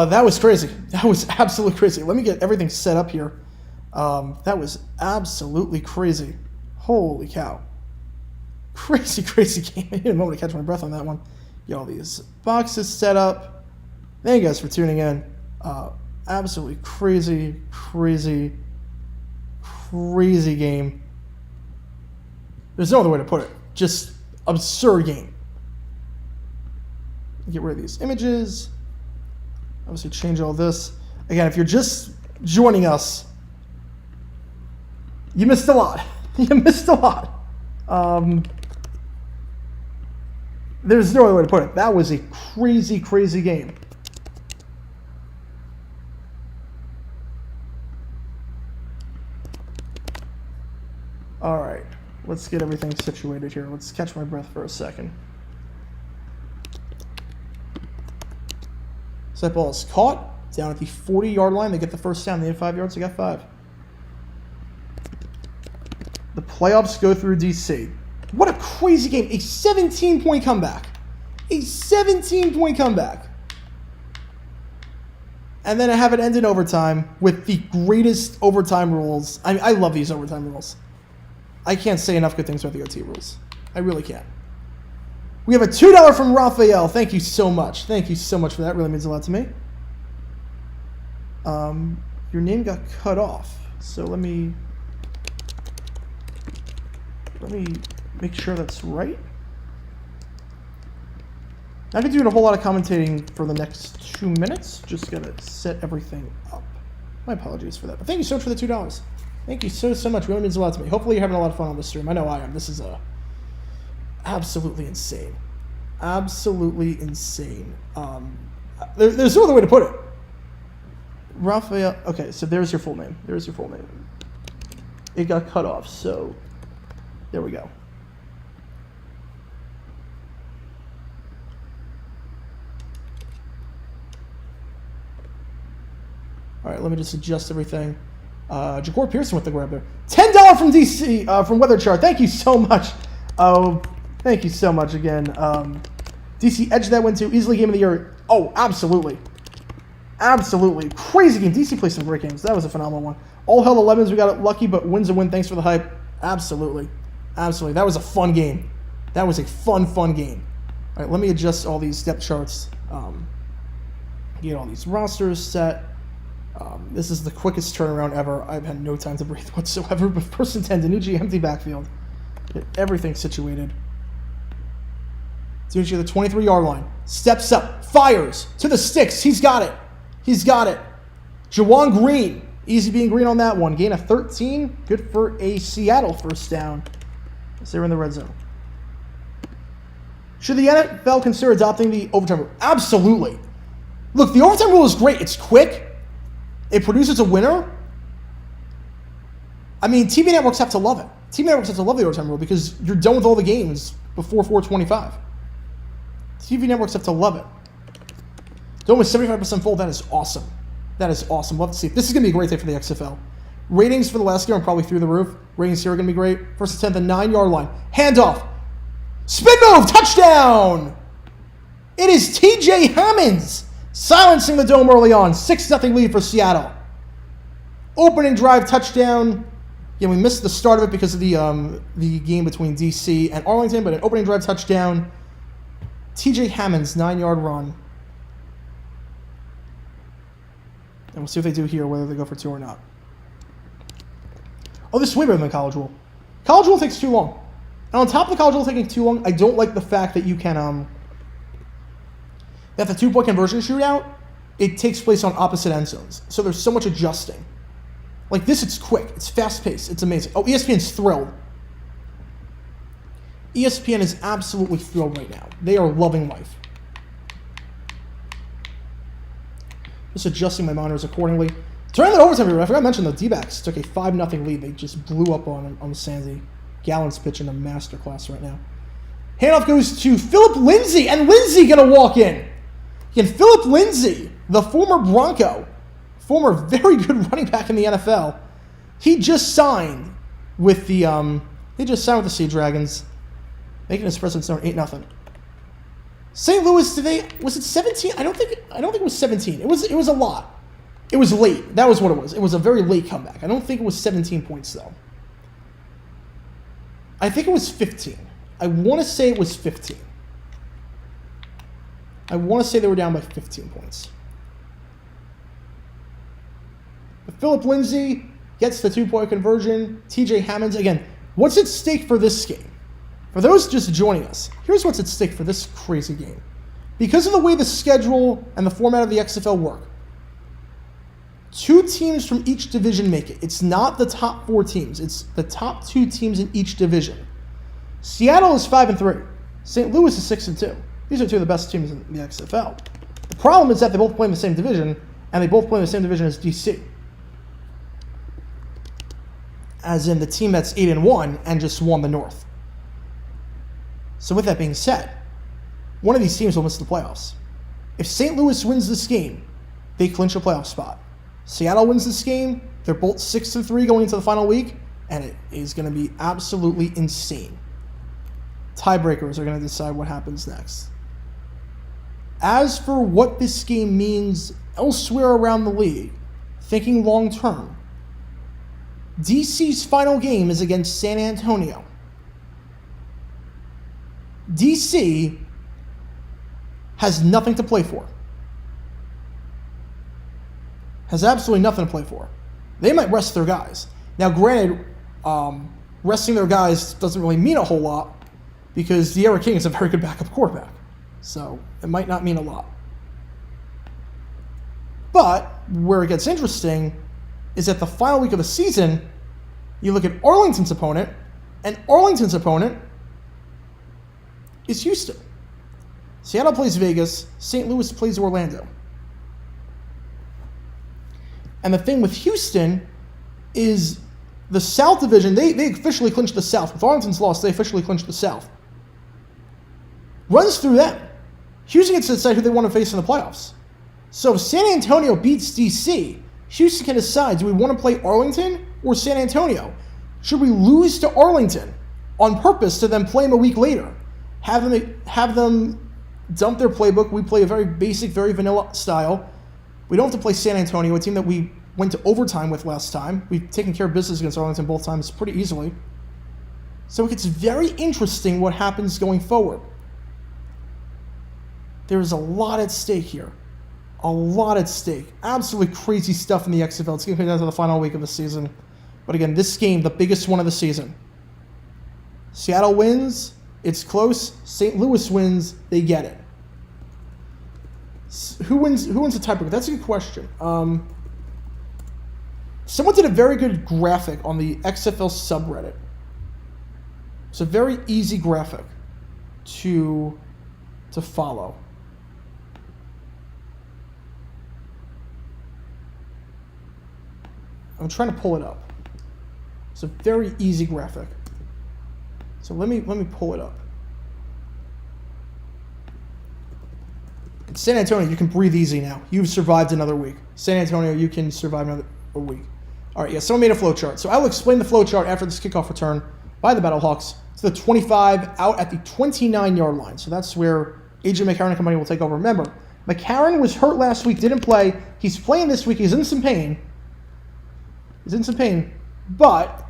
That was crazy. That was absolutely crazy. Let me get everything set up here. That was absolutely crazy. Holy cow. Crazy, crazy game. I need a moment to catch my breath on that one. Get all these boxes set up. Thank you guys for tuning in. Absolutely crazy, crazy, crazy game. There's no other way to put it. Just absurd game. Get rid of these images. Obviously change all this. Again, if you're just joining us, you missed a lot. You missed a lot. There's no other way to put it. That was a crazy, crazy game. All right, let's get everything situated here. Let's catch my breath for a second. So that ball is caught down at the 40-yard line. They get the first down. They had 5 yards. They got 5. The playoffs go through DC. What a crazy game. A 17-point comeback. A 17-point comeback. And then I have it end in overtime with the greatest overtime rules. I love these overtime rules. I can't say enough good things about the OT rules. I really can't. We have a $2 from Raphael. Thank you so much. Thank you so much for that. It really means a lot to me. Your name got cut off. So let me make sure that's right. I've been doing a whole lot of commentating for the next 2 minutes. Just gotta set everything up. My apologies for that. But thank you so much for the $2. Thank you so much. It really means a lot to me. Hopefully you're having a lot of fun on this stream. I know I am. This is absolutely insane. Absolutely insane. There's no other way to put it. Raphael. Okay, so there's your full name. There's your full name. It got cut off, so there we go. All right, let me just adjust everything. Ja'Cory Pearson with the grab there. $10 from DC, from Weather Chart. Thank you so much. Oh, thank you so much again. DC edged that win too. Easily game of the year. Oh, absolutely. Absolutely. Crazy game. DC plays some great games. That was a phenomenal one. All hell the Lemons. We got it lucky, but win's a win. Thanks for the hype. Absolutely. Absolutely. That was a fun game. That was a fun game. All right, let me adjust all these depth charts. Get all these rosters set. This is the quickest turnaround ever. I've had no time to breathe whatsoever. But first and 10, Danucci, empty backfield. Get everything situated. Danucci at the 23-yard line. Steps up. Fires. To the sticks. He's got it. He's got it. Jawan Green. Easy being green on that one. Gain of 13. Good for a Seattle first down. As they're in the red zone. Should the NFL consider adopting the overtime rule? Absolutely. Look, the overtime rule is great. It's quick. It produces a winner. I mean, TV networks have to love it. TV networks have to love the overtime rule because you're done with all the games before 4:25. TV networks have to love it. Dome is 75% full. That is awesome. That is awesome. Love to see it. This is going to be a great day for the XFL. Ratings for the last game are probably through the roof. Ratings here are going to be great. First and 10, the 9-yard line. Handoff. Spin move. Touchdown. It is TJ Hammonds. Silencing the Dome early on. 6-0 lead for Seattle. Opening drive touchdown. Yeah, we missed the start of it because of the game between DC and Arlington, but an opening drive touchdown. TJ Hammonds, 9-yard run. And we'll see what they do here, whether they go for 2 or not. Oh, this is way better than the college rule. College rule takes too long. And on top of the college rule taking too long, I don't like the fact that you can... that the 2-point conversion shootout, it takes place on opposite end zones. So there's so much adjusting. Like this, it's quick. It's fast-paced. It's amazing. Oh, ESPN's thrilled. ESPN is absolutely thrilled right now. They are loving life. Just adjusting my monitors accordingly. During that overtime period, I forgot to mention the D-backs took a 5-0 lead. They just blew up on Sandy. Gallen's pitching a masterclass right now. Handoff goes to Philip Lindsay, and Lindsay gonna walk in. Again, Philip Lindsay, the former Bronco, former very good running back in the NFL, he just signed with the Sea Dragons, making his presence known 8-0. St. Louis, was it 17? I don't think it was 17. It was a lot. It was late. That was what it was. It was a very late comeback. I don't think it was 17 points, though. I think it was 15. I want to say it was 15. I want to say they were down by 15 points. But Philip Lindsay gets the 2-point conversion. TJ Hammonds, again, what's at stake for this game? For those just joining us, here's what's at stake for this crazy game. Because of the way the schedule and the format of the XFL work, 2 teams from each division make it. It's not the top 4 teams. It's the top 2 teams in each division. Seattle is 5-3. St. Louis is 6-2. These are 2 of the best teams in the XFL. The problem is that they both play in the same division, and they both play in the same division as DC. As in the team that's 8-1 and just won the North. So with that being said, one of these teams will miss the playoffs. If St. Louis wins this game, they clinch a playoff spot. Seattle wins this game, they're both 6-3 going into the final week, and it is going to be absolutely insane. Tiebreakers are going to decide what happens next. As for what this game means elsewhere around the league, thinking long term, DC's final game is against San Antonio. DC has nothing to play for. Has absolutely nothing to play for. They might rest their guys. Now, granted, resting their guys doesn't really mean a whole lot because De'Ara King is a very good backup quarterback. So it might not mean a lot. But where it gets interesting is that the final week of the season, you look at Arlington's opponent, and Arlington's opponent is Houston. Seattle plays Vegas, St. Louis plays Orlando. And the thing with Houston is the South Division, they officially clinched the South. With Arlington's loss, they officially clinched the South. Runs through them. Houston gets to decide who they want to face in the playoffs. So if San Antonio beats DC, Houston can decide, do we want to play Arlington or San Antonio? Should we lose to Arlington on purpose to then play them a week later? Have them dump their playbook. We play a very basic, very vanilla style. We don't have to play San Antonio, a team that we went to overtime with last time. We've taken care of business against Arlington both times pretty easily. So it gets very interesting what happens going forward. There's a lot at stake here. A lot at stake. Absolutely crazy stuff in the XFL. It's going to come down to the final week of the season. But again, this game, the biggest one of the season. Seattle wins. It's close. St. Louis wins. They get it. Who wins the tiebreaker? That's a good question. Someone did a very good graphic on the XFL subreddit. It's a very easy graphic to follow. I'm trying to pull it up. It's a very easy graphic. So let me pull it up. In San Antonio, you can breathe easy now. You've survived another week. San Antonio, you can survive another week. All right, yeah, someone made a flow chart. So I will explain the flow chart after this kickoff return by the Battlehawks to the 25 out at the 29-yard line. So that's where AJ McCarron and company will take over. Remember, McCarron was hurt last week, didn't play. He's playing this week. He's in some pain. But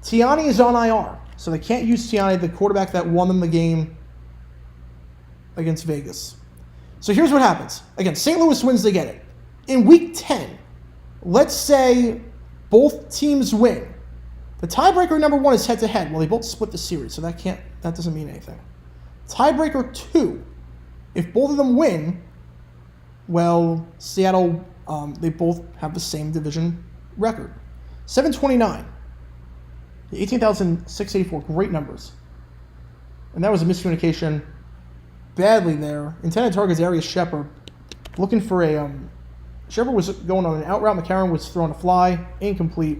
Tiani is on IR, so they can't use Tiani, the quarterback that won them the game against Vegas. So here's what happens. Again, St. Louis wins, they get it. In week 10, let's say both teams win. The tiebreaker number 1 is head-to-head. Well, they both split the series, so that doesn't mean anything. Tiebreaker 2, if both of them win, well, Seattle, they both have the same division record. 729. 18,684. Great numbers. And that was a miscommunication badly there. Intended targets, Arius Shepard. Looking for a... Shepard was going on an out route. McCarron was throwing a fly. Incomplete.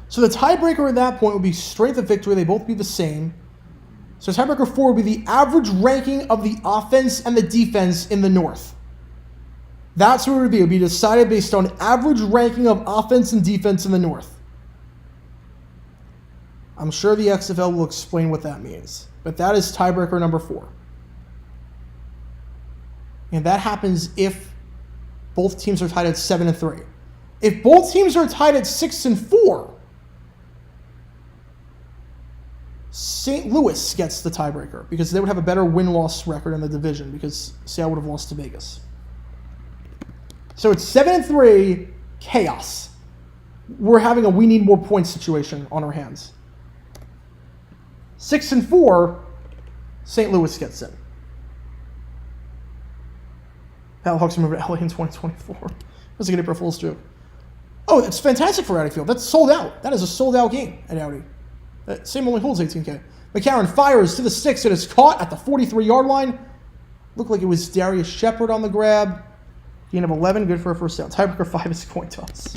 So the tiebreaker at that point would be strength of victory. They both be the same. So tiebreaker 4 would be the average ranking of the offense and the defense in the North. That's what it would be. It would be decided based on average ranking of offense and defense in the North. I'm sure the XFL will explain what that means. But that is tiebreaker number 4. And that happens if both teams are tied at 7-3. If both teams are tied at 6-4, St. Louis gets the tiebreaker because they would have a better win-loss record in the division because Seattle would have lost to Vegas. So it's 7-3, chaos. We're having a we need more points situation on our hands. 6-4, St. Louis gets in. Battlehawks moved to LA in 2024. That's a good April Fool's joke. Oh, that's fantastic for Audi Field. That's sold out. That is a sold-out game at Audi. That same only holds 18K. McCarron fires to the sticks. It is caught at the 43-yard line. Looked like it was Darius Shepard on the grab. Gain of 11, good for a first down. Tiebreaker 5 is coin toss.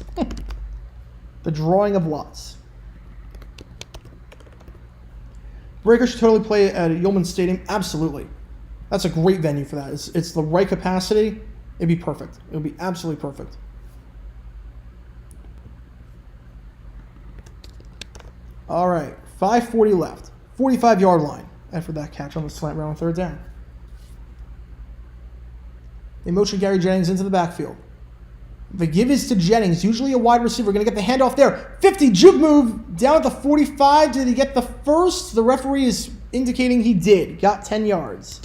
The drawing of lots. Breaker should totally play at Yeoman Stadium. Absolutely. That's a great venue for that. It's the right capacity. It'd be perfect. It would be absolutely perfect. All right, 5:40 left. 45-yard line after that catch on the slant route on third down. They motion Gary Jennings into the backfield. The give is to Jennings, usually a wide receiver. Going to get the handoff there. 50, juke move, down at the 45. Did he get the first? The referee is indicating he did. Got 10 yards.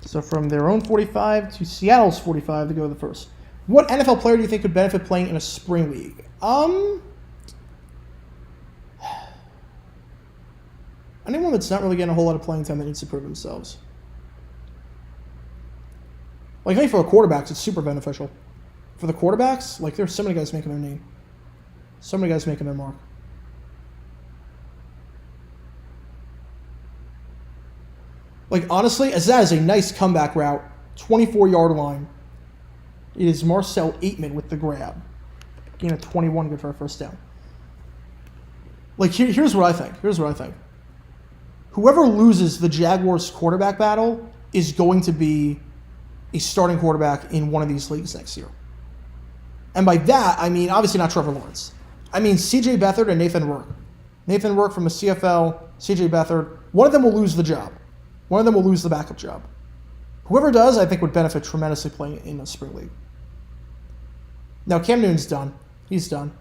So from their own 45 to Seattle's 45 to go to the first. What NFL player do you think could benefit playing in a spring league? Anyone that's not really getting a whole lot of playing time that needs to prove themselves. Like, I think for the quarterbacks, it's super beneficial. For the quarterbacks, like, there's so many guys making their name. So many guys making their mark. Like, honestly, as that is a nice comeback route, 24-yard line. It is Marcel Aitman with the grab. Gain of 21, good for a first down. Like, here's what I think. Whoever loses the Jaguars quarterback battle is going to be a starting quarterback in one of these leagues next year. And by that, I mean, obviously not Trevor Lawrence. I mean C.J. Beathard and Nathan Rourke. Nathan Rourke from the CFL, C.J. Beathard. One of them will lose the job. One of them will lose the backup job. Whoever does, I think, would benefit tremendously playing in a spring league. Now, Cam Newton's done. He's done.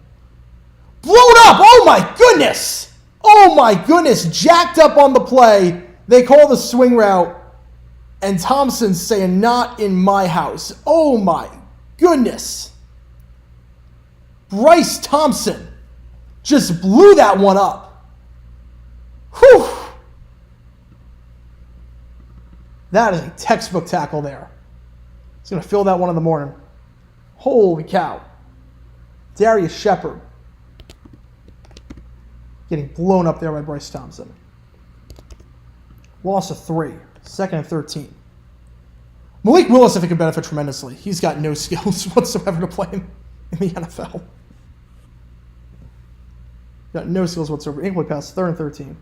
Blown up! Oh, my goodness! Oh, my goodness. Jacked up on the play. They call the swing route. And Thompson's saying, not in my house. Oh, my goodness. Bryce Thompson just blew that one up. Whew. That is a textbook tackle there. He's going to fill that one in the morning. Holy cow. Darius Shepard getting blown up there by Bryce Thompson. Loss of 3. Second and 13. Malik Willis, I think, could benefit tremendously. He's got no skills whatsoever to play in the NFL. Got no skills whatsoever. Incomplete pass, third and 13.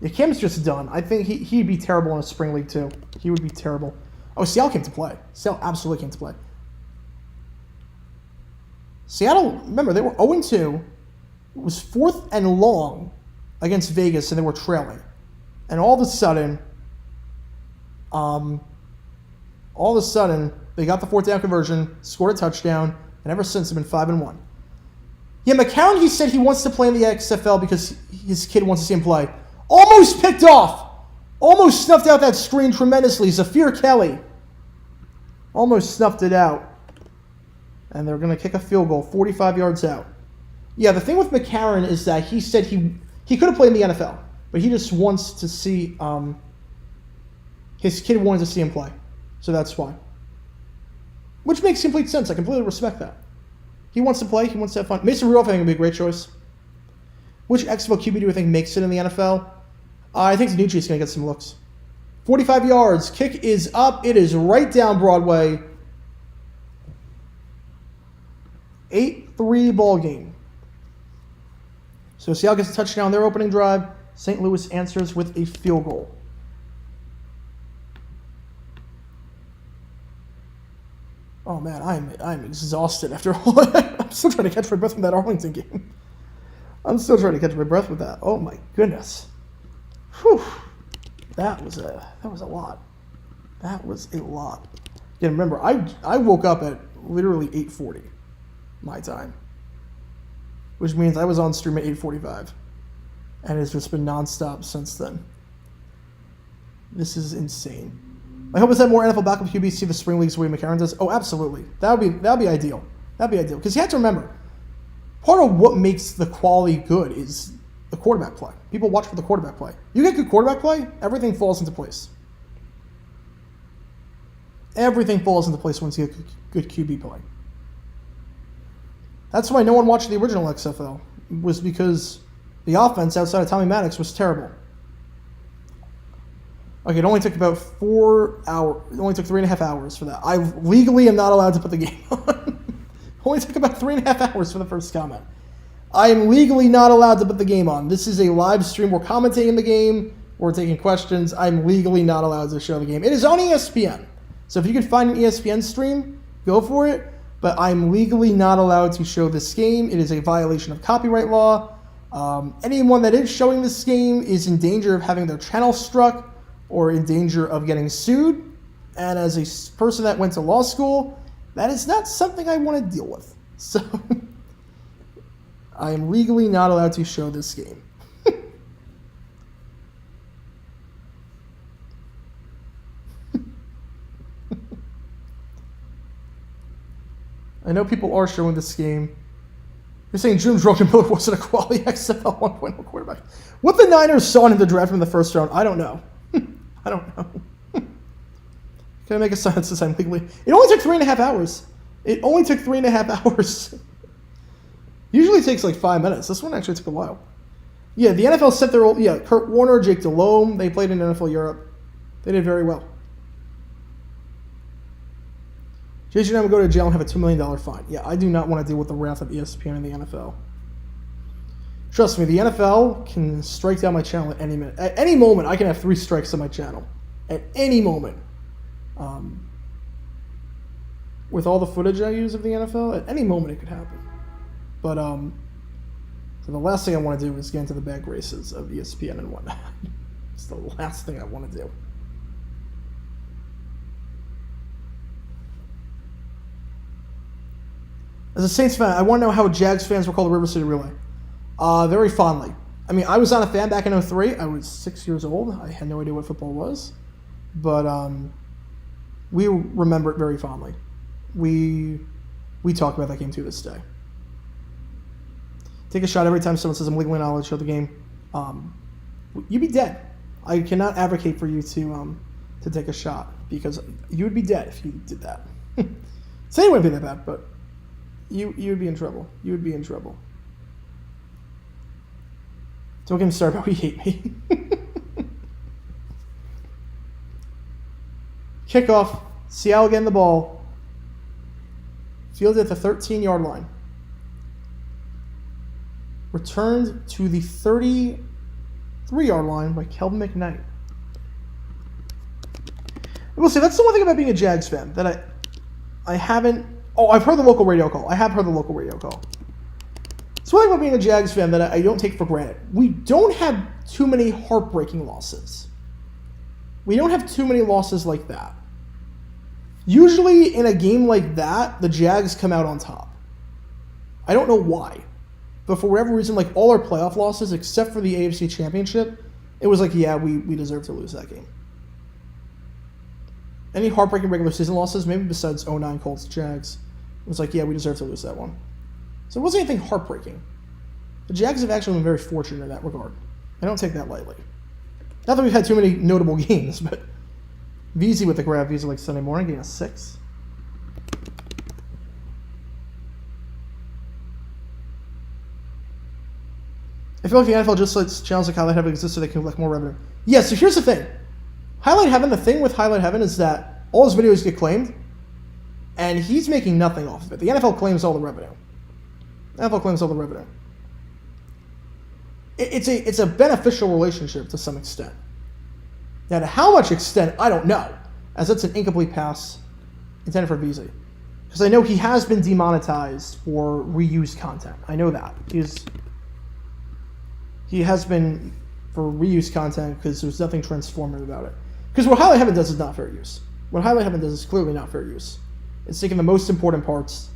Yeah, Cam's just done. I think he'd be terrible in a spring league, too. He would be terrible. Oh, Seattle came to play. Seattle absolutely came to play. Seattle, remember, they were 0-2. It was 4th and long against Vegas, and they were trailing. And all of a sudden, they got the 4th down conversion, scored a touchdown, and ever since they've been 5-1. Yeah, McCown, he said he wants to play in the XFL because his kid wants to see him play. Almost picked off. Almost snuffed out that screen tremendously. Zafir Kelly almost snuffed it out. And they're going to kick a field goal 45 yards out. Yeah, the thing with McCarron is that he said he could have played in the NFL, but he just wants to see his kid wanted to see him play. So that's why. Which makes complete sense. I completely respect that. He wants to play. He wants to have fun. Mason Rudolph, I think, would be a great choice. Which XFL QB do you think makes it in the NFL? I think Danucci is going to get some looks. 45 yards. Kick is up. It is right down Broadway. 8-3 ball game. So Seattle gets a touchdown on their opening drive. St. Louis answers with a field goal. Oh man, I'm exhausted after all. I'm still trying to catch my breath from that Arlington game. I'm still trying to catch my breath with that. Oh my goodness. Whew. That was a lot. That was a lot. Yeah, remember, I woke up at literally 8:40 my time, which means I was on stream at 8:45, and it's just been nonstop since then. This is insane. I hope it's had more NFL backup QBs see the spring leagues the way McCarron does. Oh, absolutely. That'd be ideal. That'd be ideal because you have to remember, part of what makes the quality good is the quarterback play. People watch for the quarterback play. You get good quarterback play, everything falls into place. Everything falls into place once you get good QB play. That's why no one watched the original XFL, was because the offense outside of Tommy Maddox was terrible. Okay, it only took about 4 hours. It only took 3.5 hours for that. I legally am not allowed to put the game on. It only took about 3.5 hours for the first comment. I am legally not allowed to put the game on. This is a live stream. We're commentating the game. We're taking questions. I'm legally not allowed to show the game. It is on ESPN. So if you can find an ESPN stream, go for it. But I'm legally not allowed to show this game. It is a violation of copyright law. Anyone that is showing this game is in danger of having their channel struck or in danger of getting sued. And as a person that went to law school, that is not something I want to deal with. So I am legally not allowed to show this game. I know people are showing this game. You're saying June Drogan Miller wasn't a quality XFL 1.0 quarterback. What the Niners saw in him to draft him in the first round, I don't know. I don't know. Can I make a sign that says I'm legally? It only took 3.5 hours. It only took 3.5 hours. Usually it takes like 5 minutes. This one actually took a while. Yeah, the NFL sent their old, Kurt Warner, Jake Delhomme, they played in NFL Europe. They did very well. Jason would go to jail and have a $2 million fine. Yeah, I do not want to deal with the wrath of ESPN and the NFL. Trust me, the NFL can strike down my channel at any minute. At any moment, I can have 3 strikes on my channel. At any moment. With all the footage I use of the NFL, at any moment it could happen. But so the last thing I want to do is get into the bad graces of ESPN and whatnot. It's the last thing I want to do. As a Saints fan, I want to know how Jags fans recall the River City Relay. Very fondly. I mean, I was not a fan back in 2003. I was 6 years old. I had no idea what football was. But we remember it very fondly. We talk about that game to this day. Take a shot every time someone says I'm legally not allowed to show the game. You'd be dead. I cannot advocate for you to take a shot because you would be dead if you did that. Saying it wouldn't be that bad, but you would be in trouble. You would be in trouble. Don't get me started about we hate me. Kickoff. Seattle getting the ball. Fielded at the 13-yard line. Returned to the 33-yard line by Kelvin McKnight. I will say, that's the one thing about being a Jags fan that I haven't... Oh, I've heard the local radio call. I have heard the local radio call. It's one thing about being a Jags fan that I don't take for granted. We don't have too many heartbreaking losses. We don't have too many losses like that. Usually in a game like that, the Jags come out on top. I don't know why. But for whatever reason, like all our playoff losses, except for the AFC Championship, it was like, yeah, we deserve to lose that game. Any heartbreaking regular season losses, maybe besides 2009 Colts Jags, it was like, yeah, we deserve to lose that one. So it wasn't anything heartbreaking. The Jags have actually been very fortunate in that regard. I don't take that lightly. Not that we've had too many notable games, but VZ with the grab, VZ like Sunday morning, getting a 6. I feel like the NFL just lets channels like Highlight Heaven exist so they can collect more revenue. Yeah, so here's the thing. Highlight Heaven, the thing with Highlight Heaven is that all his videos get claimed, and he's making nothing off of it. The NFL claims all the revenue. The NFL claims all the revenue. It's a beneficial relationship to some extent. Now, to how much extent, I don't know, as that's an incomplete pass intended for VZ. Because I know he has been demonetized for reused content. I know that. He has been for reuse content because there's nothing transformative about it. Because what Highlight Heaven does is not fair use. What Highlight Heaven does is clearly not fair use. It's taking the most important parts,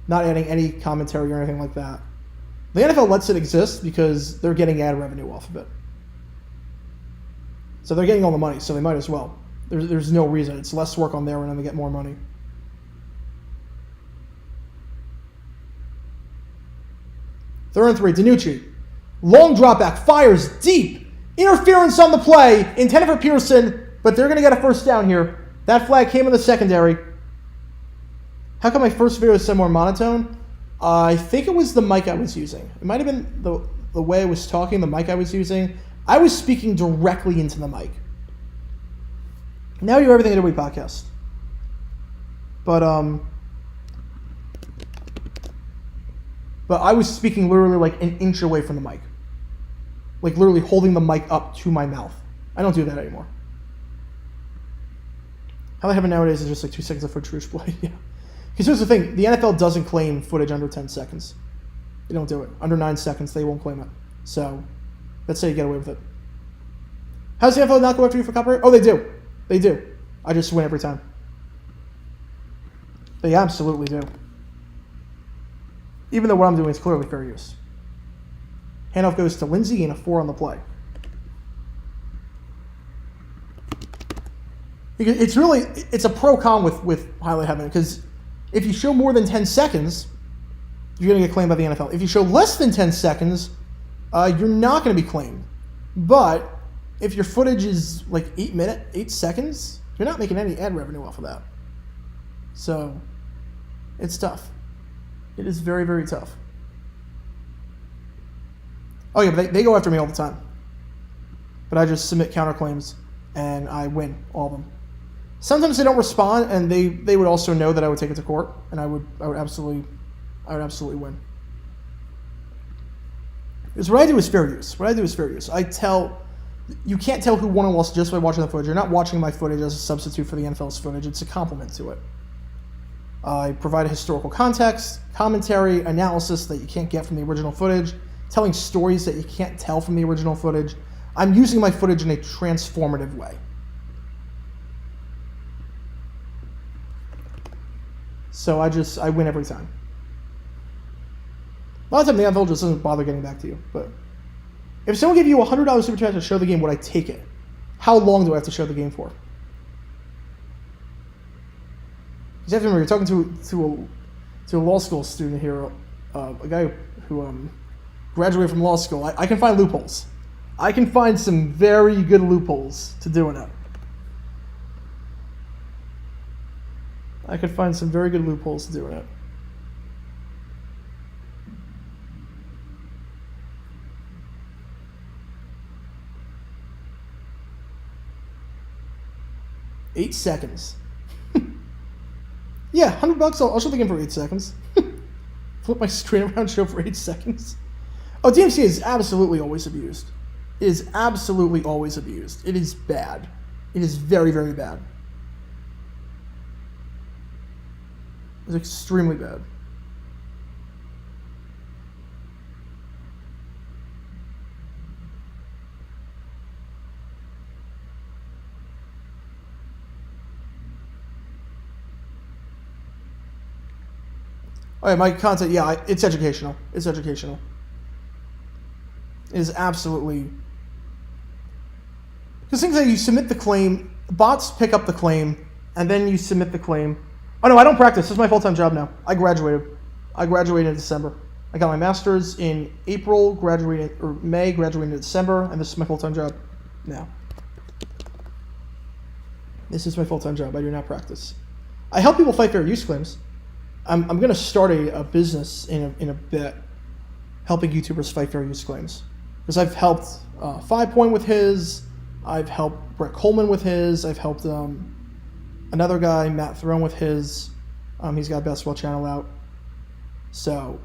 not adding any commentary or anything like that. The NFL lets it exist because they're getting ad revenue off of it. So they're getting all the money, so they might as well. There's no reason. It's less work on their end and they get more money. Third and 3, DiNucci. Long drop back, fires deep. Interference on the play, intended for Pearson, but they're going to get a first down here. That flag came in the secondary. How come my first video is somewhere monotone? I think it was the mic I was using. It might have been the way I was talking, the mic I was using. I was speaking directly into the mic. Now you do everything in a week podcast. But I was speaking literally like an inch away from the mic. Like literally holding the mic up to my mouth. I don't do that anymore. How they have it nowadays is just like 2 seconds of footage play. Yeah. Because here's the thing, the NFL doesn't claim footage under 10 seconds. They don't do it. Under 9 seconds, they won't claim it. So, let's say you get away with it. How does the NFL not go after you for copyright? Oh, they do. They do. I just win every time. They absolutely do. Even though what I'm doing is clearly fair use. Handoff goes to Lindsey and a 4 on the play. It's a pro-con with Highlight Heaven because if you show more than 10 seconds, you're going to get claimed by the NFL. If you show less than 10 seconds, you're not going to be claimed. But if your footage is like 8 seconds, you're not making any ad revenue off of that. So, it's tough. It is very, very tough. Oh yeah, but they go after me all the time. But I just submit counterclaims and I win all of them. Sometimes they don't respond, and they would also know that I would take it to court, and I would absolutely win. Because what I do is fair use. You can't tell who won and lost just by watching the footage. You're not watching my footage as a substitute for the NFL's footage. It's a complement to it. I provide a historical context, commentary, analysis that you can't get from the original footage, telling stories that you can't tell from the original footage. I'm using my footage in a transformative way. So I win every time. A lot of times the NFL just doesn't bother getting back to you. But if someone gave you a $100 super chat to show the game, would I take it? How long do I have to show the game for? Because you have to remember, you're talking to a law school student here, a guy who graduated from law school. I can find loopholes. I can find some very good loopholes to doing it. I could find some very good loopholes to doing it. $8 seconds. Yeah, $100. I'll show the game for 8 seconds. Flip my screen around, show for 8 seconds. Oh, DMC is absolutely always abused. It is absolutely always abused. It is bad. It is very, very bad. It's extremely bad. All right, my content, yeah, it's educational. It's educational. It is absolutely... Because things like you submit the claim, bots pick up the claim, and then you submit the claim. Oh no, I don't practice. This is my full-time job now. I graduated in December. I got my master's in April, May, graduated in December, and this is my full-time job now. This is my full-time job. I do not practice. I help people fight fair use claims. I'm going to start a business in a bit, helping YouTubers fight fair use claims. Because I've helped 5 Point with his, I've helped Brett Coleman with his, I've helped another guy, Matt Throne, with his. He's got a basketball channel out. So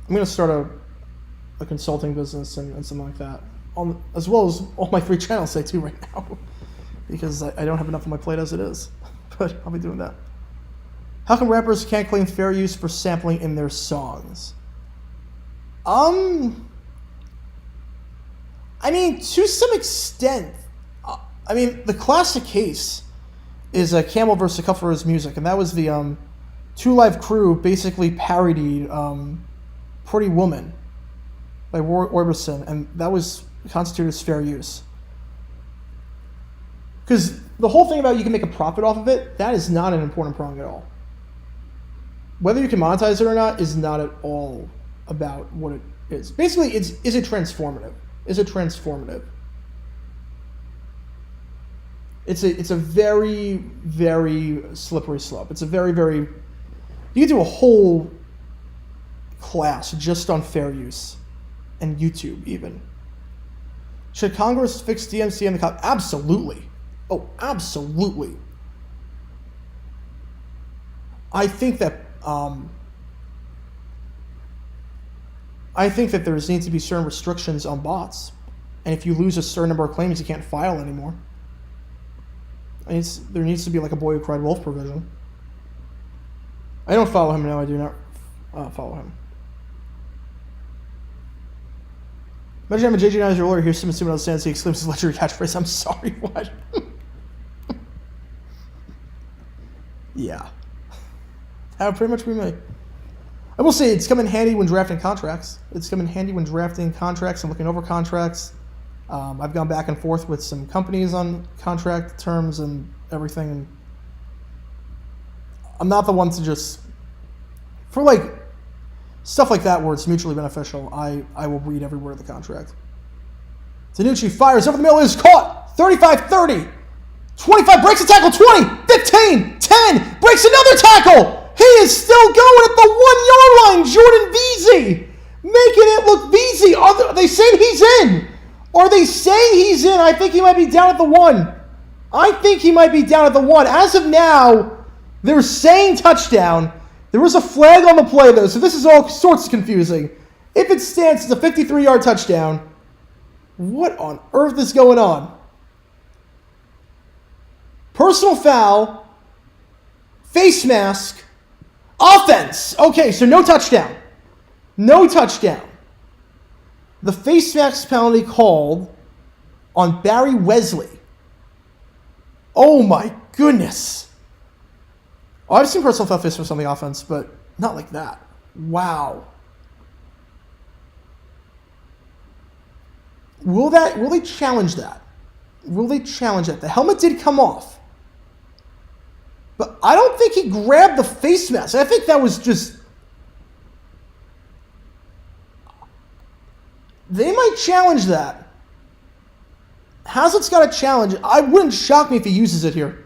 I'm going to start a consulting business and something like that, as well as all my free channels I do right now, because I don't have enough on my plate as it is. But I'll be doing that. How come rappers can't claim fair use for sampling in their songs? I mean, to some extent, I mean, the classic case is a Camel versus Cuff for his music, and that was the Two Live Crew basically parodied Pretty Woman by Roy Orbison, and that was constituted as fair use. Because the whole thing about you can make a profit off of it, that is not an important prong at all. Whether you can monetize it or not is not at all about what it is. Basically, is it transformative? Is it transformative? It's a very, very slippery slope. It's a very, very... You can do a whole class just on fair use. And YouTube, even. Should Congress fix DMC and the cop? Absolutely. Oh, absolutely. I think that there needs to be certain restrictions on bots, and if you lose a certain number of claims, you can't file anymore. There needs to be like a boy who cried wolf provision. I don't follow him now. I do not follow him. Imagine I'm a JJ as your lawyer. Here's some assuming understands he exclaims his legendary catchphrase. I'm sorry, what? Yeah. How pretty much we may. I will say it's come in handy when drafting contracts. It's come in handy when drafting contracts and looking over contracts. I've gone back and forth with some companies on contract terms and everything. And I'm not the one to just... For like stuff like that where it's mutually beneficial, I will read every word of the contract. Tanucci fires over the middle, is caught. 35-30. 25, breaks a tackle, 20, 15, 10, breaks another tackle. He is still going at the 1 yard line. Jordan Veazey making it look Veazey. Are they saying he's in? Are they saying he's in? I think he might be down at the 1. I think he might be down at the 1. As of now, they're saying touchdown. There was a flag on the play, though, so this is all sorts of confusing. If it stands as a 53-yard touchdown, what on earth is going on? Personal foul, face mask, offense. Okay, so no touchdown. No touchdown. The face mask penalty called on Barry Wesley. Oh my goodness. Oh, I've seen personal foul face mask on the offense, but not like that. Wow. Will they challenge that? Will they challenge that? The helmet did come off. But I don't think he grabbed the face mask. I think that was just... They might challenge that. Hazlett's got a challenge. I wouldn't shock me if he uses it here.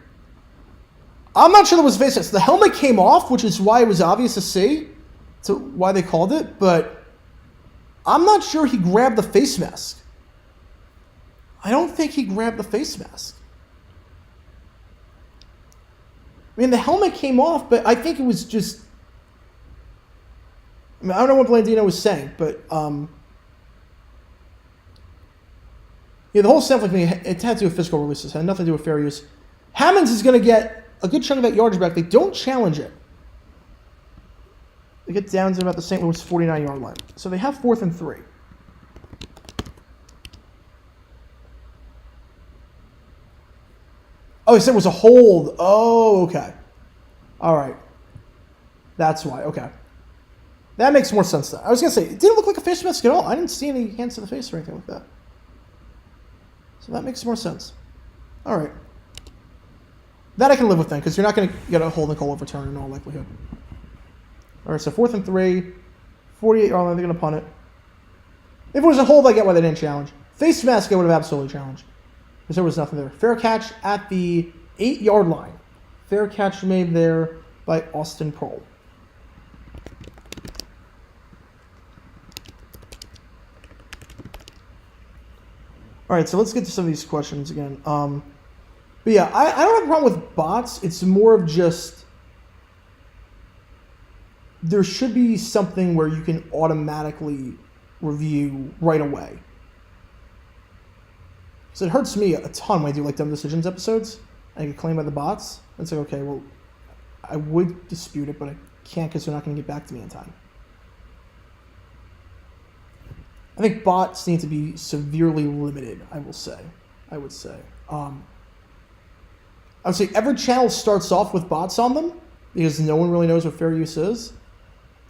I'm not sure there was a face mask. The helmet came off, which is why it was obvious to see. So why they called it. But I'm not sure he grabbed the face mask. I don't think he grabbed the face mask. I mean, the helmet came off, but I think it was just... I mean, I don't know what Blandino was saying, but... Yeah, the whole sample thing, it had to do with physical releases. It had nothing to do with fair use. Hammonds is going to get a good chunk of that yardage back. They don't challenge it. They get down to about the St. Louis 49-yard line. So they have 4th and 3. Oh, he said it was a hold. Oh, okay. All right. That's why. Okay. That makes more sense then. I was going to say, it didn't look like a face mask at all. I didn't see any hands to the face or anything like that. So that makes more sense. All right. That I can live with then, because you're not going to get a hold and goal overturn in all likelihood. All right, so 4th and 3. 48-yard line, they're going to punt it. If it was a hold, I get why they didn't challenge. Face mask, I would have absolutely challenged. Because there was nothing there. Fair catch at the 8-yard line. Fair catch made there by Austin Prohl. All right, so let's get to some of these questions again. But yeah, I don't have a problem with bots. It's more of just there should be something where you can automatically review right away. So it hurts me a ton when I do like Dumb Decisions episodes and I get claimed by the bots. It's like, okay, well, I would dispute it, but I can't because they're not going to get back to me in time. I think bots need to be severely limited, I would say. I would say every channel starts off with bots on them because no one really knows what fair use is.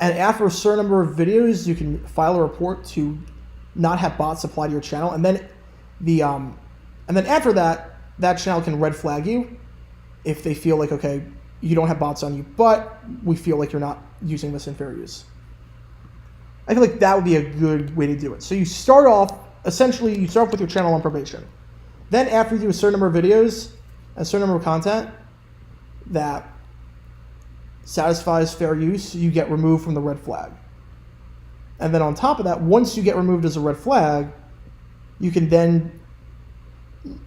And after a certain number of videos, you can file a report to not have bots apply to your channel. And then after that, that channel can red flag you if they feel like, okay, you don't have bots on you, but we feel like you're not using this in fair use. I feel like that would be a good way to do it. So you start off with your channel on probation. Then after you do a certain number of videos, a certain number of content that satisfies fair use, you get removed from the red flag. And then on top of that, once you get removed as a red flag, you can then,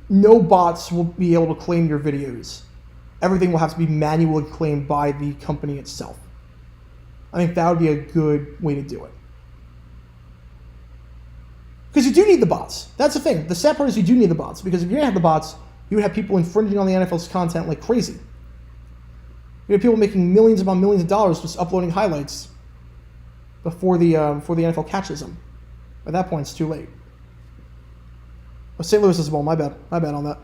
no bots will be able to claim your videos. Everything will have to be manually claimed by the company itself. I think that would be a good way to do it. Because you do need the bots. That's the thing. The sad part is you do need the bots. Because if you didn't have the bots, you would have people infringing on the NFL's content like crazy. You have people making millions upon millions of dollars just uploading highlights before the NFL catches them. At that point, it's too late. Oh, St. Louis is the ball. My bad on that.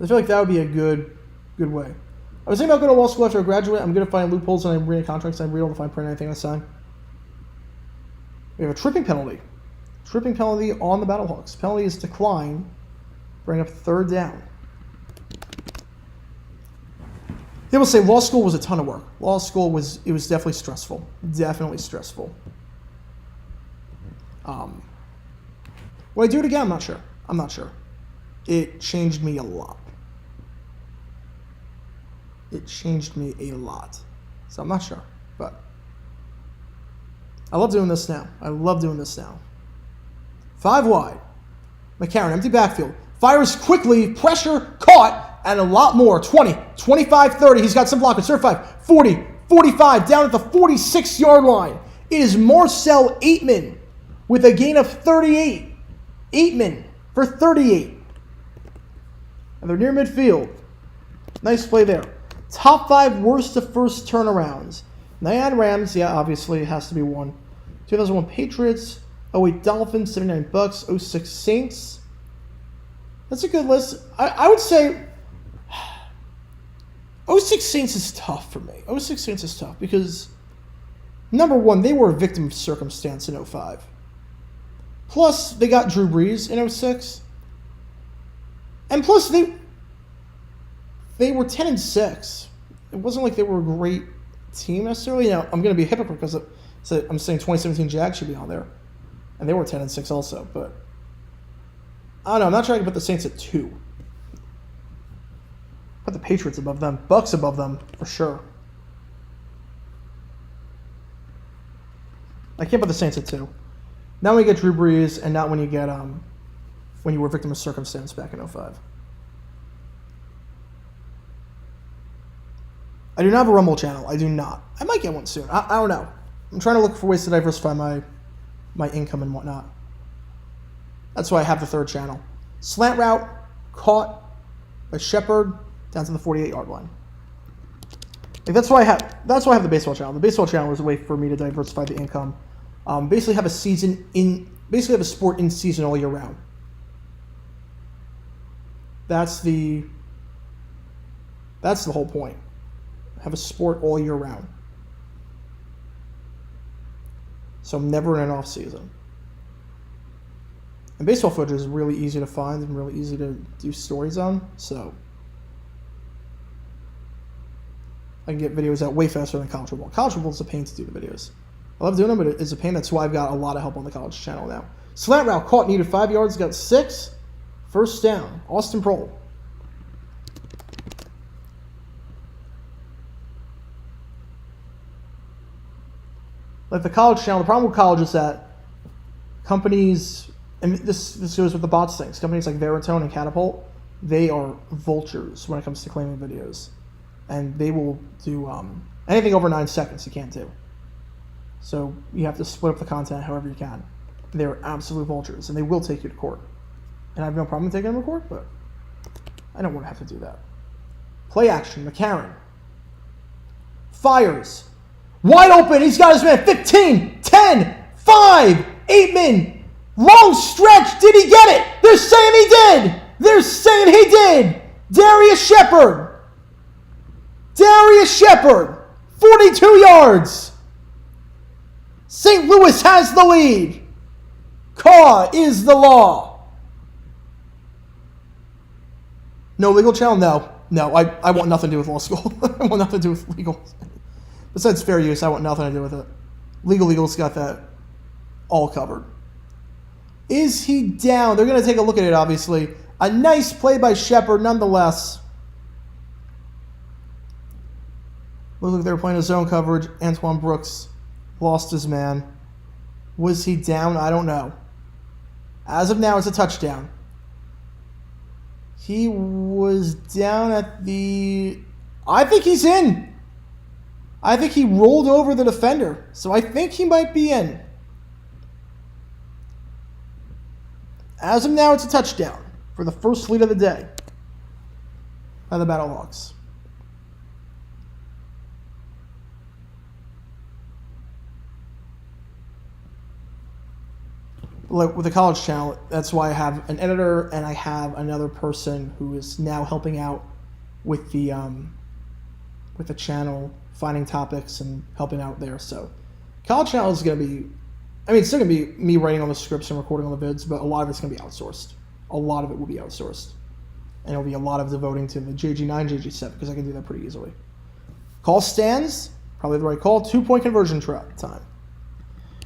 I feel like that would be a good way. I was thinking about going to law school after I graduate. I'm going to find loopholes and I'm reading contracts. I'm able to find print anything I sign. We have a tripping penalty. Tripping penalty on the Battlehawks. Penalty is decline. Bring up third down. People say law school was a ton of work. Law school was definitely stressful. Definitely stressful. Would I do it again? I'm not sure. It changed me a lot. So I'm not sure, but I love doing this now. 5 wide. McCarron, empty backfield. Fires quickly, pressure, caught, and a lot more. 20, 25, 30. He's got some blockers. 35, 40, 45, down at the 46-yard line. It is Marcel Aitman with a gain of 38. Aitman for 38. And they're near midfield. Nice play there. Top 5 worst to first turnarounds. 99 Rams, yeah, obviously it has to be one. 2001 Patriots, 08 Dolphins, 79 Bucks, 06 Saints. That's a good list. I would say 06 Saints is tough for me. 06 Saints is tough because, number one, they were a victim of circumstance in 05. Plus, they got Drew Brees in 06. And plus, they were 10-6. It wasn't like they were a great team necessarily. Now, I'm going to be a hypocrite because I'm saying 2017 Jags should be on there. And they were 10-6 also. But I don't know. I'm not trying to put the Saints at 2. Put the Patriots above them. Bucks above them for sure. I can't put the Saints at 2. Not when you get Drew Brees, and not when you get when you were a victim of circumstance back in 05. I do not have a Rumble channel. I do not. I might get one soon. I don't know. I'm trying to look for ways to diversify my income and whatnot. That's why I have the third channel. Slant route caught by Shepard down to the 48-yard line. Like that's why I have the baseball channel. The baseball channel is a way for me to diversify the income. Basically have a sport in season all year round. That's the whole point. Have a sport all year round. So I'm never in an off season. And baseball footage is really easy to find and really easy to do stories on. So I can get videos out way faster than college football. College football is a pain to do the videos. I love doing them, but it's a pain. That's why I've got a lot of help on the college channel now. Slant route caught, needed 5 yards, got 6. First down. Austin Prohl. Like the college channel, the problem with college is that companies, and this goes with the bots things, companies like Veritone and Catapult, they are vultures when it comes to claiming videos. And they will do anything over 9 seconds you can't do. So you have to split up the content however you can. They're absolute vultures, and they will take you to court. And I have no problem taking them to court, but I don't want to have to do that. Play action, McCarron. Fires. Wide open, he's got his man. 15, 10, 5, 8-man, long stretch. Did he get it? They're saying he did. They're saying he did. Darius Shepard, 42 yards. St. Louis has the lead. Caw is the law. No legal channel? No, I want nothing to do with law school. I want nothing to do with legal. Besides fair use, I want nothing to do with it. Legal's got that all covered. Is he down? They're going to take a look at it, obviously. A nice play by Shepard, nonetheless. Looks like they were playing a zone coverage. Antoine Brooks lost his man. Was he down? I don't know. As of now, it's a touchdown. He was down at the... I think he's in. I think he rolled over the defender. So I think he might be in. As of now, it's a touchdown for the first lead of the day by the Battlehawks. Like with the college channel, that's why I have an editor and I have another person who is now helping out with the channel, finding topics and helping out there. So college channel is going to be, I mean, it's still going to be me writing on the scripts and recording on the vids, but a lot of it's going to be outsourced. A lot of it will be outsourced. And it'll be a lot of devoting to the JG9, JG7, because I can do that pretty easily. Call stands, probably the right call. 2-point conversion time.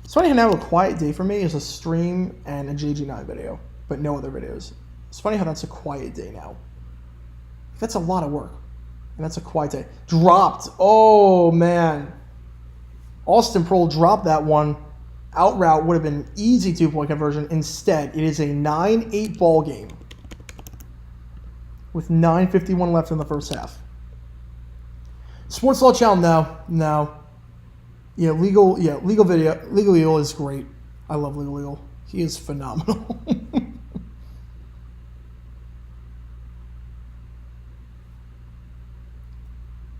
It's funny how now a quiet day for me is a stream and a JG9 video, but no other videos. It's funny how that's a quiet day now. That's a lot of work. And that's a quiet day. Dropped. Oh, man. Austin Prohl dropped that one. Out route would have been easy 2-point conversion. Instead, it is a 9-8 ball game with 9:51 left in the first half. Sports Law Channel, no. Yeah, legal video. Legal Eagle is great. I love Legal Eagle. He is phenomenal.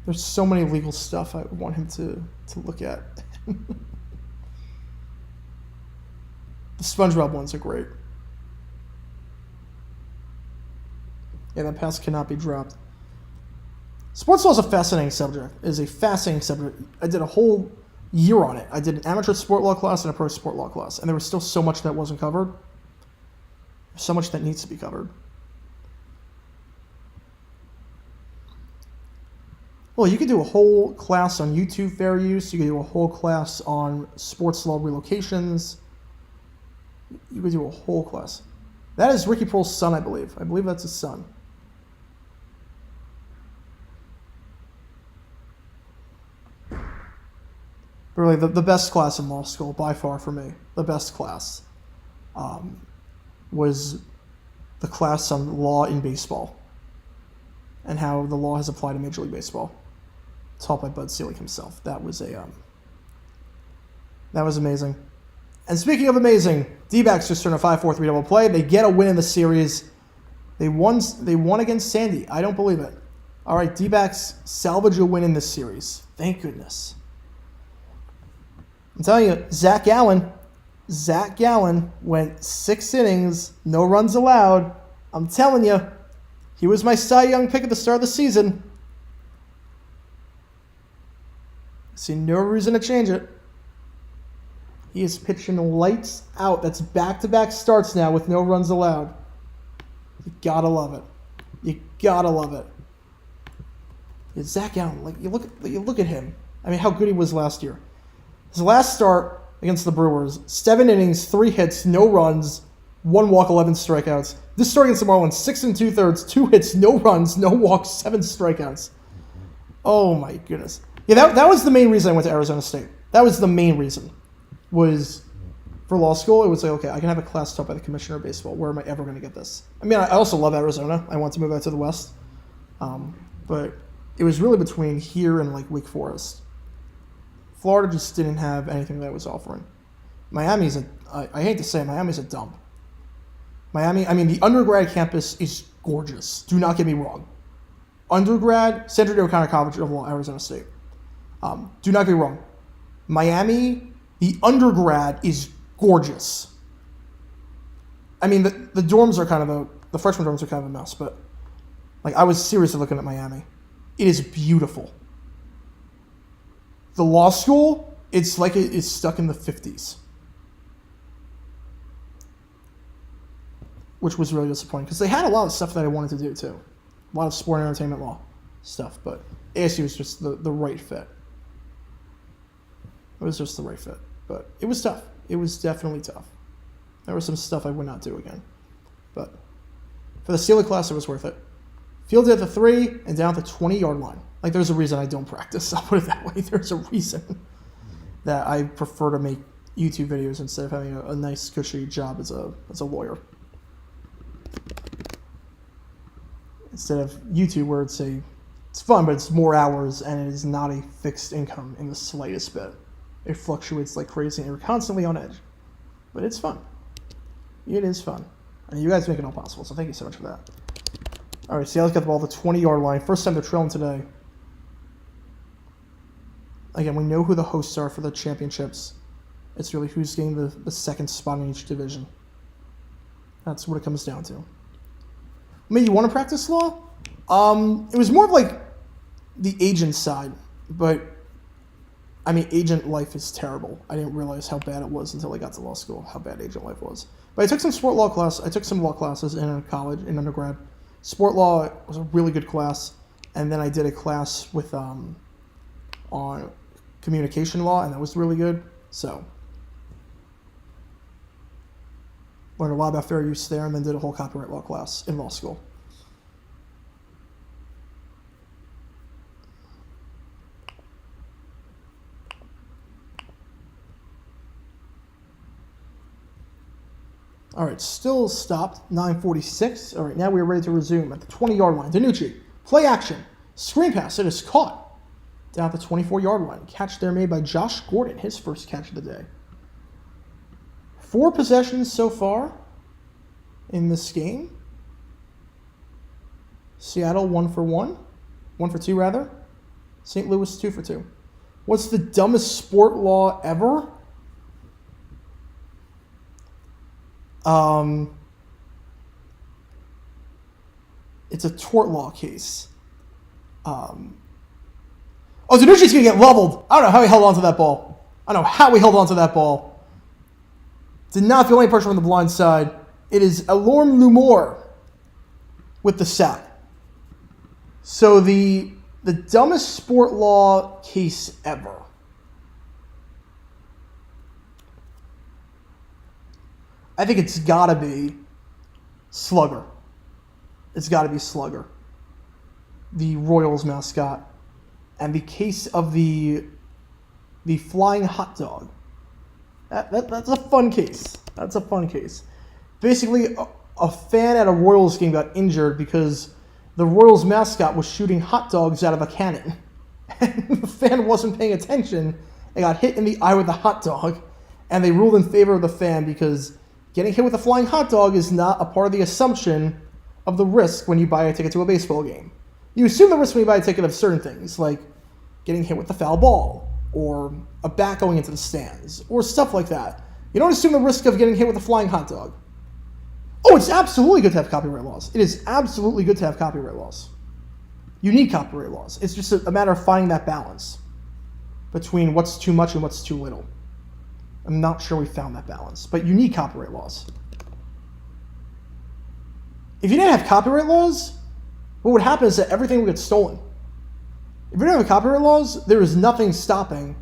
There's so many legal stuff I want him to look at. The SpongeBob ones are great. Yeah, that pass cannot be dropped. Sports law is a fascinating subject. It is a fascinating subject. I did a whole year on it. I did an amateur sport law class and a pro sport law class, and there was still so much that wasn't covered. There's so much that needs to be covered. Well, you could do a whole class on YouTube fair use. You could do a whole class on sports law relocations. You could do a whole class. That is Ricky Prohl's son, I believe. I believe that's his son. Really, the best class in law school, by far for me, the best class, was the class on law in baseball and how the law has applied to Major League Baseball, taught by Bud Selig himself. That was amazing. And speaking of amazing, D-backs just turned a 5-4-3 double play. They get a win in the series. They won against Sandy. I don't believe it. All right, D-backs salvage a win in this series. Thank goodness. I'm telling you, Zach Gallen went 6 innings, no runs allowed. I'm telling you, he was my Cy Young pick at the start of the season. I see no reason to change it. He is pitching lights out. That's back-to-back starts now with no runs allowed. You gotta love it. You gotta love it. Yeah, Zach Gallen, like you look at him. I mean, how good he was last year. His last start against the Brewers, 7 innings, 3 hits, no runs, 1 walk, 11 strikeouts. This start against the Marlins, 6 2/3, 2 hits, no runs, no walks, 7 strikeouts. Oh my goodness. Yeah, that was the main reason I went to Arizona State. That was the main reason. Was for law school, it was like, okay, I can have a class taught by the commissioner of baseball. Where am I ever going to get this? I mean, I also love Arizona. I want to move out to the West. But it was really between here and like Wake Forest. Florida just didn't have anything that it was offering. Miami's I hate to say it, Miami's a dump. Miami, I mean, the undergrad campus is gorgeous. Do not get me wrong. Undergrad, Sandra Day O'Connor College of Law, Arizona State. Do not get me wrong. Miami, The undergrad is gorgeous. I mean, the dorms are kind of the freshman dorms are kind of a mess, but like I was seriously looking at Miami. It is beautiful. The law school, it's like it's stuck in the 50s. Which was really disappointing because they had a lot of stuff that I wanted to do too. A lot of sport and entertainment law stuff, but ASU was just the right fit. It was just the right fit, but it was tough. It was definitely tough. There was some stuff I would not do again, but for the Steeler class, it was worth it. Fielded at the 3 and down at the 20-yard line. Like, there's a reason I don't practice. I'll put it that way. There's a reason that I prefer to make YouTube videos instead of having a nice, cushy job as a lawyer. Instead of YouTube, where it's fun, but it's more hours, and it is not a fixed income in the slightest bit. It fluctuates like crazy, and you're constantly on edge. But it's fun. It is fun. And you guys make it all possible, so thank you so much for that. All right, Seattle's got the ball at the 20-yard line. First time they're trailing today. Again, we know who the hosts are for the championships. It's really who's getting the second spot in each division. That's what it comes down to. I mean, you want to practice law? It was more of like the agent side, but I mean, agent life is terrible. I didn't realize how bad it was until I got to law school, how bad agent life was. But I took some sport law class. I took some law classes in college, in undergrad. Sport law was a really good class, and then I did a class with on communication law, and that was really good. So learned a lot about fair use there, and then did a whole copyright law class in law school. All right, still stopped, 9:46. All right, now we're ready to resume at the 20-yard line. DiNucci, play action, screen pass. It is caught down at the 24-yard line. Catch there made by Josh Gordon, his first catch of the day. 4 possessions so far in this game. Seattle 1 for 1. 1 for 2, rather. St. Louis 2 for 2. What's the dumbest sport law ever? It's a tort law case. DiNucci's going to get leveled. I don't know how he held on to that ball. Did not feel any pressure from the blind side. It is Elorm Lumor with the sack. So the dumbest sport law case ever. I think it's got to be Slugger. It's got to be Slugger, the Royals mascot, and the case of the flying hot dog. That's a fun case. That's a fun case. Basically, a fan at a Royals game got injured because the Royals mascot was shooting hot dogs out of a cannon. And the fan wasn't paying attention and got hit in the eye with the hot dog. And they ruled in favor of the fan because getting hit with a flying hot dog is not a part of the assumption of the risk when you buy a ticket to a baseball game. You assume the risk when you buy a ticket of certain things, like getting hit with the foul ball, or a bat going into the stands, or stuff like that. You don't assume the risk of getting hit with a flying hot dog. Oh, it's absolutely good to have copyright laws. It is absolutely good to have copyright laws. You need copyright laws. It's just a matter of finding that balance between what's too much and what's too little. I'm not sure we found that balance, but you need copyright laws. If you didn't have copyright laws, what would happen is that everything would get stolen. If you don't have copyright laws, there is nothing stopping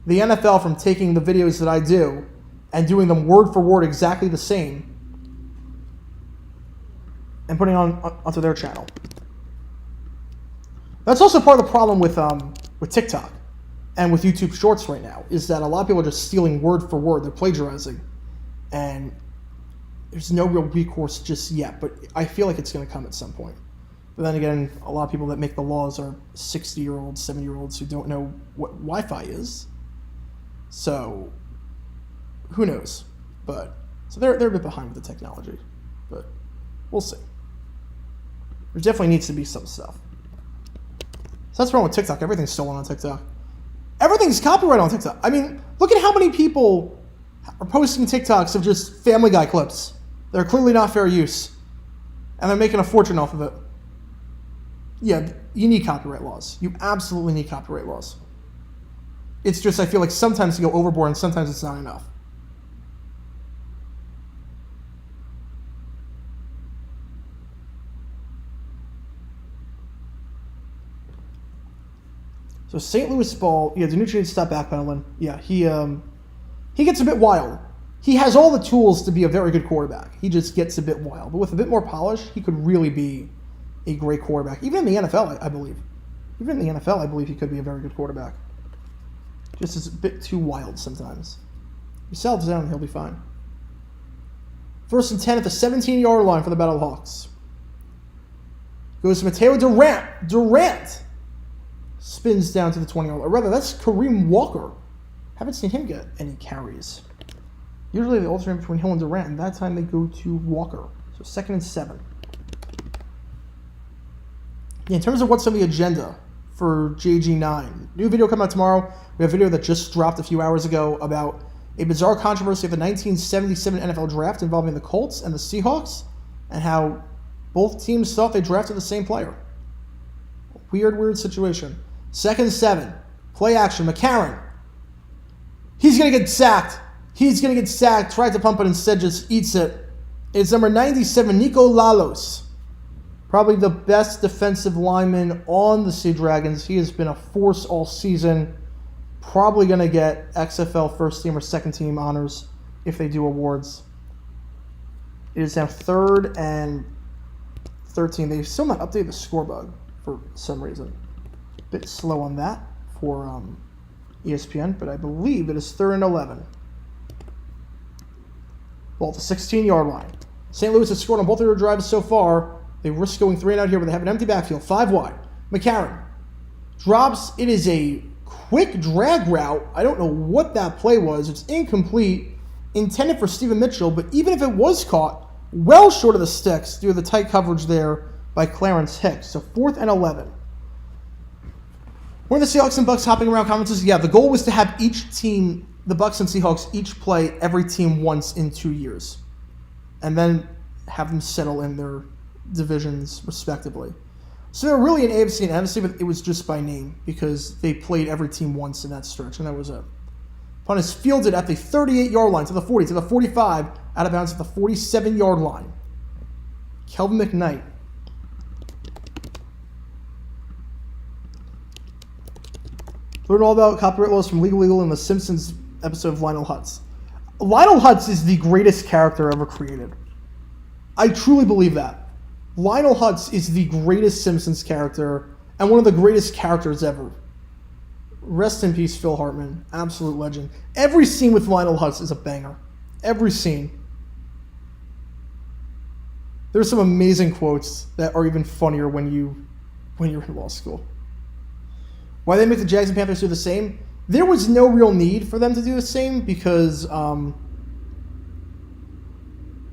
the NFL from taking the videos that I do and doing them word for word exactly the same and putting onto their channel. That's also part of the problem with TikTok and with YouTube Shorts right now, is that a lot of people are just stealing word for word. They're plagiarizing. And there's no real recourse just yet, but I feel like it's going to come at some point. But then again, a lot of people that make the laws are 60-year-olds, 70-year-olds who don't know what Wi-Fi is. So, who knows? But so they're a bit behind with the technology, but we'll see. There definitely needs to be some stuff. So that's wrong with TikTok. Everything's stolen on TikTok. Everything's copyright on TikTok. I mean, look at how many people are posting TikToks of just Family Guy clips. They're clearly not fair use. And they're making a fortune off of it. Yeah, you need copyright laws. You absolutely need copyright laws. It's just, I feel like sometimes you go overboard and sometimes it's not enough. So St. Louis ball, yeah, Danucci needs to stop backpedaling. Yeah, he gets a bit wild. He has all the tools to be a very good quarterback. He just gets a bit wild. But with a bit more polish, he could really be a great quarterback. Even in the NFL, I believe. Even in the NFL, I believe he could be a very good quarterback. Just is a bit too wild sometimes. He settles down and he'll be fine. 1st and 10 at the 17-yard line for the Battlehawks. Goes to Mateo Durant. Durant spins down to the 20-yard line. Or rather, that's Kareem Walker. Haven't seen him get any carries. Usually they alternate between Hill and Durant, and that time they go to Walker. So 2nd and 7. Yeah, in terms of what's on the agenda for JG9, new video coming out tomorrow. We have a video that just dropped a few hours ago about a bizarre controversy of the 1977 NFL draft involving the Colts and the Seahawks, and how both teams thought they drafted the same player. Weird situation. 2nd and 7. Play action. McCarron. He's going to get sacked. Tried to pump it, instead just eats it. It's number 97, Nico Lalos. Probably the best defensive lineman on the Sea Dragons. He has been a force all season. Probably going to get XFL first team or second team honors if they do awards. It is now 3rd and 13. They've still not updated the score bug for some reason. A bit slow on that for ESPN, but I believe it is 3rd and 11. Ball at the 16-yard line. St. Louis has scored on both of their drives so far. They risk going 3 and out here, but they have an empty backfield. 5 wide. McCarron drops. It is a quick drag route. I don't know what that play was. It's incomplete. Intended for Steven Mitchell, but even if it was caught, well short of the sticks due to the tight coverage there by Clarence Hicks. So 4th and 11. Were the Seahawks and Bucks hopping around conferences? Yeah, the goal was to have each team, the Bucks and Seahawks, each play every team once in 2 years. And then have them settle in their divisions respectively. So they're really an AFC and NFC, but it was just by name because they played every team once in that stretch, and that was it. Punt is fielded at the 38-yard line, to the 40, to the 45, out of bounds at the 47-yard line. Kelvin McKnight. Learn all about copyright laws from Legal in the Simpsons episode of Lionel Hutz. Lionel Hutz is the greatest character ever created. I truly believe that. Lionel Hutz is the greatest Simpsons character and one of the greatest characters ever. Rest in peace, Phil Hartman. Absolute legend. Every scene with Lionel Hutz is a banger. Every scene. There's some amazing quotes that are even funnier when you're in law school. Why they make the Jags and Panthers do the same? There was no real need for them to do the same because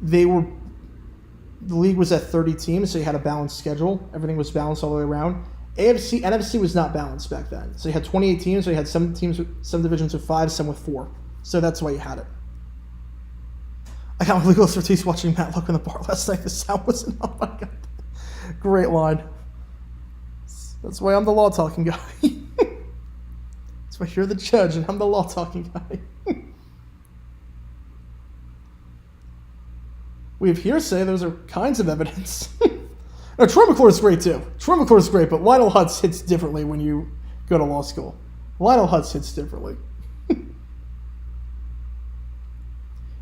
the league was at 30 teams, so you had a balanced schedule. Everything was balanced all the way around. AFC, NFC was not balanced back then. So you had 28 teams, so you had some divisions with 5, some with 4. So that's why you had it. I got my legal expertise watching Matt Luck in the bar last night. The sound wasn't, oh my God. Great line. That's why I'm the law talking guy. That's why you're the judge and I'm the law talking guy. We have hearsay. Those are kinds of evidence. No, Troy McClure is great too. Troy McClure is great, but Lionel Hutz hits differently when you go to law school. Lionel Hutz hits differently.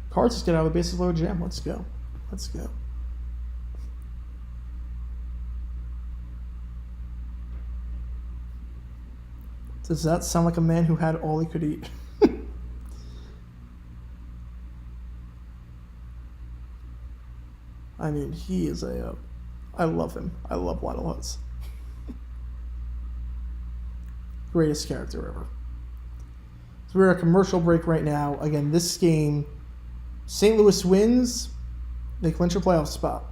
Cards, just get out of the bases loaded jam. Let's go. Let's go. Does that sound like a man who had all he could eat? I mean, he is I love him. I love Lionel Hutz. Greatest character ever. So we're at a commercial break right now. Again, this game, St. Louis wins, they clinch a playoff spot.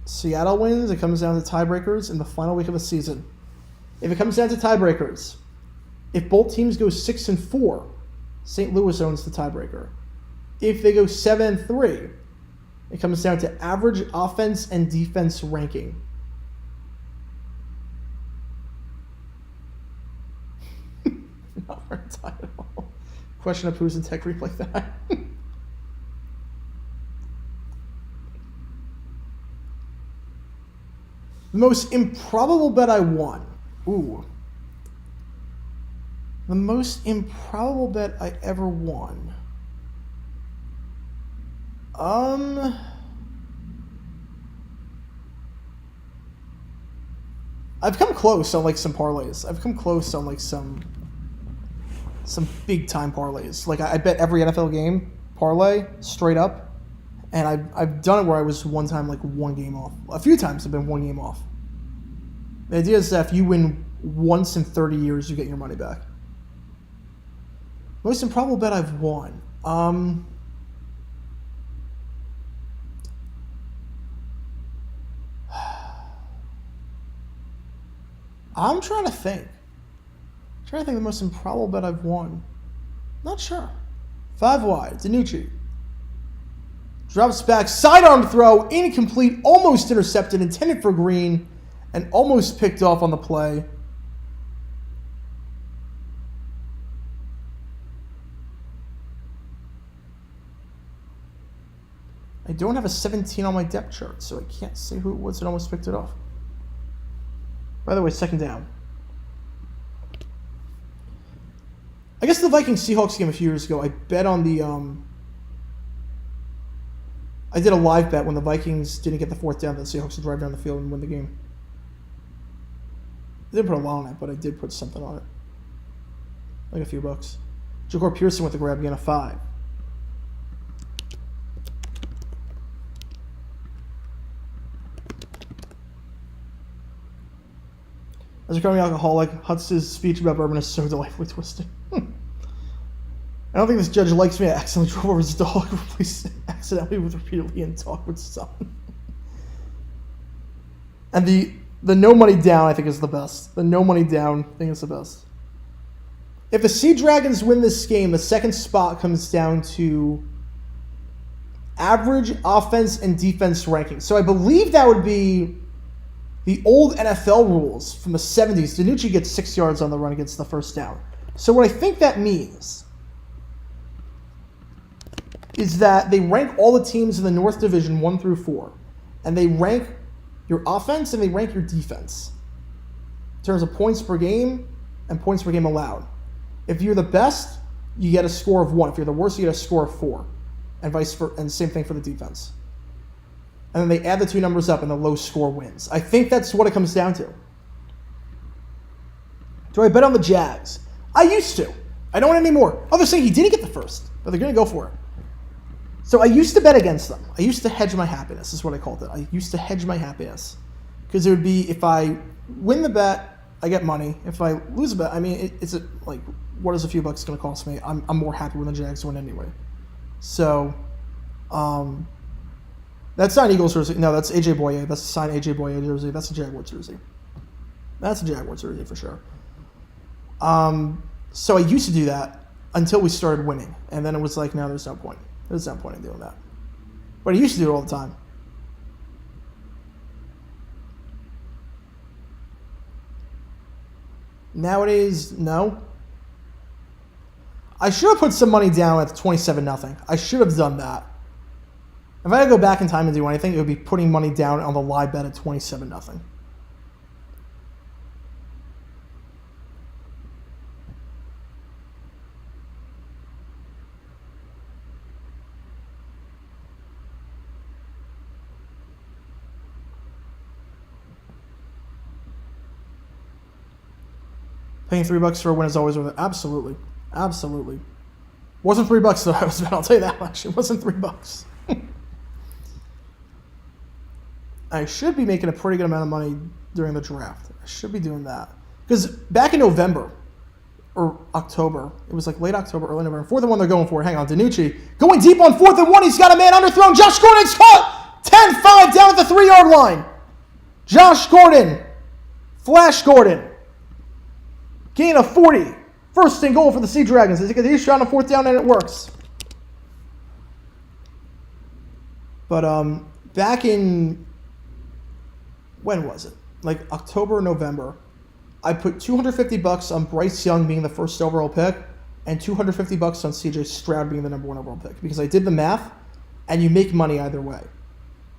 Seattle wins, it comes down to tiebreakers in the final week of the season. If it comes down to tiebreakers, If both teams go 6-4, St. Louis owns the tiebreaker. If they go 7-3, it comes down to average offense and defense ranking. Not for a title. Question of who's integrity like that. The most improbable bet I won. Ooh. The most improbable bet I ever won. I've come close on like some parlays. I've come close on like some big time parlays. Like I bet every NFL game parlay straight up. And I've done it where I was one time like one game off. A few times I've been one game off. The idea is that if you win once in 30 years, you get your money back. Most improbable bet I've won. I'm trying to think. The most improbable bet I've won. Not sure. 5 wide. DiNucci. Drops back, sidearm throw, incomplete, almost intercepted, intended for green, and almost picked off on the play. I don't have a 17 on my depth chart, so I can't say who it was that almost picked it off. By the way, second down. I guess the Vikings-Seahawks game a few years ago, I bet on the... I did a live bet when the Vikings didn't get the fourth down that the Seahawks would drive down the field and win the game. I didn't put a lot on it, but I did put something on it. Like a few bucks. Ja'Cory Pearson with the grab again, a 5. As a recovering alcoholic, Hutz's speech about bourbon is so delightfully twisted. I don't think this judge likes me. I accidentally drove over his dog, replaced accidentally with repeatedly and talked with son. And the no money down, I think, is the best. The no money down thing is the best. If the Sea Dragons win this game, the second spot comes down to average offense and defense ranking. So I believe that would be the old NFL rules from the 70s. DiNucci gets 6 yards on the run against the first down. So what I think that means is that they rank all the teams in the North Division 1 through 4. And they rank your offense and they rank your defense in terms of points per game and points per game allowed. If you're the best, you get a score of 1. If you're the worst, you get a score of 4. And vice versa, and same thing for the defense. And then they add the two numbers up and the low score wins. I think that's what it comes down to. Do I bet on the Jags? I used to. I don't anymore. Oh, they're saying he didn't get the first, but they're going to go for it. So I used to bet against them. I used to hedge my happiness, is what I called it. I used to hedge my happiness. Because it would be, if I win the bet, I get money. If I lose a bet, I mean, it's like, what is a few bucks going to cost me? I'm more happy when the Jags win anyway. So, that's not an Eagles jersey. No, that's AJ Boye. That's a signed AJ Boye jersey. That's a Jaguars jersey. That's a Jaguars jersey for sure. So I used to do that until we started winning. And then it was like, no, there's no point. There's no point in doing that. But I used to do it all the time. Nowadays, no. I should have put some money down at 27-0. I should have done that. If I had to go back in time and do anything, it would be putting money down on the live bet at 27-0. Paying $3 for a win is always worth it. Absolutely. Absolutely. Wasn't $3 though, I'll tell you that much. It wasn't $3. I should be making a pretty good amount of money during the draft. I should be doing that. Because back in November, or October, it was like late October, early November, 4th and 1 they're going for it. Hang on, DiNucci going deep on 4th and 1. He's got a man underthrown. Josh Gordon's caught! 10-5 down at the 3-yard line. Josh Gordon. Flash Gordon. Gain of 40. First and goal for the Sea Dragons. They take a shot on 4th down and it works. But back in, when was it? Like October or November, I put $250 on Bryce Young being the first overall pick and $250 on CJ Stroud being the number 1 overall pick because I did the math, and you make money either way.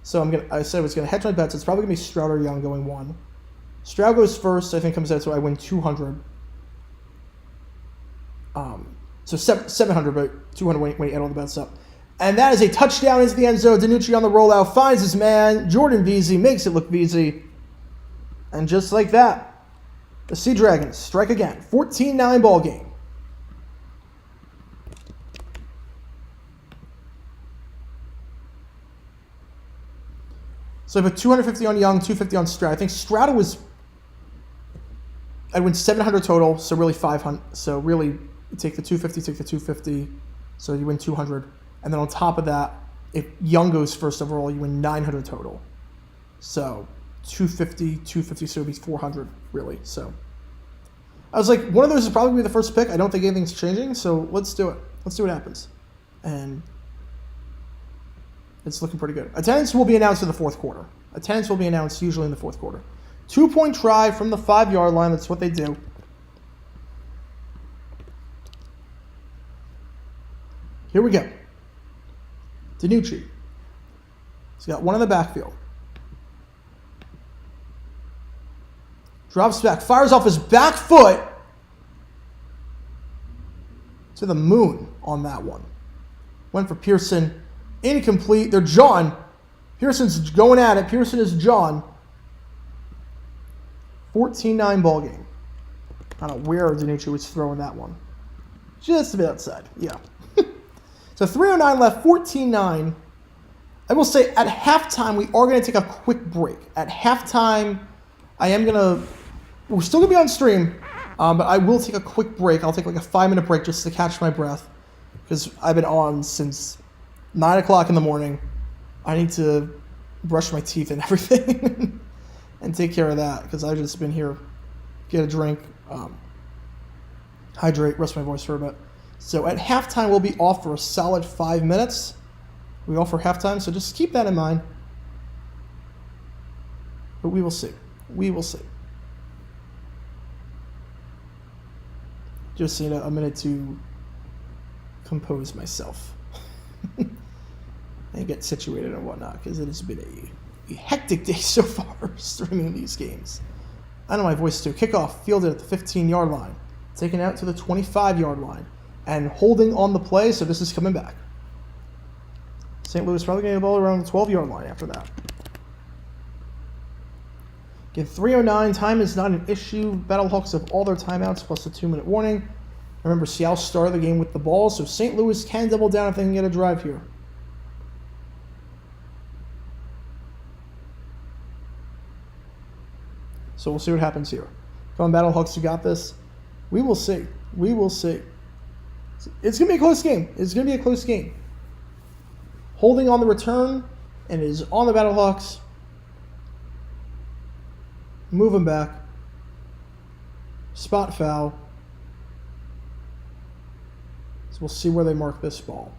So I said I was gonna hedge my bets. It's probably gonna be Stroud or Young going 1. Stroud goes first. I think comes out, so I win 200. So 700, but 200 when you add all the bets up. And that is a touchdown into the end zone. DiNucci on the rollout finds his man. Jordan Veazey makes it look easy. And just like that, the Sea Dragons strike again. 14-9 ball game. So I put 250 on Young, 250 on Stroud. I think Stroud I'd win 700 total, so really 500. So really, you take the 250, take the 250, so you win 200. And then on top of that, if Young goes first overall, you win 900 total. So 250, 250, so it would be 400, really. So I was like, one of those is probably the first pick. I don't think anything's changing, so let's do it. Let's see what happens. And it's looking pretty good. Attendance will be announced in the 4th quarter. Attendance will be announced usually in the 4th quarter. 2-point try from the 5-yard line. That's what they do. Here we go. DiNucci. He's got one in the backfield. Drops back. Fires off his back foot to the moon on that one. Went for Pearson. Incomplete. They're John. Pearson's going at it. Pearson is John. 14-9 ball game. I don't know where DiNucci was throwing that one. Just a bit outside. Yeah. So 3:09 left, 14-9. I will say at halftime, we are going to take a quick break. At halftime, we're still going to be on stream, but I will take a quick break. I'll take like a 5-minute break just to catch my breath because I've been on since 9 o'clock in the morning. I need to brush my teeth and everything and take care of that because I've just been here, get a drink, hydrate, rest my voice for a bit. So at halftime, we'll be off for a solid 5 minutes. We off for halftime, so just keep that in mind. But we will see. We will see. Just need a minute to compose myself and get situated and whatnot, because it has been a hectic day so far streaming these games. I know my voice too. Kickoff fielded at the 15-yard line, taken out to the 25-yard line, and holding on the play, so this is coming back. St. Louis probably getting the ball around the 12-yard line after that. Again, 3:09, time is not an issue. Battlehawks have all their timeouts plus a 2-minute warning. Remember, Seattle started the game with the ball, so St. Louis can double down if they can get a drive here. So we'll see what happens here. Come on, Battlehawks, you got this. We will see. We will see. It's going to be a close game. It's going to be a close game. Holding on the return, and it is on the Battlehawks. Moving back. Spot foul. So we'll see where they mark this ball.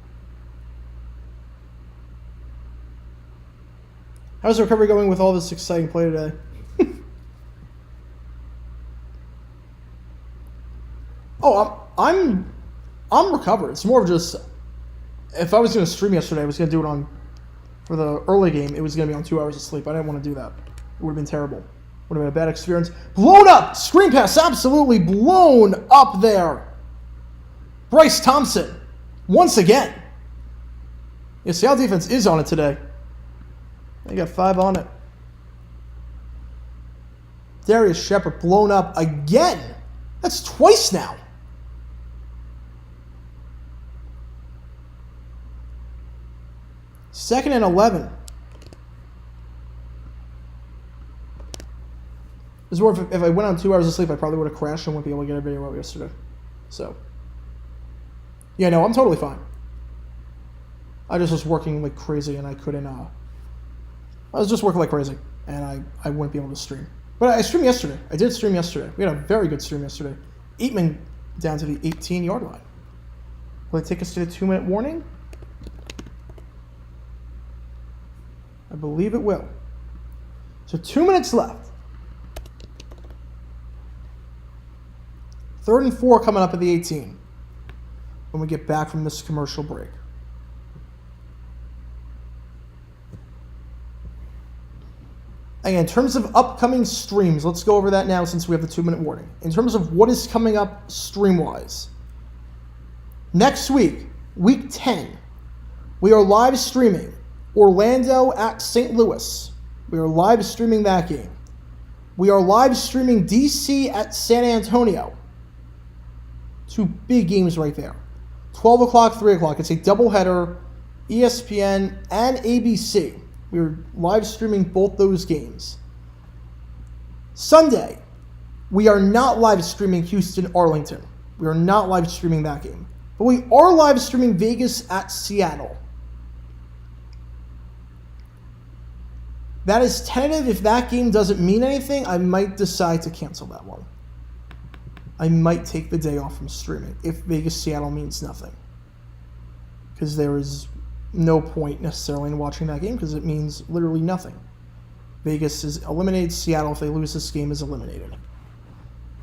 How's the recovery going with all this exciting play today? Oh, I'm recovered. It's more of just, if I was going to stream yesterday, I was going to do it for the early game, it was going to be on 2 hours of sleep. I didn't want to do that. It would have been terrible. Would have been a bad experience. Blown up! Screen pass absolutely blown up there. Bryce Thompson, once again. Yeah, Seattle defense is on it today. They got 5 on it. Darius Shepard blown up again. That's twice now. Second and 11. This is where if I went on 2 hours of sleep, I probably would have crashed and wouldn't be able to get a video out yesterday. So, yeah, no, I'm totally fine. I just was working like crazy and I couldn't, I was just working like crazy and I wouldn't be able to stream. But I streamed yesterday. I did stream yesterday. We had a very good stream yesterday. Eatman down to the 18-yard line. Will it take us to the 2-minute warning? I believe it will. So 2 minutes left. 3rd and 4 coming up at the 18 when we get back from this commercial break. Again, in terms of upcoming streams, let's go over that now since we have the 2-minute warning. In terms of what is coming up stream-wise, next week, week 10, we are live streaming Orlando at St. Louis. We are live streaming that game. We are live streaming DC at San Antonio. 2 big games right there. 12 o'clock, 3 o'clock. It's a doubleheader, ESPN and ABC. We're live streaming both those games. Sunday, we are not live streaming Houston-Arlington. We are not live streaming that game. But we are live streaming Vegas at Seattle. That is tentative. If that game doesn't mean anything, I might decide to cancel that one. I might take the day off from streaming if Vegas-Seattle means nothing. Because there is no point necessarily in watching that game because it means literally nothing. Vegas is eliminated. Seattle, if they lose this game, is eliminated.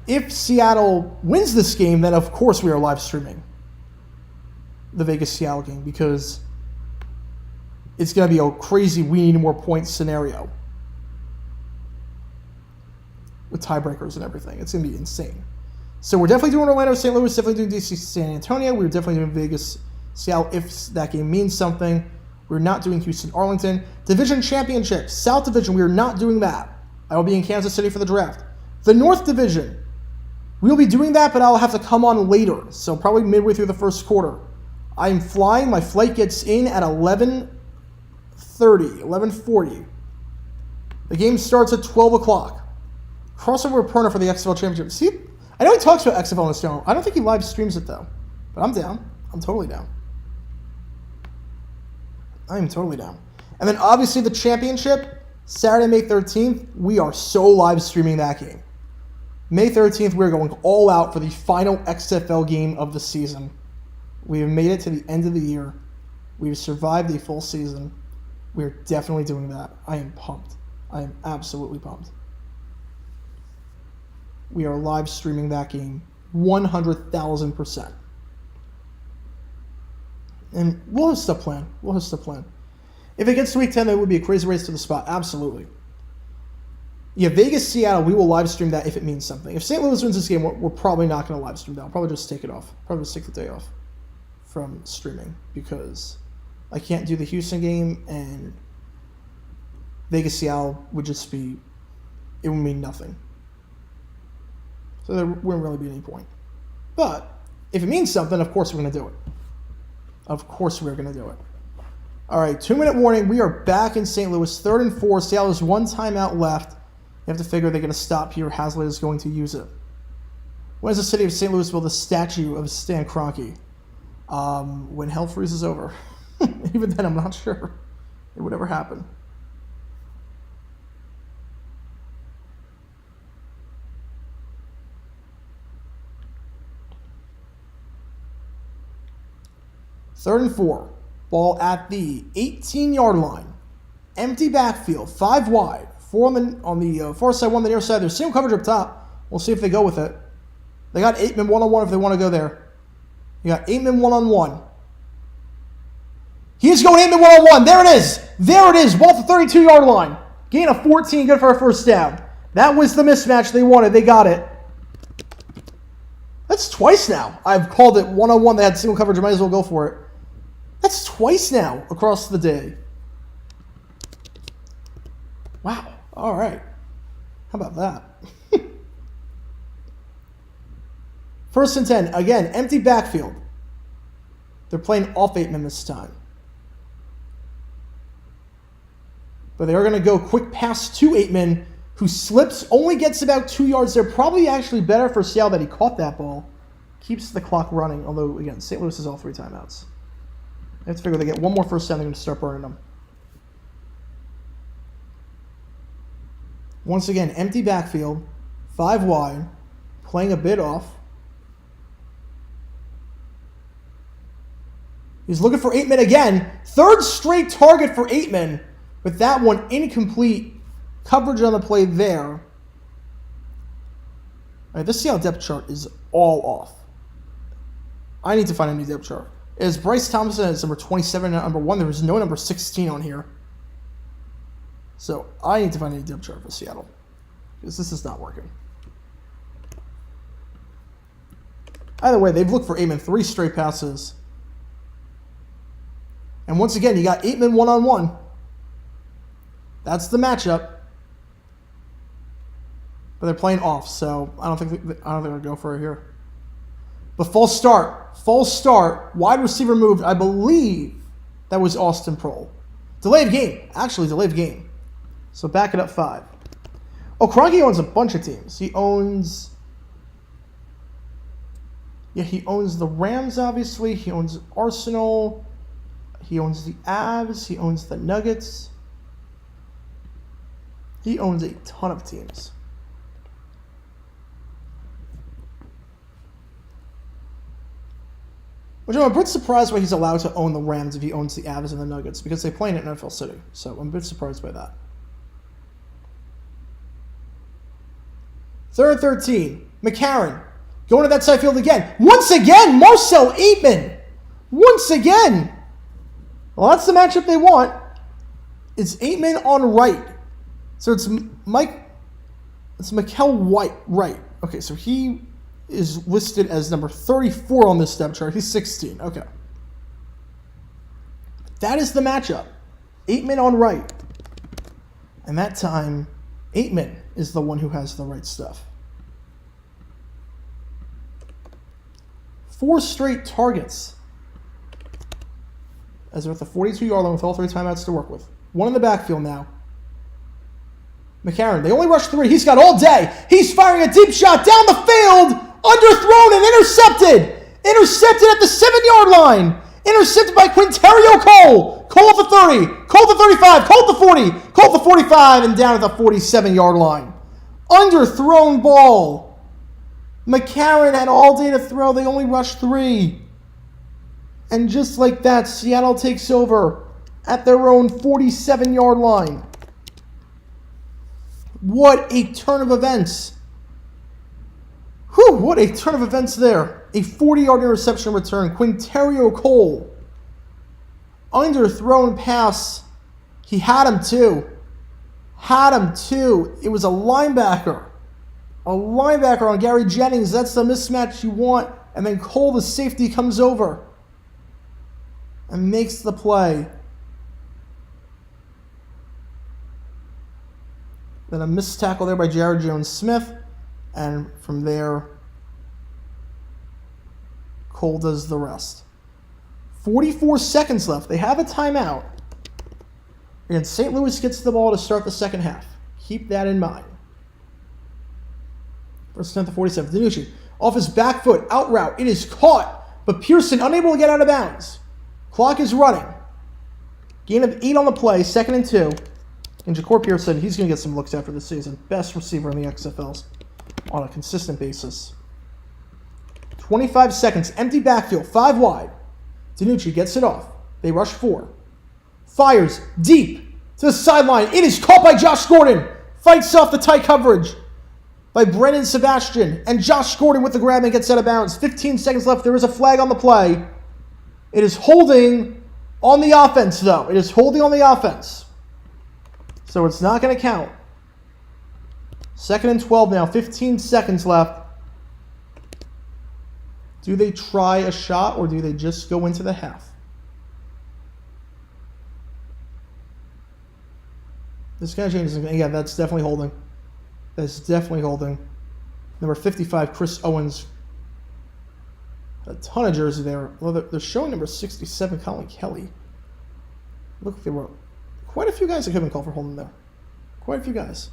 If Seattle wins this game, then of course we are live streaming the Vegas-Seattle game because it's going to be a crazy we need more points scenario with tiebreakers and everything. It's going to be insane. So we're definitely doing Orlando, St. Louis, definitely doing DC, San Antonio. We're definitely doing Vegas, Seattle if that game means something. We're not doing Houston, Arlington. Division Championship, South Division, we are not doing that. I will be in Kansas City for the draft. The North Division, we'll be doing that, but I'll have to come on later. So probably midway through the first quarter. I'm flying. My flight gets in at 11:40. The game starts at 12 o'clock. Crossover Perna for the XFL Championship. See, I know he talks about XFL on his channel. I don't think he live streams it, though. But I'm down. I'm totally down. I'm totally down. And then, obviously, the championship, Saturday, May 13th, we are so live streaming that game. May 13th, we're going all out for the final XFL game of the season. We have made it to the end of the year. We've survived a full season. We're definitely doing that. I am pumped. I am absolutely pumped. We are live streaming that game 100,000%. And we'll have stuff planned. If it gets to week 10, there would be a crazy race to the spot. Absolutely. Yeah, Vegas, Seattle, we will live stream that if it means something. If St. Louis wins this game, we're probably not going to live stream that. I'll probably just take it off. Probably just take the day off from streaming because I can't do the Houston game and Vegas, Seattle would just be, it would mean nothing. So there wouldn't really be any point. But if it means something, of course we're going to do it. Of course we're going to do it. All right, 2-minute warning. We are back in St. Louis. 3rd and 4. Seattle has 1 timeout left. You have to figure they're going to stop here. Hazlitt is going to use it. When is the city of St. Louis build a statue of Stan Kroenke? When hell freezes over. Even then, I'm not sure it would ever happen. Third and 4. Ball at the 18-yard line. Empty backfield. 5 wide. 4 on the far side, 1 on the near side. There's single coverage up top. We'll see if they go with it. They got 8-man one-on-one if they want to go there. You got 8-man one-on-one. He's going 8-man one-on-one. There it is. There it is. Ball at the 32-yard line. Gain of 14. Good for a first down. That was the mismatch they wanted. They got it. That's twice now. I've called it one-on-one. They had single coverage. I might as well go for it. That's twice now across the day. Wow. All right. How about that? 1st and 10. Again, empty backfield. They're playing off 8-man this time. But they are going to go quick pass to 8-man, who slips, only gets about 2 yards there. Probably actually better for Seattle that he caught that ball. Keeps the clock running, although, again, St. Louis has all 3 timeouts. I have to figure they get 1 more first down, they're going to start burning them. Once again, empty backfield, 5 wide, playing a bit off. He's looking for Aitman again. Third straight target for Aitman, but that one incomplete. Coverage on the play there. All right, this Seattle depth chart is all off. I need to find a new depth chart. Is Bryce Thompson as number 27 and number 1? There is no number 16 on here. So I need to find a new depth chart for Seattle, because this is not working. Either way, they've looked for Aitman 3 straight passes. And once again, you got Aitman one-on-one. That's the matchup. But they're playing off, so I don't think they'll go for it here. But false start. False start. Wide receiver moved. I believe that was Austin Prohl. Delay of game. Actually, delay of game. So back it up 5. Oh, Kroenke owns a bunch of teams. He owns... Yeah, he owns the Rams, obviously. He owns Arsenal. He owns the Avs. He owns the Nuggets. He owns a ton of teams. Which I'm a bit surprised why he's allowed to own the Rams if he owns the Avs and the Nuggets, because they play in NFL City. So I'm a bit surprised by that. 3rd and 13. McCarron going to that side field again. Once again, Marcel Aitman. Once again. Well, that's the matchup they want. It's Aitman on right. So it's Mykal White, right. Okay, so he is listed as number 34 on this depth chart. He's 16. Okay. That is the matchup. Aitman on right. And that time, Aitman is the one who has the right stuff. 4 straight targets. As they're at the 42-yard line with all 3 timeouts to work with. 1 in the backfield now. McCarron, they only rushed 3. He's got all day. He's firing a deep shot down the field. Underthrown and intercepted. Intercepted at the 7-yard line. Intercepted by Quinterio Cole. Cole at the 30. Cole at the 35. Cole at the 40. Cole at the 45. And down at the 47-yard line. Underthrown ball. McCarron had all day to throw. They only rushed 3. And just like that, Seattle takes over at their own 47-yard line. What a turn of events. Whew, what a turn of events there. A 40-yard interception return. Quinterio Cole. Underthrown pass. He had him too. It was a linebacker. A linebacker on Gary Jennings. That's the mismatch you want. And then Cole, the safety, comes over and makes the play. Then a missed tackle there by Jared Jones-Smith. And from there, Cole does the rest. 44 seconds left. They have a timeout. And St. Louis gets the ball to start the second half. Keep that in mind. First and 10 to 47. DiNucci off his back foot, out route. It is caught, but Pearson unable to get out of bounds. Clock is running. Gain of 8 on the play, 2nd and 2. And Ja'Cour Pearson, he's going to get some looks after this season. Best receiver in the XFLs on a consistent basis. 25 seconds, empty backfield, 5 wide. DiNucci gets it off. They rush 4. Fires deep to the sideline. It is caught by Josh Gordon. Fights off the tight coverage by Brennan Sebastian. And Josh Gordon with the grab and gets out of bounds. 15 seconds left. There is a flag on the play. It is holding on the offense, though. It is holding on the offense. So it's not going to count. 2nd and 12 now. 15 seconds left. Do they try a shot or do they just go into the half? This kind of changes. Yeah, that's definitely holding. That's definitely holding. Number 55, Chris Owens. A ton of jersey there. Well, they're showing number 67, Colin Kelly. Look, there were quite a few guys that could have been called for holding there. Quite a few guys.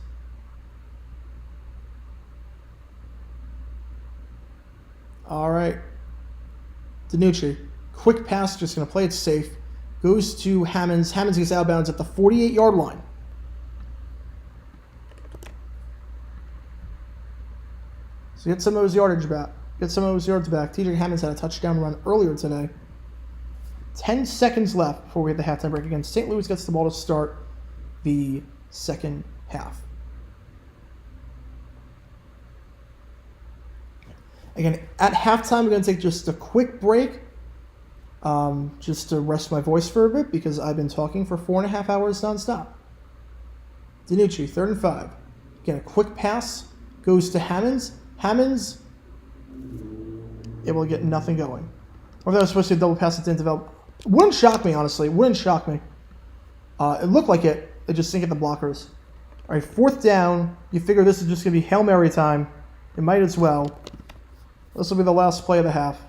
All right. DiNucci. Quick pass, just going to play it safe. Goes to Hammonds. Hammonds gets out of bounds at the 48-yard line. So get some of those yardage back. Get some of those yards back. TJ Hammonds had a touchdown run earlier today. 10 seconds left before we hit the halftime break. Again, St. Louis gets the ball to start the second half. Again, at halftime, we're going to take just a quick break just to rest my voice for a bit because I've been talking for 4.5 hours nonstop. DiNucci, 3rd and 5. Again, a quick pass goes to Hammonds. Hammonds able to get nothing going. Or that was supposed to be a double pass that didn't develop. Wouldn't shock me, honestly. Wouldn't shock me. It looked like it. They just didn't get the blockers. All right, 4th down. You figure this is just going to be Hail Mary time. It might as well. This will be the last play of the half.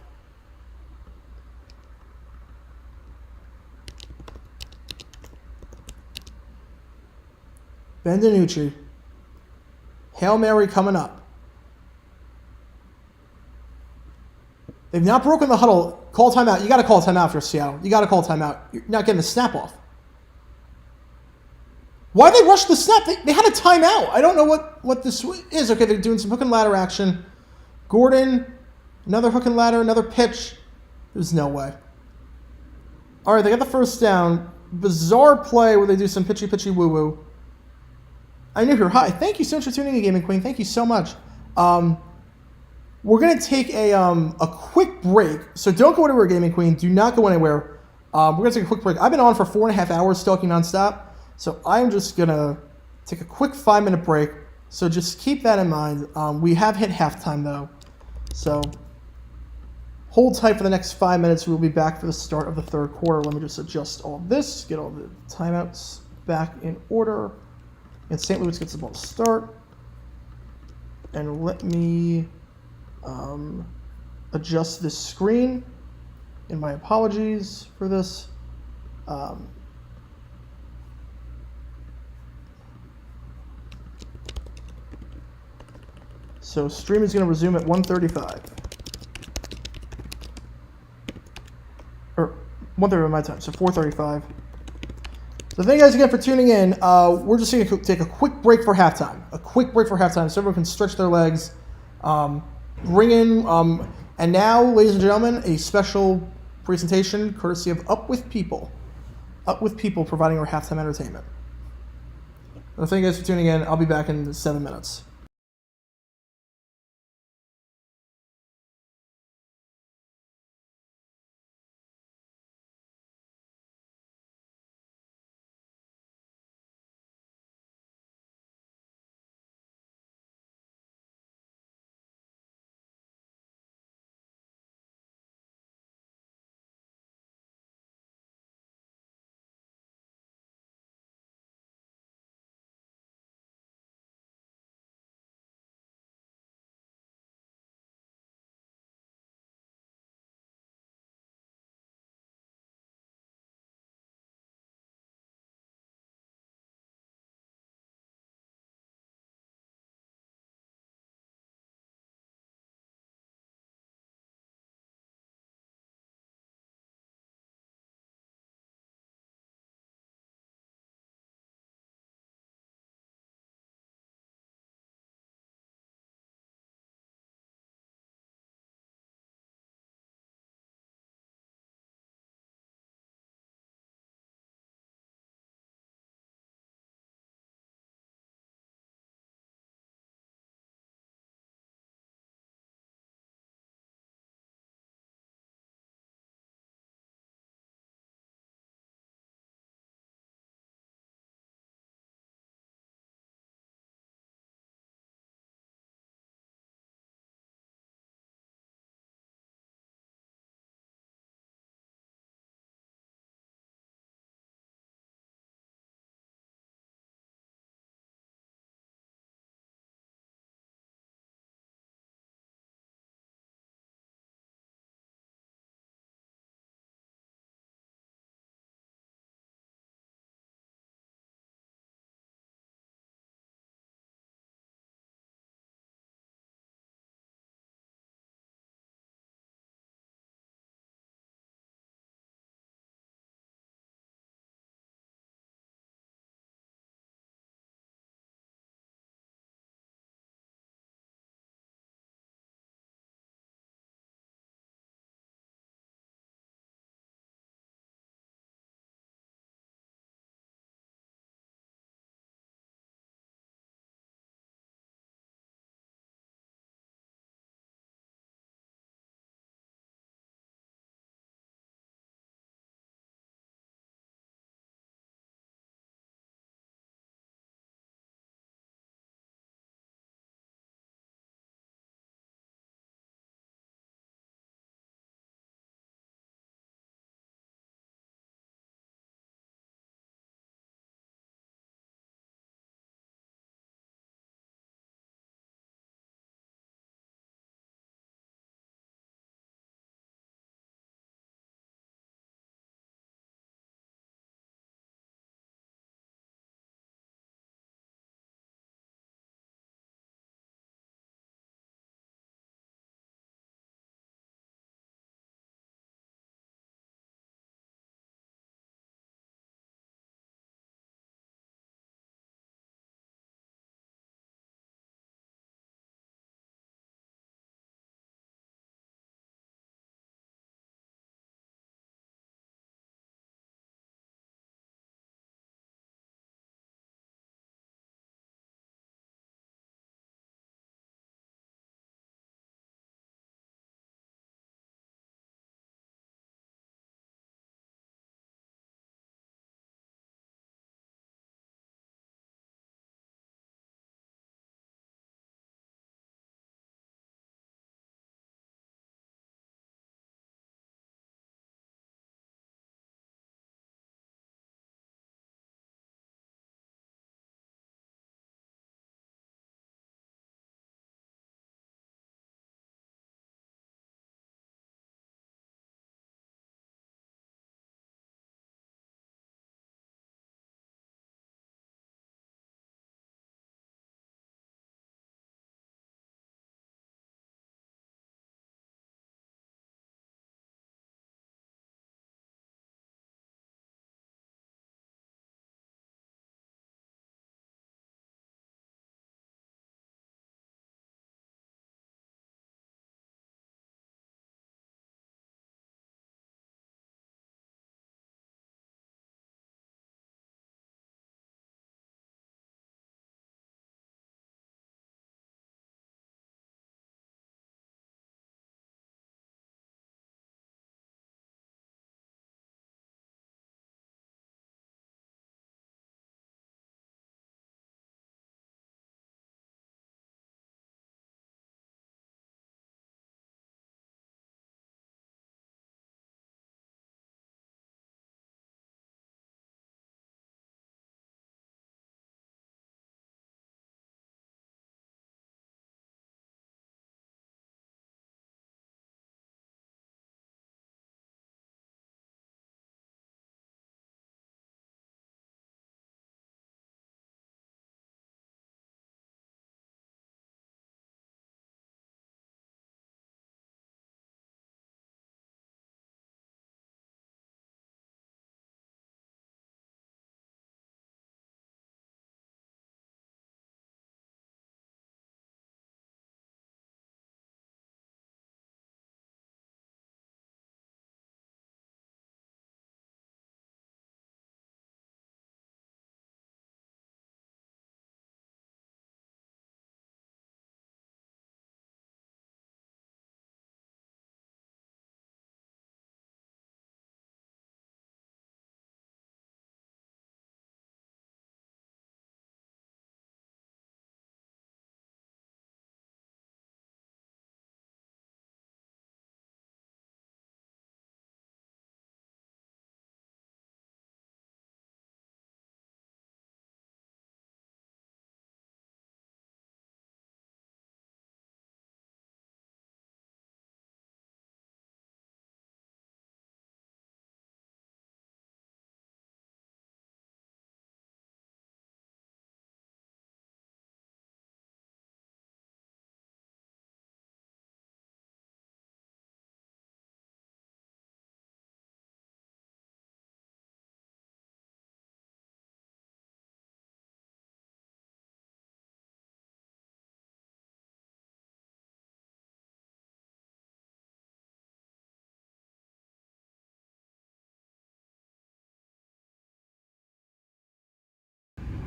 Ben DiNucci. Hail Mary coming up. They've not broken the huddle. Call timeout. You got to call a timeout if you're Seattle. You got to call a timeout. You're not getting the snap off. Why they rush the snap? They had a timeout. I don't know what this is. Okay, they're doing some hook and ladder action. Gordon, another hook and ladder, another pitch. There's no way. All right, they got the 1st down. Bizarre play where they do some pitchy woo-woo. I knew you're high. Thank you so much for tuning in, Gaming Queen. Thank you so much. We're going to take a quick break. So don't go anywhere, Gaming Queen. Do not go anywhere. We're going to take a quick break. I've been on for 4.5 hours talking nonstop. So I'm just going to take a quick 5-minute break. So just keep that in mind. We have hit halftime, though. So hold tight for the next 5 minutes. We'll be back for the start of the 3rd quarter. Let me just adjust all this, get all the timeouts back in order. And St. Louis gets the ball to start. And let me adjust this screen. And my apologies for this. So stream is going to resume at 1:35. Or 1:30 my time, so 4:35. So thank you guys again for tuning in. We're just going to take a quick break for halftime. A quick break for halftime so everyone can stretch their legs. Bring in, and now, ladies and gentlemen, a special presentation courtesy of Up With People. Up With People providing our halftime entertainment. So thank you guys for tuning in. I'll be back in 7 minutes.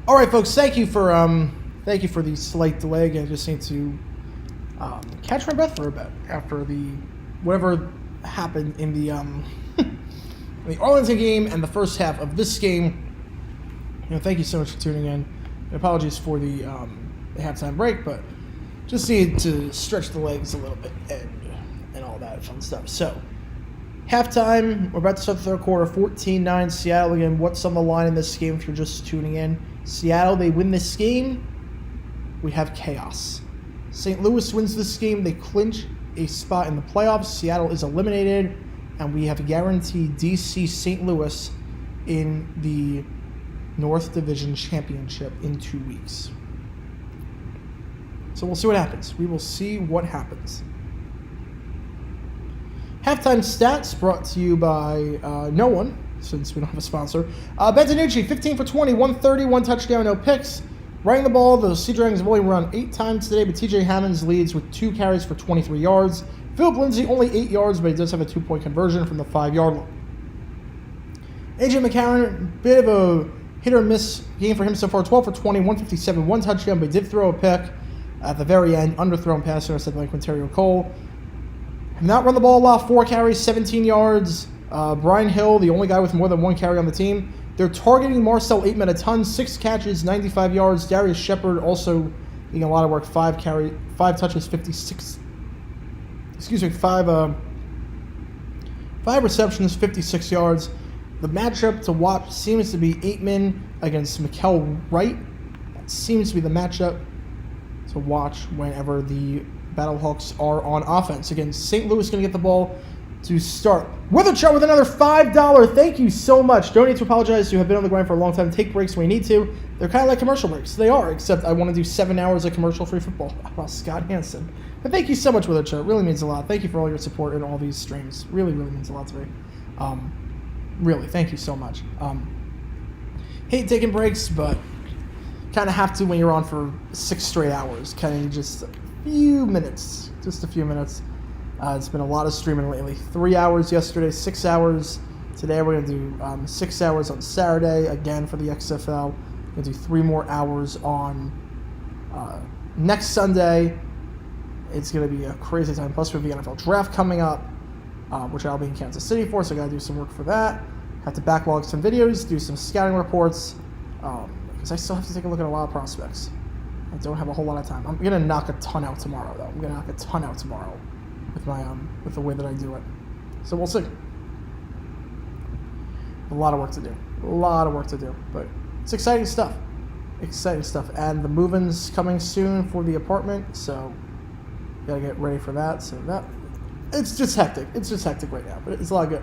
All right, folks. Thank you for the slight delay. Again, I just need to catch my breath for a bit after the whatever happened in the the Arlington game and the first half of this game. Thank you so much for tuning in. And apologies for the halftime break, but just needed to stretch the legs a little bit and all that fun stuff. So, halftime, we're about to start the third quarter, 14-9 Seattle. Again, what's on the line in this game if you're just tuning in? Seattle, they win this game, we have chaos. St. Louis wins this game, they clinch a spot in the playoffs. Seattle is eliminated, and we have guaranteed DC St. Louis in the North Division Championship in 2 weeks. So we'll see what happens. We will see what happens. Halftime stats brought to you by no one, since we don't have a sponsor. Bentanucci, 15 for 20, 130, one touchdown, no picks. Running the ball, the Sea Dragons have only run 8 times today, but TJ Hammonds leads with 2 carries for 23 yards. Philip Lindsay, only 8 yards, but he does have a 2-point conversion from the 5-yard line. AJ McCarron, bit of a hit-or-miss game for him so far, 12 for 20, 157, one touchdown, but he did throw a pick at the very end, underthrown pass intercepted by Quinterio Cole. Have not run the ball a lot, 4 carries, 17 yards. Brian Hill, the only guy with more than 1 carry on the team. They're targeting Marcel Aitman a ton, 6 catches, 95 yards. Darius Shepard also getting a lot of work, 5 touches, 56. Excuse me, 5 receptions, 56 yards. The matchup to watch seems to be Aitman against Mikael Wright. That seems to be the matchup to watch whenever the Battlehawks are on offense. Again, St. Louis going to get the ball to start. Witherchart with another $5. Thank you so much. Don't need to apologize. You have been on the grind for a long time. Take breaks when you need to. They're kind of like commercial breaks. They are, except I want to do 7 hours of commercial-free football. Oh, Scott Hansen. But thank you so much, Witherchart. It really means a lot. Thank you for all your support in all these streams. Really, really means a lot to me. Really, thank you so much. Hate taking breaks, but kind of have to when you're on for 6 straight hours. Kind of just a few minutes. Just a few minutes. It's been a lot of streaming lately. 3 hours yesterday, 6 hours. Today we're going to do 6 hours on Saturday, again for the XFL. We're going to do 3 more hours on next Sunday. It's going to be a crazy time. Plus we have the NFL draft coming up, which I'll be in Kansas City for, so I got to do some work for that. Have to backlog some videos, do some scouting reports, because I still have to take a look at a lot of prospects. I don't have a whole lot of time. I'm going to knock a ton out tomorrow, though. I'm going to knock a ton out tomorrow with my with the way that I do it. So we'll see. A lot of work to do. A lot of work to do. But it's exciting stuff. Exciting stuff. And the move-in's coming soon for the apartment, so gotta get ready for that. So that it's just hectic. It's just hectic right now, but it's a lot good.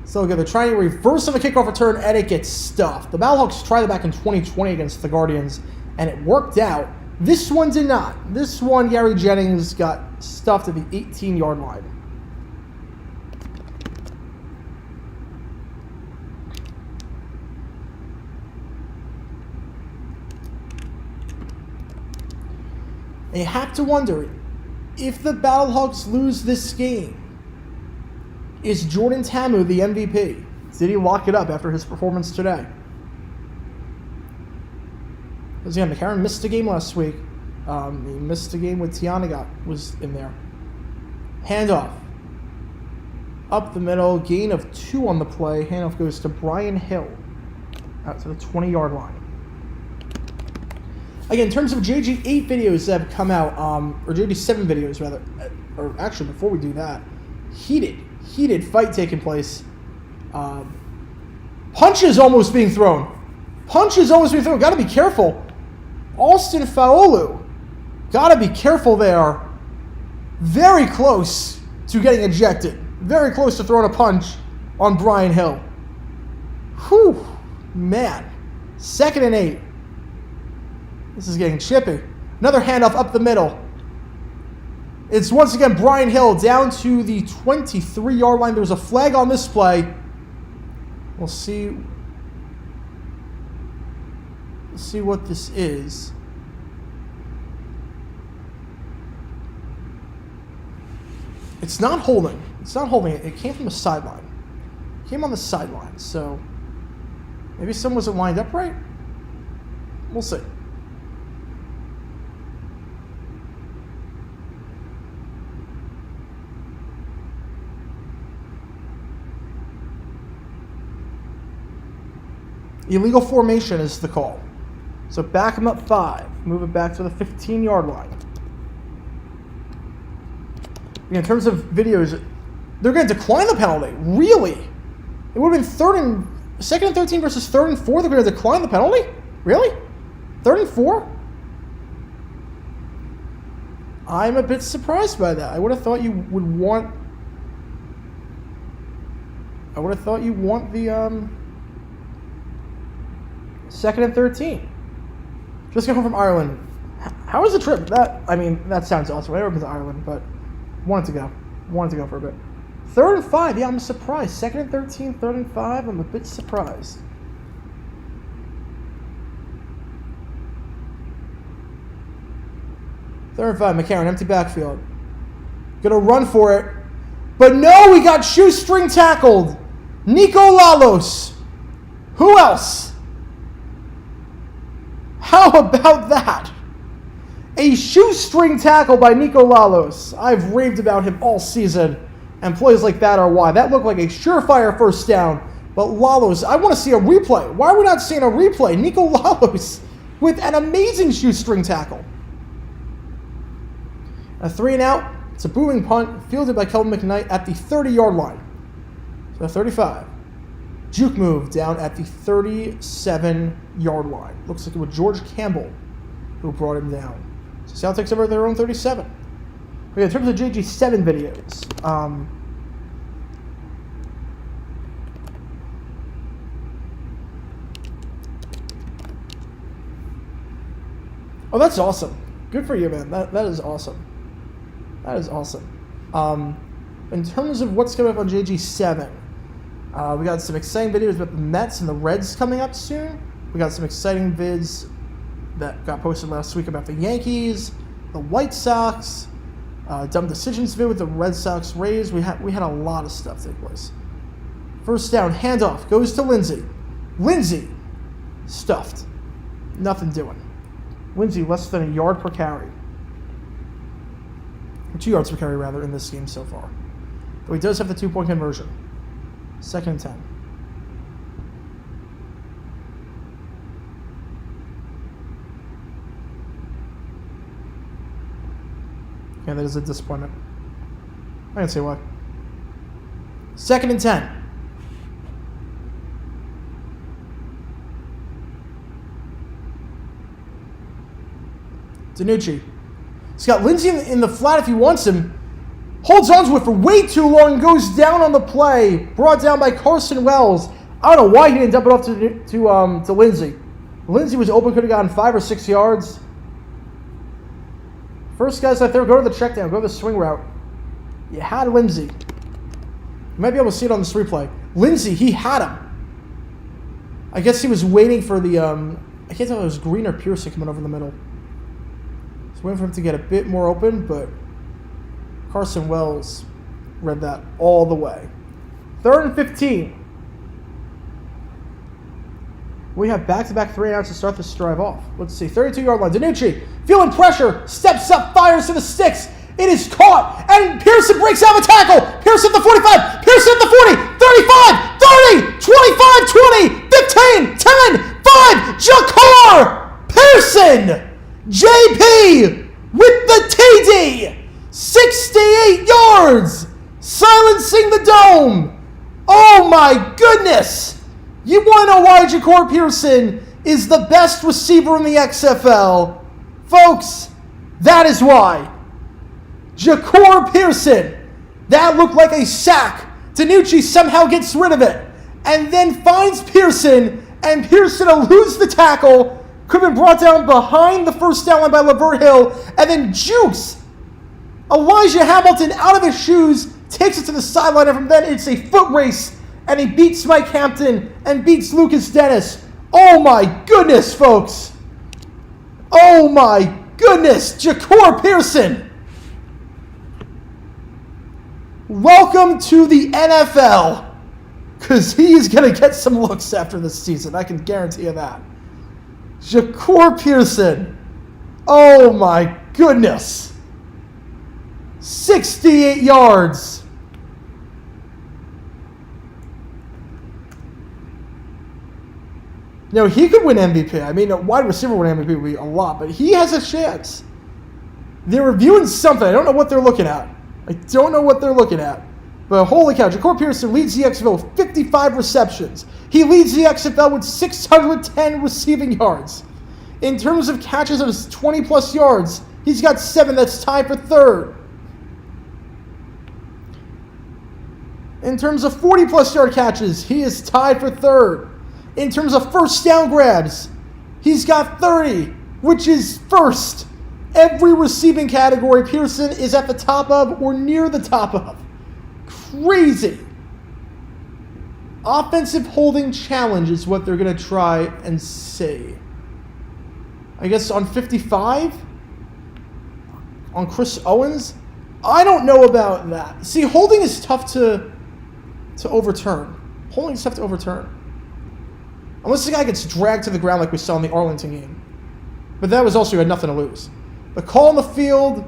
So good. They're trying to reverse on the kickoff return, and it gets stuffed. The Battlehawks tried it back in 2020 against the Guardians, and it worked out. This one did not. This one, Gary Jennings got stuffed at the 18-yard line. And you have to wonder, if the Battlehawks lose this game, is Jordan Ta'amu the MVP? Did he lock it up after his performance today? Because yeah, McCarron missed a game last week. He missed a game with Tiana was in there. Handoff. Up the middle, gain of 2 on the play. Handoff goes to Brian Hill out to the 20-yard line. Again, in terms of JG8 videos that have come out, or JG7 videos rather, or actually before we do that, heated fight taking place. Punches almost being thrown. Got to be careful. Austin Faolu. Got to be careful there. Very close to getting ejected. Very close to throwing a punch on Brian Hill. Whew. Man. 2nd and 8. This is getting chippy. Another handoff up the middle. It's once again Brian Hill down to the 23-yard line. There was a flag on this play. We'll see. Let's see what this is. It's not holding. It's not holding it. It came from the sideline. It came on the sideline. So maybe someone wasn't lined up right. We'll see. Illegal formation is the call. So back him up 5. Move it back to the 15-yard line. In terms of videos, they're going to decline the penalty. Really? It would have been 2nd and 13 versus 3rd and 4. They're going to decline the penalty? Really? 3rd and 4? I'm a bit surprised by that. I would have thought you would want... I would have thought you want the 2nd and 13. Just got home from Ireland. How was the trip? That sounds awesome. I never been to Ireland, but wanted to go for a bit. 3rd and 5. Yeah, I'm surprised. 2nd and 13, 3rd and 5. I'm a bit surprised. Third and 5. McCarron, empty backfield. Gonna run for it. But no, we got shoestring tackled. Nico Lalos. Who else? How about that? A shoestring tackle by Nico Lalos. I've raved about him all season, and plays like that are why. That looked like a surefire first down, but Lalos, I want to see a replay. Why are we not seeing a replay? Nico Lalos with an amazing shoestring tackle. A 3 and out. It's a booming punt, fielded by Kelvin McKnight at the 30-yard line. So 35. Juke move down at the 37-yard line. Looks like it was George Campbell who brought him down. So Seattle takes over at their own 37. Okay, in terms of JG7 videos, oh, that's awesome. Good for you, man. That is awesome. That is awesome. In terms of what's coming up on JG7, we got some exciting videos about the Mets and the Reds coming up soon. We got some exciting vids that got posted last week about the Yankees, the White Sox, dumb decisions vid with the Red Sox Rays. We had a lot of stuff take place. First down, handoff goes to Lindsey. Lindsey stuffed. Nothing doing. Lindsey less than a yard per carry. Or 2 yards per carry, rather, in this game so far. But he does have the 2-point conversion. 2nd and 10. Yeah, that is a disappointment. I can say why. 2nd and 10. DiNucci. He's got Lindsey in the flat if he wants him. Holds on to it for way too long and goes down on the play. Brought down by Carson Wells. I don't know why he didn't dump it off to Lindsey. Lindsey was open, could have gotten 5 or 6 yards. First guys out there, go to the check down, go to the swing route. You had Lindsey. You might be able to see it on this replay. Lindsey, he had him. I guess he was waiting for the, I can't tell if it was Green or Pearson coming over the middle. He's waiting for him to get a bit more open, but Carson Wells read that all the way. 3rd and 15. We have back-to-back 3 and outs to start this drive off. Let's see, 32-yard line. DiNucci, feeling pressure, steps up, fires to the sticks. It is caught, and Pearson breaks out of a tackle. Pearson at the 45, Pearson at the 40, 35, 30, 25, 20, 15, 10, 5, Jakar Pearson. JP with the TD. 68 yards, silencing the dome. Oh my goodness. You want to know why Jakar Pearson is the best receiver in the XFL? Folks, that is why. Jakar Pearson. That looked like a sack. DiNucci somehow gets rid of it and then finds Pearson, and Pearson will lose the tackle. Could have been brought down behind the first down line by Lavert Hill, and then jukes Elijah Hamilton out of his shoes, takes it to the sideline, and from then it's a foot race, and he beats Mike Hampton and beats Lucas Dennis. Oh my goodness, folks. Oh my goodness, Jakar Pearson. Welcome to the NFL, because he is going to get some looks after this season. I can guarantee you that. Ja'Cour Pearson. Oh my goodness. 68 yards. You know, he could win MVP. I mean, a wide receiver win MVP would be a lot, but he has a chance. They're reviewing something. I don't know what they're looking at. But holy cow, Ja'Cour Pearson leads the XFL with 55 receptions. He leads the XFL with 610 receiving yards. In terms of catches of his 20-plus yards, he's got 7. That's tied for third. In terms of 40-plus yard catches, he is tied for third. In terms of first down grabs, he's got 30, which is first. Every receiving category Pearson is at the top of or near the top of. Crazy. Offensive holding challenge is what they're going to try and say. I guess on 55? On Chris Owens? I don't know about that. See, holding is tough to overturn. Holding is tough to overturn. Unless the guy gets dragged to the ground like we saw in the Arlington game. But that was also, you had nothing to lose. The call on the field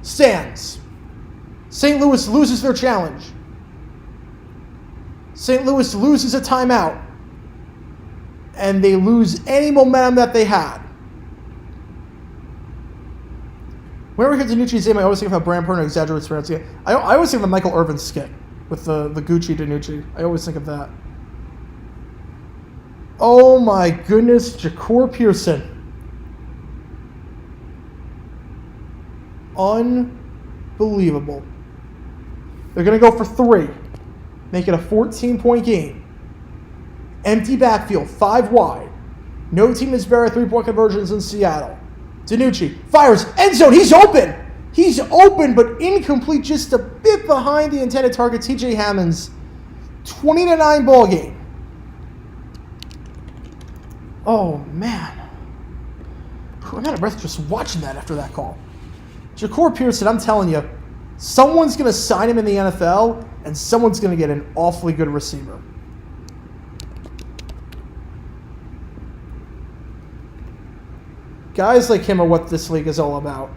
stands. St. Louis loses their challenge. St. Louis loses a timeout. And they lose any momentum that they had. Whenever I hear DiNucci's name, I always think of how Brand Perna exaggerates pronouncing. I always think of the Michael Irvin skit with the Gucci DiNucci. I always think of that. Oh my goodness, Ja'Cour Pearson. Unbelievable. They're going to go for 3. Make it a 14-point game. Empty backfield, 5 wide. No team has better 3-point conversions in Seattle. DiNucci fires, end zone, he's open! He's open, but incomplete, just a bit behind the intended target, TJ Hammond's 20-9 ball game. Oh, man. I'm out of breath just watching that after that call. Ja'Cour Pearson, I'm telling you, someone's going to sign him in the NFL, and someone's going to get an awfully good receiver. Guys like him are what this league is all about.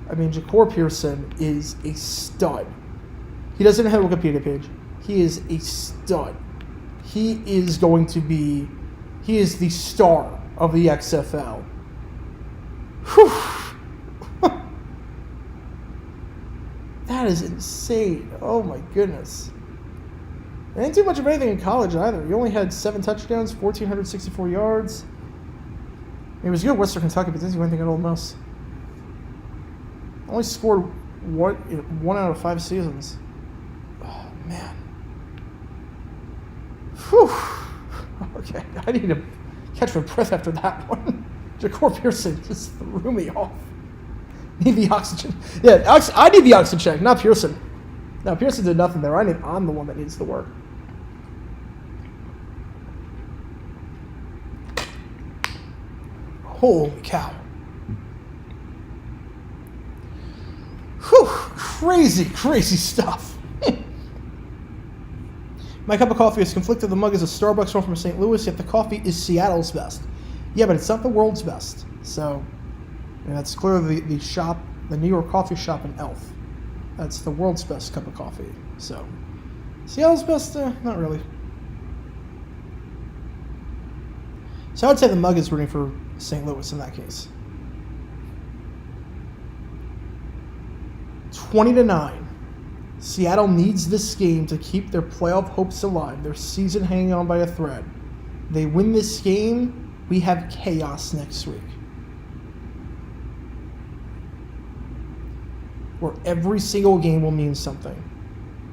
I mean, Ja'Cour Pearson is a stud. He doesn't have a Wikipedia page. He is a stud. He is the star of the XFL. Whew. That is insane. Oh my goodness. I didn't do much of anything in college either. He only had 7 touchdowns, 1,464 yards. He was good at Western Kentucky, but didn't do anything at Ole Miss. Only scored 1 out of 5 seasons. Oh, man. Whew. Okay, I need to catch my breath after that one. Ja'Cour Pearson just threw me off. Need the oxygen. Yeah, I need the oxygen check, not Pearson. No, Pearson did nothing there. I'm the one that needs the work. Holy cow. Whew, crazy, crazy stuff. My cup of coffee is conflicted. The mug is a Starbucks one from St. Louis, yet the coffee is Seattle's best. Yeah, but it's not the world's best. So, that's clearly the shop, the New York coffee shop in Elf. That's the world's best cup of coffee. So, Seattle's best? Not really. So I'd say the mug is rooting for St. Louis in that case. 20-9. Seattle needs this game to keep their playoff hopes alive, their season hanging on by a thread. They win this game, we have chaos next week. Where every single game will mean something.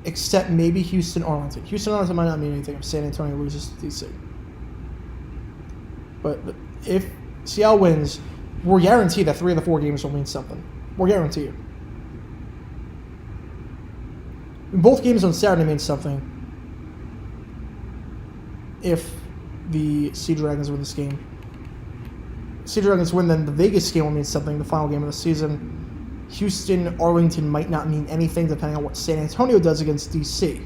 Except maybe Houston-Arlington. Houston-Arlington might not mean anything if San Antonio loses to DC. But if Seattle wins, we're guaranteed that 3 of the 4 games will mean something. We're guaranteed. Both games on Saturday mean something. If the Sea Dragons win this game. Sea Dragons win, then the Vegas game will mean something, the final game of the season. Houston, Arlington might not mean anything depending on what San Antonio does against DC.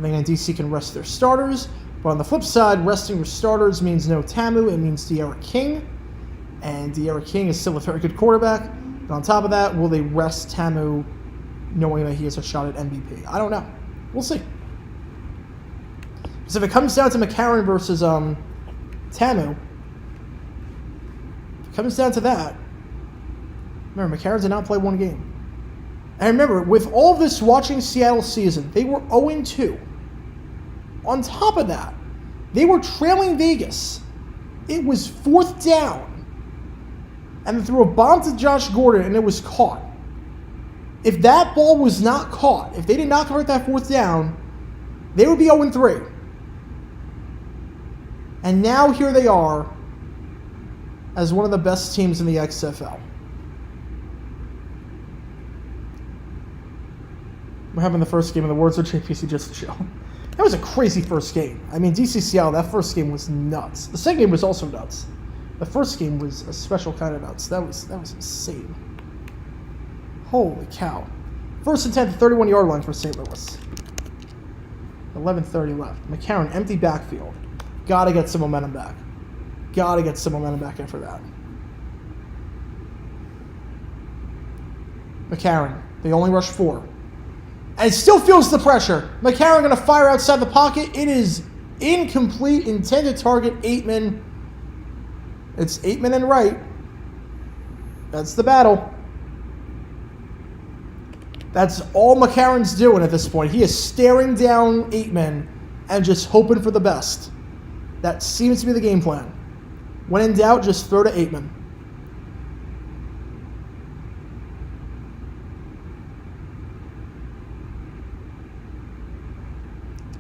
And then DC can rest their starters. But on the flip side, resting your starters means no Tamu. It means De'Ara King. And De'Ara King is still a very good quarterback. But on top of that, will they rest Tamu knowing that he has a shot at MVP? I don't know. We'll see. Because if it comes down to McCarron versus Tamu, if it comes down to that, remember, McCarron did not play one game. And remember, with all this watching Seattle season, they were 0-2. On top of that, they were trailing Vegas. It was 4th down. And they threw a bomb to Josh Gordon, and it was caught. If that ball was not caught, if they did not convert that 4th down, they would be 0-3. And now here they are as one of the best teams in the XFL. We're having the first game in the words of JPC just to chill. That was a crazy first game. I mean, DC Seattle, that first game was nuts. The second game was also nuts. The first game was a special kind of nuts. That was insane. Holy cow. 1st and 10 at the 31-yard line for St. Louis. 11:30 left. McCarron, empty backfield. Got to get some momentum back. Got to get some momentum back after that. McCarron, they only rush 4. And it still feels the pressure. McCarron going to fire outside the pocket. It is incomplete. Intended target, Aitman. It's Aitman and right. That's the battle. That's all McCarron's doing at this point. He is staring down Aitman and just hoping for the best. That seems to be the game plan. When in doubt, just throw to Aitman.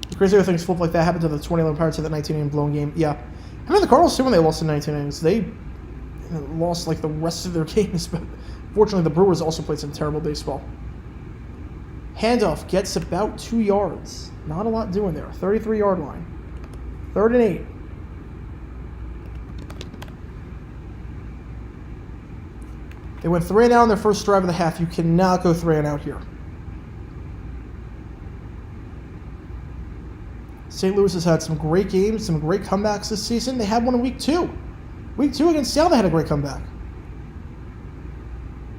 The crazier things flip like that happened to the 2011 Pirates of that 19-inning blown game. Yeah. I mean, the Cardinals, too, when they lost in 19 innings, they lost like the rest of their games. But fortunately, the Brewers also played some terrible baseball. Handoff gets about 2 yards. Not a lot doing there. 33-yard line. 3rd and 8. They went 3 and out on their first drive of the half. You cannot go 3 and out here. St. Louis has had some great games, some great comebacks this season. They had one in Week 2. Week 2 against Seattle, they had a great comeback.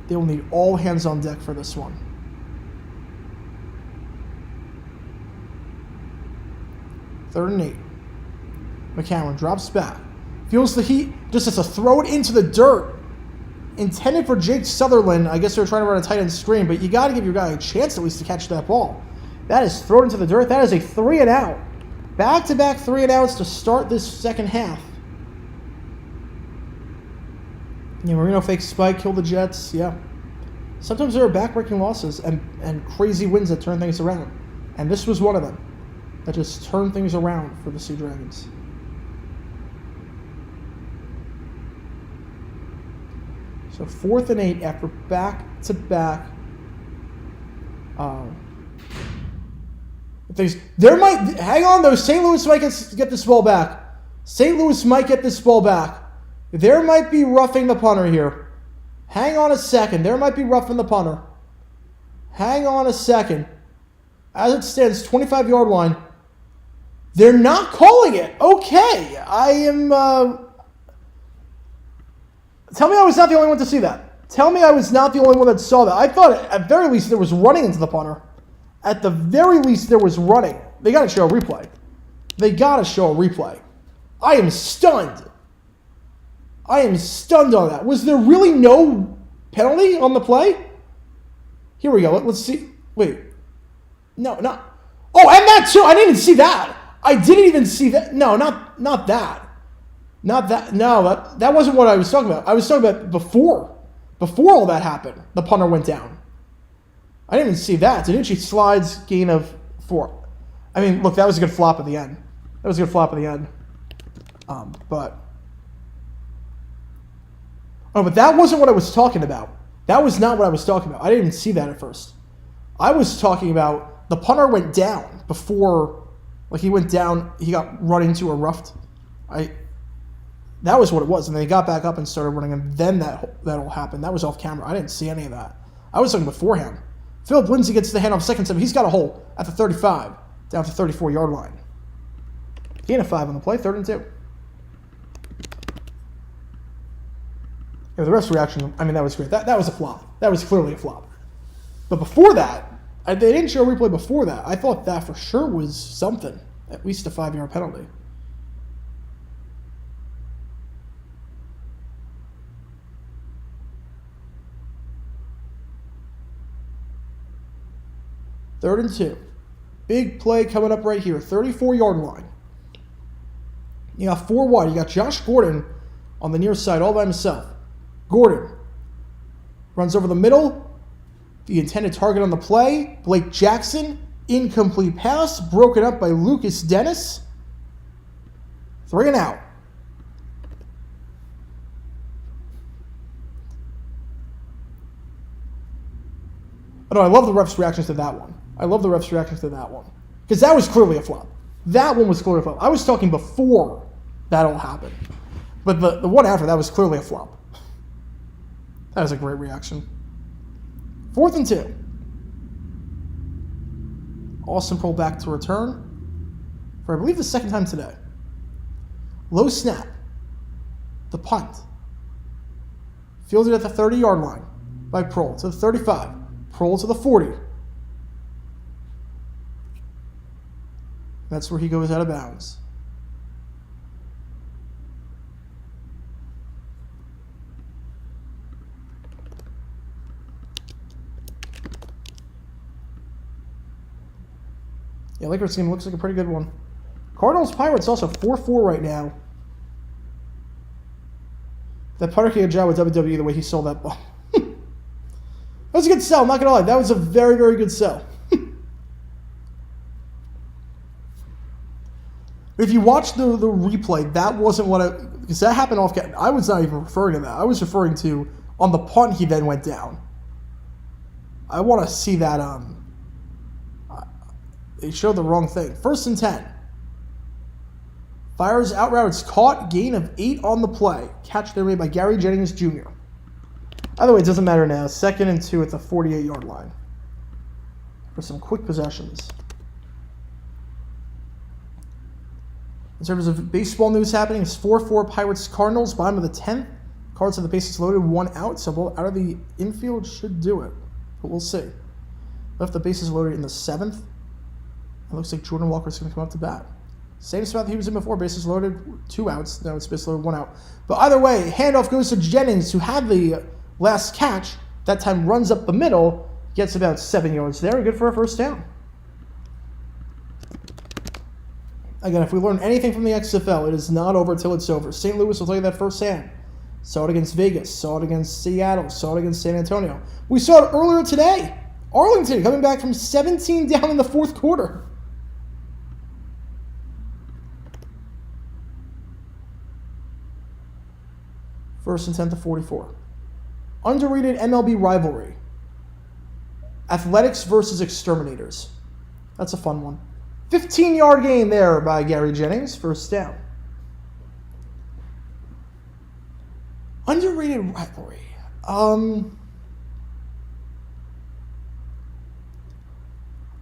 They will need all hands on deck for this one. Third and 8. McCarron drops back. Feels the heat, just has to throw it into the dirt. Intended for Jake Sutherland. I guess they're trying to run a tight end screen, but you got to give your guy a chance at least to catch that ball. That is thrown into the dirt. That is a 3 and out. Back-to-back 3 and outs to start this second half. Yeah, Marino fake spike, kill the Jets. Yeah. Sometimes there are back-breaking losses and crazy wins that turn things around. And this was one of them that just turned things around for the Sea Dragons. So 4th and 8 after back-to-back things. There might hang on though. St. Louis might get this ball back. St. Louis might get this ball back. There might be roughing the punter here. Hang on a second. There might be roughing the punter. Hang on a second. As it stands, 25-yard line. They're not calling it. Okay. I am... Tell me I was not the only one to see that. Tell me I was not the only one that saw that. I thought at very least there was running into the punter. At the very least there was running. They got to show a replay. They got to show a replay. I am stunned. I am stunned on that. Was there really no penalty on the play? Here we go. Let's see. Wait. No, not. Oh, and that too. I didn't even see that. I didn't even see that. No, not that. Not that. No, that wasn't what I was talking about. I was talking about before all that happened. The punter went down. I didn't even see that. DiNucci slides, gain of 4. I mean, look, that was a good flop at the end. But that wasn't what I was talking about. That was not what I was talking about. I didn't even see that at first. I was talking about the punter went down before, like he went down, he got run into or roughed. That was what it was. And then he got back up and started running, and then that all happened. That was off camera. I didn't see any of that. I was talking beforehand. Philip Lindsay gets the handoff second time. He's got a hole at the 35. Down to 34-yard line. Gain of 5 on the play, 3rd and 2. Yeah, the rest reaction, I mean, that was great. That was a flop. That was clearly a flop. But before that, they didn't show a replay before that. I thought that for sure was something. At least a 5-yard penalty. Third and 2. Big play coming up right here. 34-yard line. You got 4 wide. You got Josh Gordon on the near side all by himself. Gordon runs over the middle. The intended target on the play, Blake Jackson. Incomplete pass. Broken up by Lucas Dennis. 3 and out. Oh, no, I love the refs' reactions to that one. Because that was clearly a flop. That one was clearly a flop. I was talking before that all happened. But the one after that was clearly a flop. That was a great reaction. 4th and 2. Austin Pearl back to return for, I believe, the 2nd time today. Low snap. The punt. Fielded at the 30-yard line by Pearl to the 35. Pearl to the 40. That's where he goes out of bounds. Yeah, Lakers game looks like a pretty good one. Cardinals-Pirates also 4-4 right now. That punter can get a job with WWE the way he sold that ball. That was a good sell, not going to lie. That was a very, very good sell. If you watch the replay, that wasn't what because that happened off. I was not even referring to that. I was referring to on the punt he then went down. I want to see that. They showed the wrong thing. 1st and 10. Fires out routes caught. Gain of 8 on the play. Catch there made by Gary Jennings Jr. Either way, it doesn't matter now. 2nd and 2 at the 48-yard line. For some quick possessions. In terms of baseball news happening, it's 4-4 Pirates Cardinals, bottom of the 10th. Cards have the bases loaded, 1 out, so ball out of the infield should do it. But we'll see. Left the bases loaded in the 7th. It looks like Jordan Walker's going to come up to bat. Same spot that he was in before, bases loaded, 2 outs. Now it's bases loaded, 1 out. But either way, handoff goes to Jennings, who had the last catch. That time runs up the middle, gets about 7 yards there, good for a 1st down. Again, if we learn anything from the XFL, it is not over till it's over. St. Louis will tell you that firsthand. Saw it against Vegas, saw it against Seattle, saw it against San Antonio. We saw it earlier today. Arlington coming back from 17 down in the 4th quarter. First and 10 to 44. Underrated MLB rivalry. Athletics versus Exterminators. That's a fun one. 15-yard gain there by Gary Jennings. 1st down. Underrated rivalry. I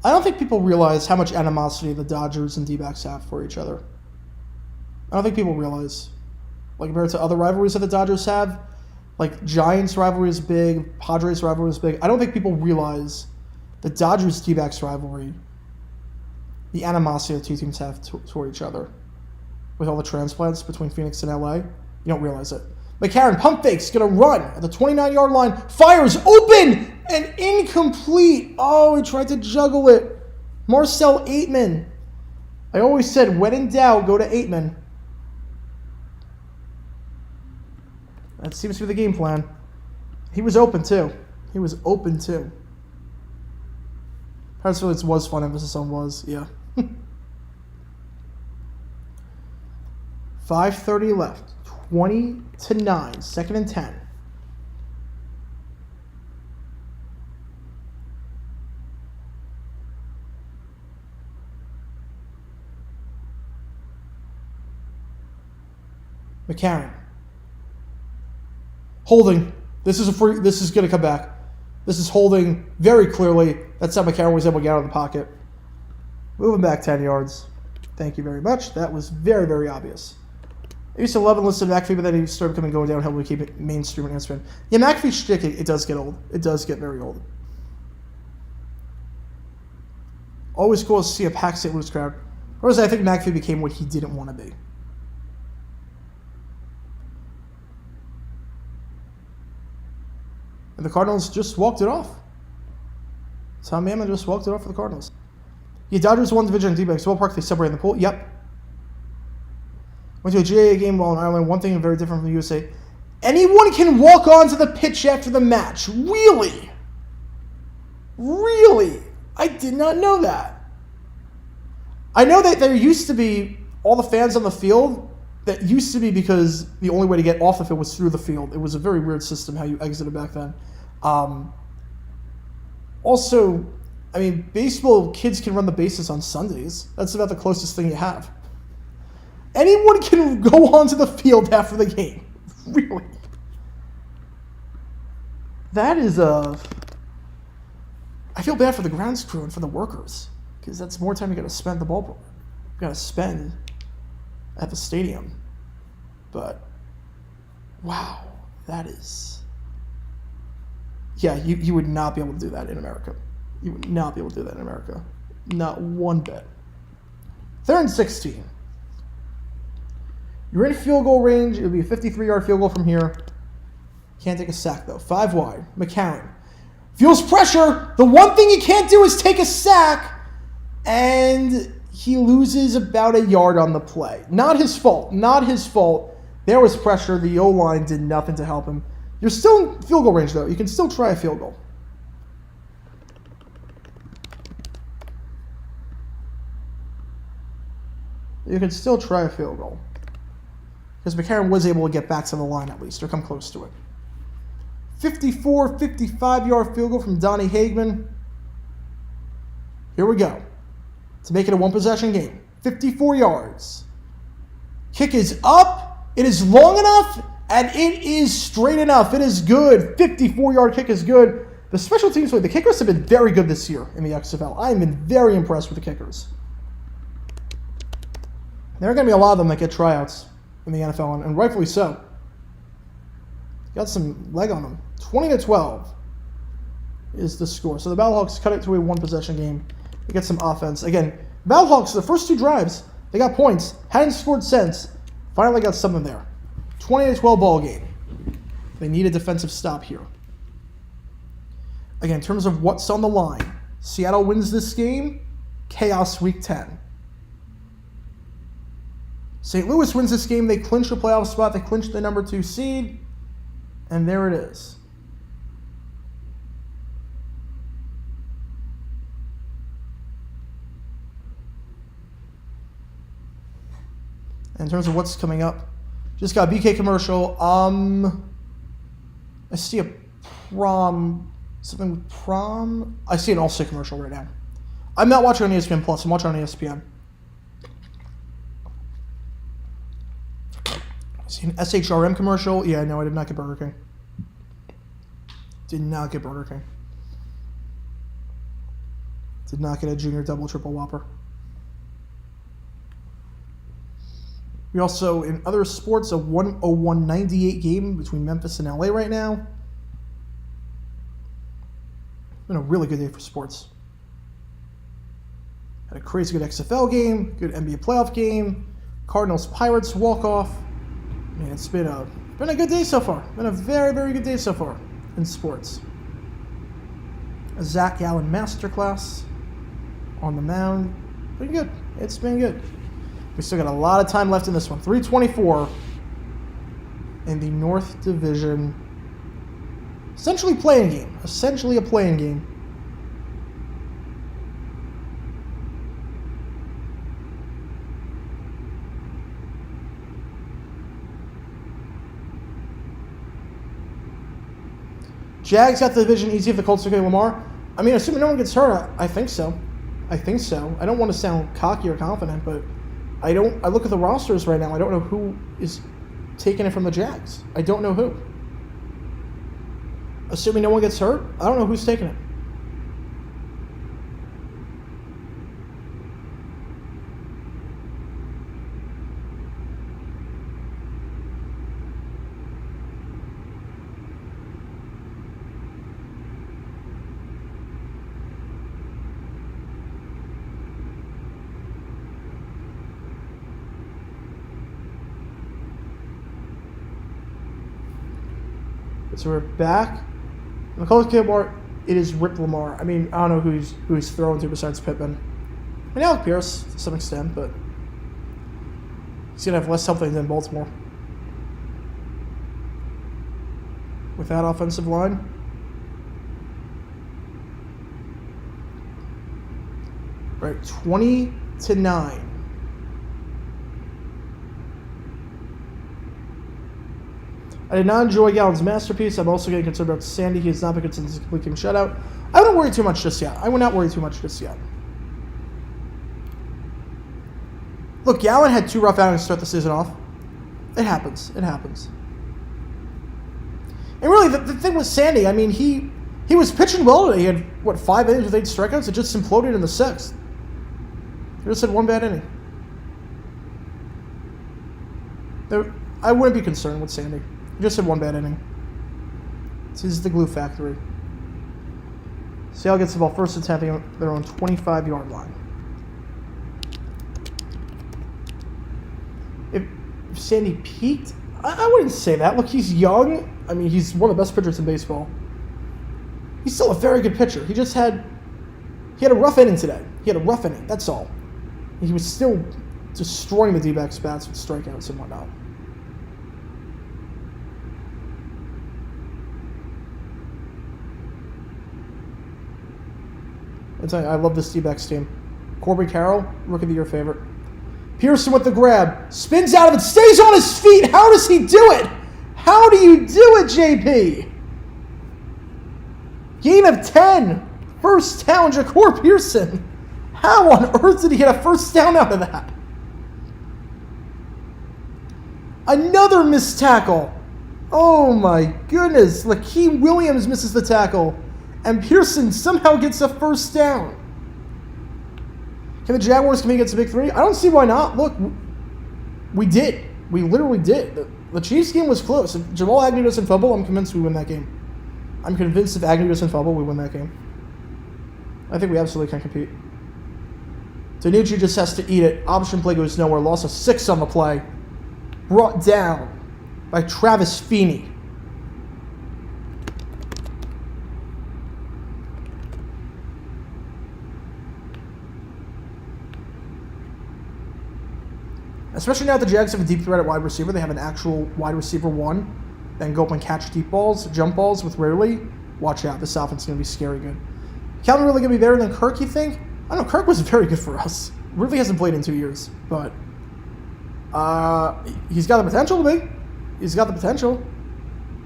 don't think people realize how much animosity the Dodgers and D-backs have for each other. I don't think people realize. Like, compared to other rivalries that the Dodgers have, like Giants rivalry is big, Padres rivalry is big. I don't think people realize the Dodgers D-backs rivalry, the animosity the two teams have toward each other. With all the transplants between Phoenix and LA, you don't realize it. McCarron pump fakes, gonna run at the 29-yard line, fires open and incomplete. Oh, he tried to juggle it. Marcel Aitman. I always said, when in doubt, go to Aitman. That seems to be the game plan. He was open too. Perhaps it was fun, emphasis on was, yeah. 5:30 left. 20-9. 2nd and 10. McCarron. Holding. This is going to come back. This is holding very clearly. That's how McCarron was able to get out of the pocket. Moving back 10 yards. Thank you very much. That was very, very obvious. I used to love and listen to McAfee, but then he started becoming going downhill. We keep it mainstream and Instagram. Yeah, McAfee's shtick, it does get old. It does get very old. Always cool to see a packed St. Louis crowd. Whereas I think McAfee became what he didn't want to be. And the Cardinals just walked it off. Tom Mammon just walked it off for the Cardinals. Yeah, Dodgers won division in D-backs. Ballpark, they separated in the pool. Yep. Went to a GAA game while in Ireland. One thing very different from the USA. Anyone can walk onto the pitch after the match. Really? Really? I did not know that. I know that there used to be all the fans on the field. That used to be because the only way to get off the field was through the field. It was a very weird system how you exited back then. Also, I mean, baseball kids can run the bases on Sundays. That's about the closest thing you have. Anyone can go onto the field after the game. Really? That is I feel bad for the grounds crew and for the workers because that's more time you got to spend at the ballpark. You got to spend at the stadium. But wow, that is. Yeah, you would not be able to do that in America. You would not be able to do that in America. Not one bit. 3rd and 16. You're in field goal range. It would be a 53-yard field goal from here. Can't take a sack, though. 5 wide. McCarron feels pressure. The one thing he can't do is take a sack. And he loses about a yard on the play. Not his fault. Not his fault. There was pressure. The O-line did nothing to help him. You're still in field goal range, though. You can still try a field goal. You can still try a field goal. Because McCarron was able to get back to the line at least, or come close to it. 54, 55-yard field goal from Donnie Hagman. Here we go. To make it a one-possession game. 54 yards. Kick is up. It is long enough, and it is straight enough. It is good. 54-yard kick is good. The special teams play. The kickers have been very good this year in the XFL. I have been very impressed with the kickers. There are going to be a lot of them that get tryouts in the NFL, and rightfully so. Got some leg on them. 20-12 is the score. So the Battlehawks cut it to a one-possession game. They get some offense. Again, Battlehawks, the first 2 drives, they got points. Hadn't scored since. Finally got something there. 20-12 ball game. They need a defensive stop here. Again, in terms of what's on the line, Seattle wins this game. Chaos week 10. St. Louis wins this game. They clinch a playoff spot. They clinch the number 2 seed. And there it is. In terms of what's coming up, just got a BK commercial. I see a prom, something with prom. I see an All-State commercial right now. I'm not watching on ESPN Plus. I'm watching on ESPN. I see an SHRM commercial. Yeah, no, I did not get Burger King. Did not get Burger King. Did not get a junior double triple Whopper. We also, in other sports, a 101-98 game between Memphis and LA right now. It's been a really good day for sports. Had a crazy good XFL game, good NBA playoff game, Cardinals-Pirates walk-off. I mean, it's been a good day so far. Been a very, very good day so far in sports. A Zach Allen masterclass on the mound. Been good. It's been good. We still got a lot of time left in this one. 3:24 in the North Division. Essentially playing game. Essentially a playing game. Jags got the division easy if the Colts are getting Lamar. I mean, assuming no one gets hurt, I think so. I think so. I don't want to sound cocky or confident, but I look at the rosters right now. I don't know who is taking it from the Jags. I don't know who. Assuming no one gets hurt, I don't know who's taking it. So we're back. McCullough Kmart, it is Rip Lamar. I mean, I don't know who he's throwing to besides Pittman. I mean, Alec Pierce to some extent, but he's going to have less help than Baltimore. With that offensive line. Right, 20-9. I did not enjoy Gallen's masterpiece. I'm also getting concerned about Sandy. He has not been considered a complete game shutout. I wouldn't worry too much just yet. I would not worry too much just yet. Look, Gallen had 2 rough outings to start the season off. It happens. It happens. And really, the thing with Sandy, I mean, he was pitching well today. He had, 5 innings with 8 strikeouts? It just imploded in the 6th. He just had 1 bad inning. I wouldn't be concerned with Sandy. He just had 1 bad inning. This is the glue factory. Seattle gets the ball first and 10, their own 25-yard line. If Sandy peaked, I wouldn't say that. Look, he's young. I mean, he's one of the best pitchers in baseball. He's still a very good pitcher. He had a rough inning today. He had a rough inning, that's all. He was still destroying the D-backs' bats with strikeouts and whatnot. I tell you, I love this D-backs team. Corbin Carroll, Rookie of the Year favorite. Pearson with the grab. Spins out of it. Stays on his feet. How does he do it? How do you do it, JP? Gain of 10. First down, Ja'Cour Pearson. How on earth did he get a first down out of that? Another missed tackle. Oh my goodness. Lakeem Williams misses the tackle. And Pearson somehow gets a first down. Can the Jaguars compete against the Big Three? I don't see why not. Look, we did. We literally did. The Chiefs game was close. If Jamal Agnew doesn't fumble, I'm convinced we win that game. I'm convinced if Agnew doesn't fumble, we win that game. I think we absolutely can compete. Danucci just has to eat it. Option play goes nowhere. Loss of 6 on the play. Brought down by Travis Feeney. Especially now that the Jags have a deep threat at wide receiver. They have an actual wide receiver 1. Then go up and catch deep balls, jump balls with Rarely. Watch out. This offense is going to be scary good. Calvin really going to be better than Kirk, you think? I don't know. Kirk was very good for us. Really hasn't played in 2 years. But he's got the potential to be. He's got the potential.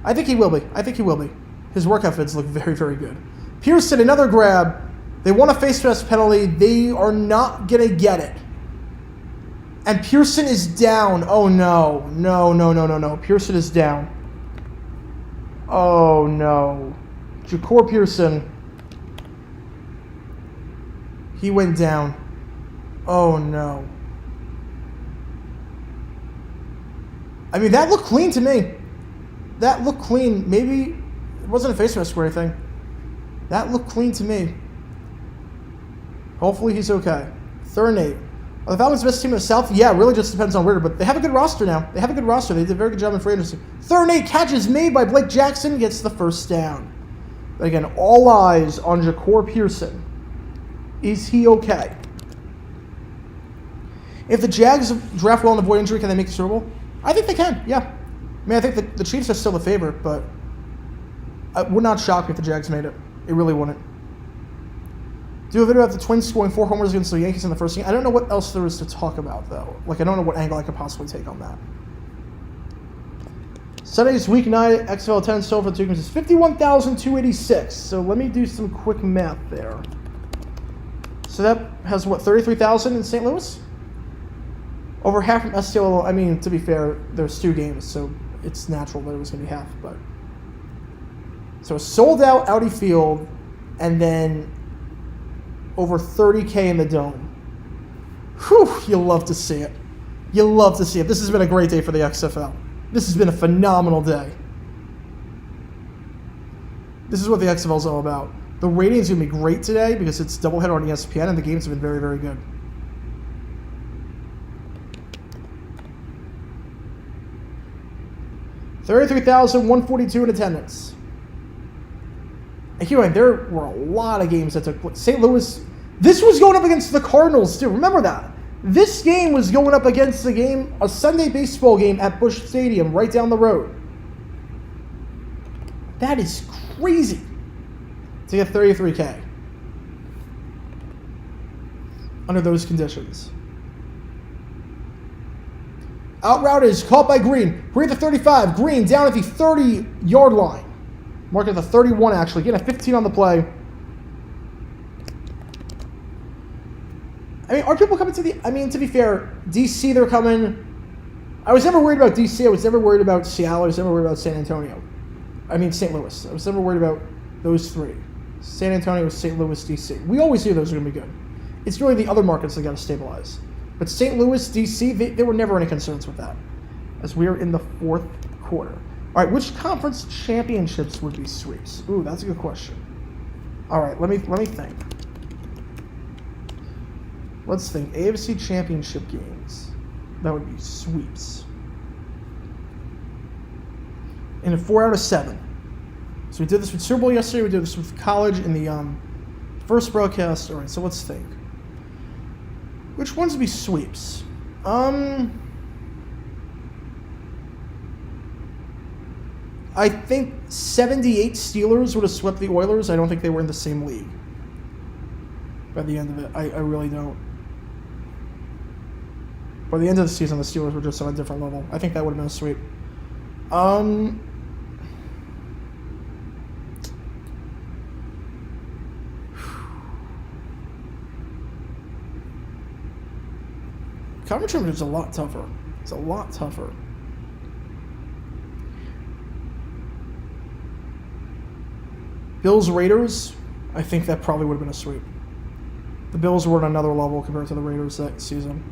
I think he will be. I think he will be. His work efforts look very, very good. Pearson, another grab. They want a face mask penalty. They are not going to get it. And Pearson is down. Oh, no. No. Pearson is down. Oh, no. Ja'Cour Pearson. He went down. Oh, no. I mean, that looked clean to me. That looked clean. Maybe it wasn't a face mask or anything. That looked clean to me. Hopefully he's okay. 3rd and 8. Are the Falcons the best team in the South? Yeah, it really just depends on Ritter, but they have a good roster now. They did a very good job in free agency. 3rd and 8, catches made by Blake Jackson, gets the first down. But again, all eyes on Ja'Cour Pearson. Is he okay? If the Jags draft well and avoid injury, can they make the Super Bowl? I think they can, yeah. I mean, I think the Chiefs are still the favorite, but it would not shock me if the Jags made it. It really wouldn't. Do a video about the Twins scoring 4 homers against the Yankees in the first game. I don't know what else there is to talk about, though. I don't know what angle I could possibly take on that. Sunday's Week 9 XFL 10 total for the 2 games is 51,286. So let me do some quick math there. So that has, 33,000 in St. Louis? Over half from STL. I mean, to be fair, there's 2 games, so it's natural that it was going to be half. But so sold out Audi Field, and then over 30K in the Dome. Whew, you love to see it. You love to see it. This has been a great day for the XFL. This has been a phenomenal day. This is what the XFL is all about. The ratings are going to be great today because it's doubleheader on ESPN, and the games have been very, very good. 33,142 in attendance. And keep in mind, there were a lot of games that took place. St. Louis, this was going up against the Cardinals too. Remember that. This game was going up against a Sunday baseball game at Busch Stadium right down the road. That is crazy to get 33K under those conditions. Out route is caught by Green. Green at the 35. Green down at the 30-yard line. Mark at the 31, actually. Getting a 15 on the play. I mean, are people coming to the... I mean, to be fair, DC, they're coming. I was never worried about DC. I was never worried about Seattle. I was never worried about San Antonio. I mean, St. Louis. I was never worried about those three. San Antonio, St. Louis, DC. We always knew those were going to be good. It's really the other markets that got to stabilize. But St. Louis, DC, there were never any concerns with that, as we are in the fourth quarter. All right, which conference championships would be sweeps? Ooh, that's a good question. All right, let me think. Let's think. AFC championship games. That would be sweeps. In a 4 out of 7. So we did this with Super Bowl yesterday. We did this with college in the first broadcast. All right, so let's think. Which ones would be sweeps? I think 78 Steelers would have swept the Oilers. I don't think they were in the same league by the end of it. I really don't. By the end of the season, the Steelers were just on a different level. I think that would have been a sweep. Conference championship is a lot tougher. It's a lot tougher. Bills Raiders, I think that probably would have been a sweep. The Bills were on another level compared to the Raiders that season.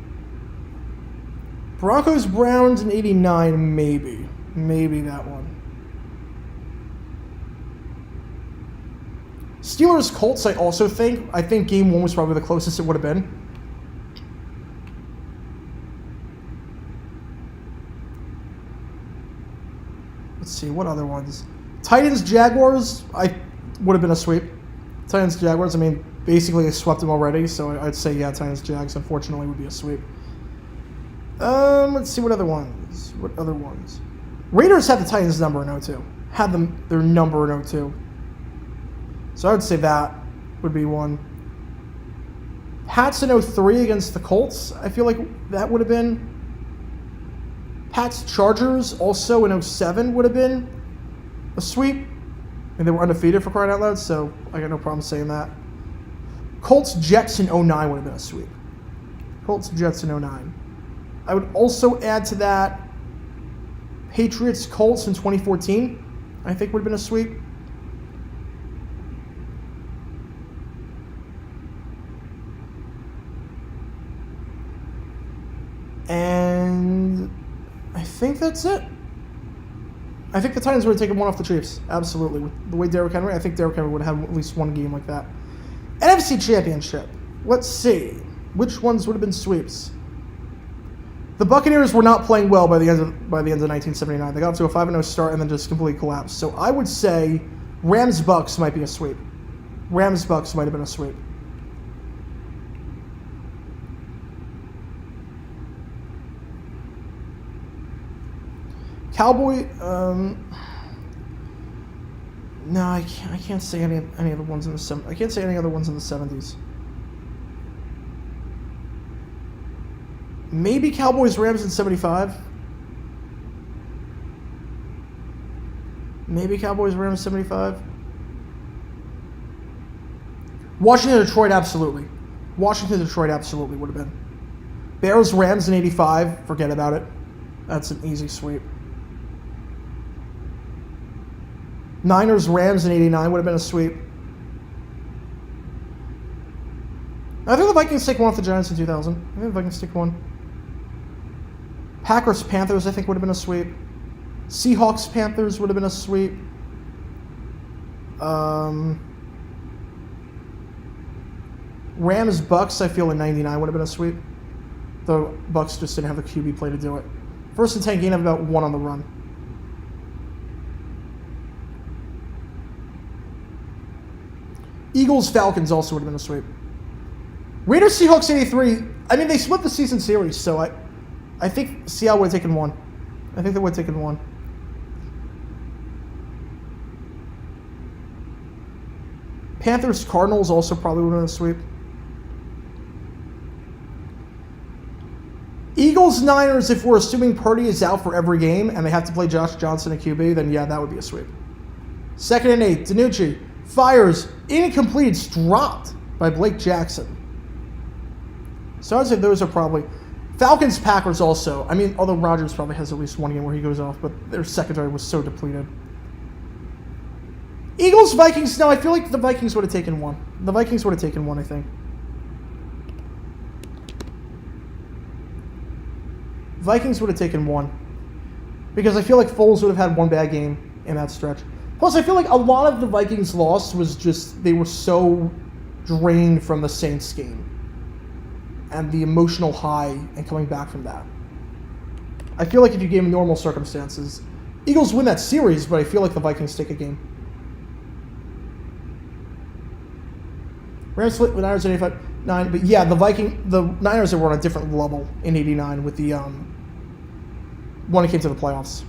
Broncos Browns in 89, maybe. Maybe that one. Steelers Colts, I also think. I think game 1 was probably the closest it would have been. Let's see, what other ones? Titans, Jaguars, I would have been a sweep. Titans, Jaguars, I mean, basically I swept them already, so I'd say, yeah, Titans, Jags, unfortunately, would be a sweep. Let's see, what other ones? What other ones? Raiders had the Titans number in 02. Had their number in 02. So I would say that would be one. Pats in 03 against the Colts, I feel like that would have been. Pats Chargers also in 07 would have been a sweep. And they were undefeated for crying out loud, so I got no problem saying that. Colts Jets in 09 would have been a sweep. Colts Jets in 09. I would also add to that Patriots Colts in 2014, I think would have been a sweep. And I think that's it. I think the Titans would have taken one off the Chiefs. Absolutely. With the way Derrick Henry, I think Derrick Henry would have at least one game like that. NFC Championship. Let's see. Which ones would have been sweeps? The Buccaneers were not playing well by the end of 1979. They got off to a 5-0 start and then just completely collapsed. So I would say Rams-Bucks might be a sweep. Rams-Bucks might have been a sweep. Cowboy, no, I can't say any other ones in the I can't say any other ones in the 70s. Maybe Cowboys Rams in 75. Maybe Cowboys Rams 75. Washington Detroit, absolutely. Washington Detroit absolutely would have been. Bears Rams in 85, forget about it. That's an easy sweep. Niners Rams in 89 would have been a sweep. I think the Vikings take one off the Giants in 2000. I think the Vikings take one. Packers Panthers I think would have been a sweep. Seahawks Panthers would have been a sweep. Rams Bucks I feel in 99 would have been a sweep. The Bucks just didn't have the QB play to do it. 1st and 10 gain of about 1 on the run. Eagles, Falcons also would have been a sweep. Raiders, Seahawks 83. I mean, they split the season series, so I think Seattle would have taken one. I think they would have taken one. Panthers, Cardinals also probably would have been a sweep. Eagles, Niners, if we're assuming Purdy is out for every game and they have to play Josh Johnson at QB, then yeah, that would be a sweep. 2nd and 8, DiNucci fires, incomplete, it's dropped by Blake Jackson. So I'd say those are probably... Falcons, Packers also. I mean, although Rodgers probably has at least one game where he goes off, but their secondary was so depleted. Eagles, Vikings, no, I feel like the Vikings would have taken one. The Vikings would have taken one, I think. Vikings would have taken one. Because I feel like Foles would have had one bad game in that stretch. Plus, I feel like a lot of the Vikings' loss was just, they were so drained from the Saints game. And the emotional high and coming back from that. I feel like if you gave them normal circumstances, Eagles win that series, but I feel like the Vikings take a game. Rams split with Niners in 85-9, but yeah, the Niners were on a different level in 89 with the when it came to the playoffs.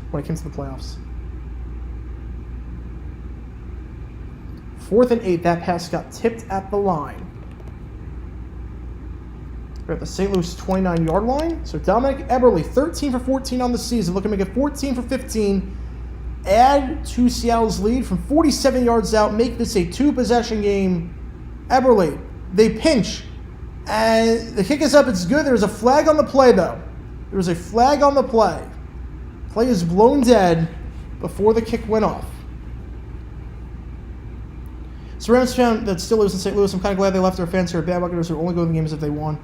4th and 8, that pass got tipped at the line. We're at the St. Louis 29-yard line. So Dominic Eberle, 13 for 14 on the season, looking to make it 14 for 15. Add to Seattle's lead from 47 yards out, make this a 2-possession game. Eberle, they pinch, and the kick is up, it's good. There's a flag on the play, though. There was a flag on the play. Play is blown dead before the kick went off. So Rams fan that still lives in St. Louis, I'm kind of glad they left their fans here at Bandwagoners who only go to the games if they won.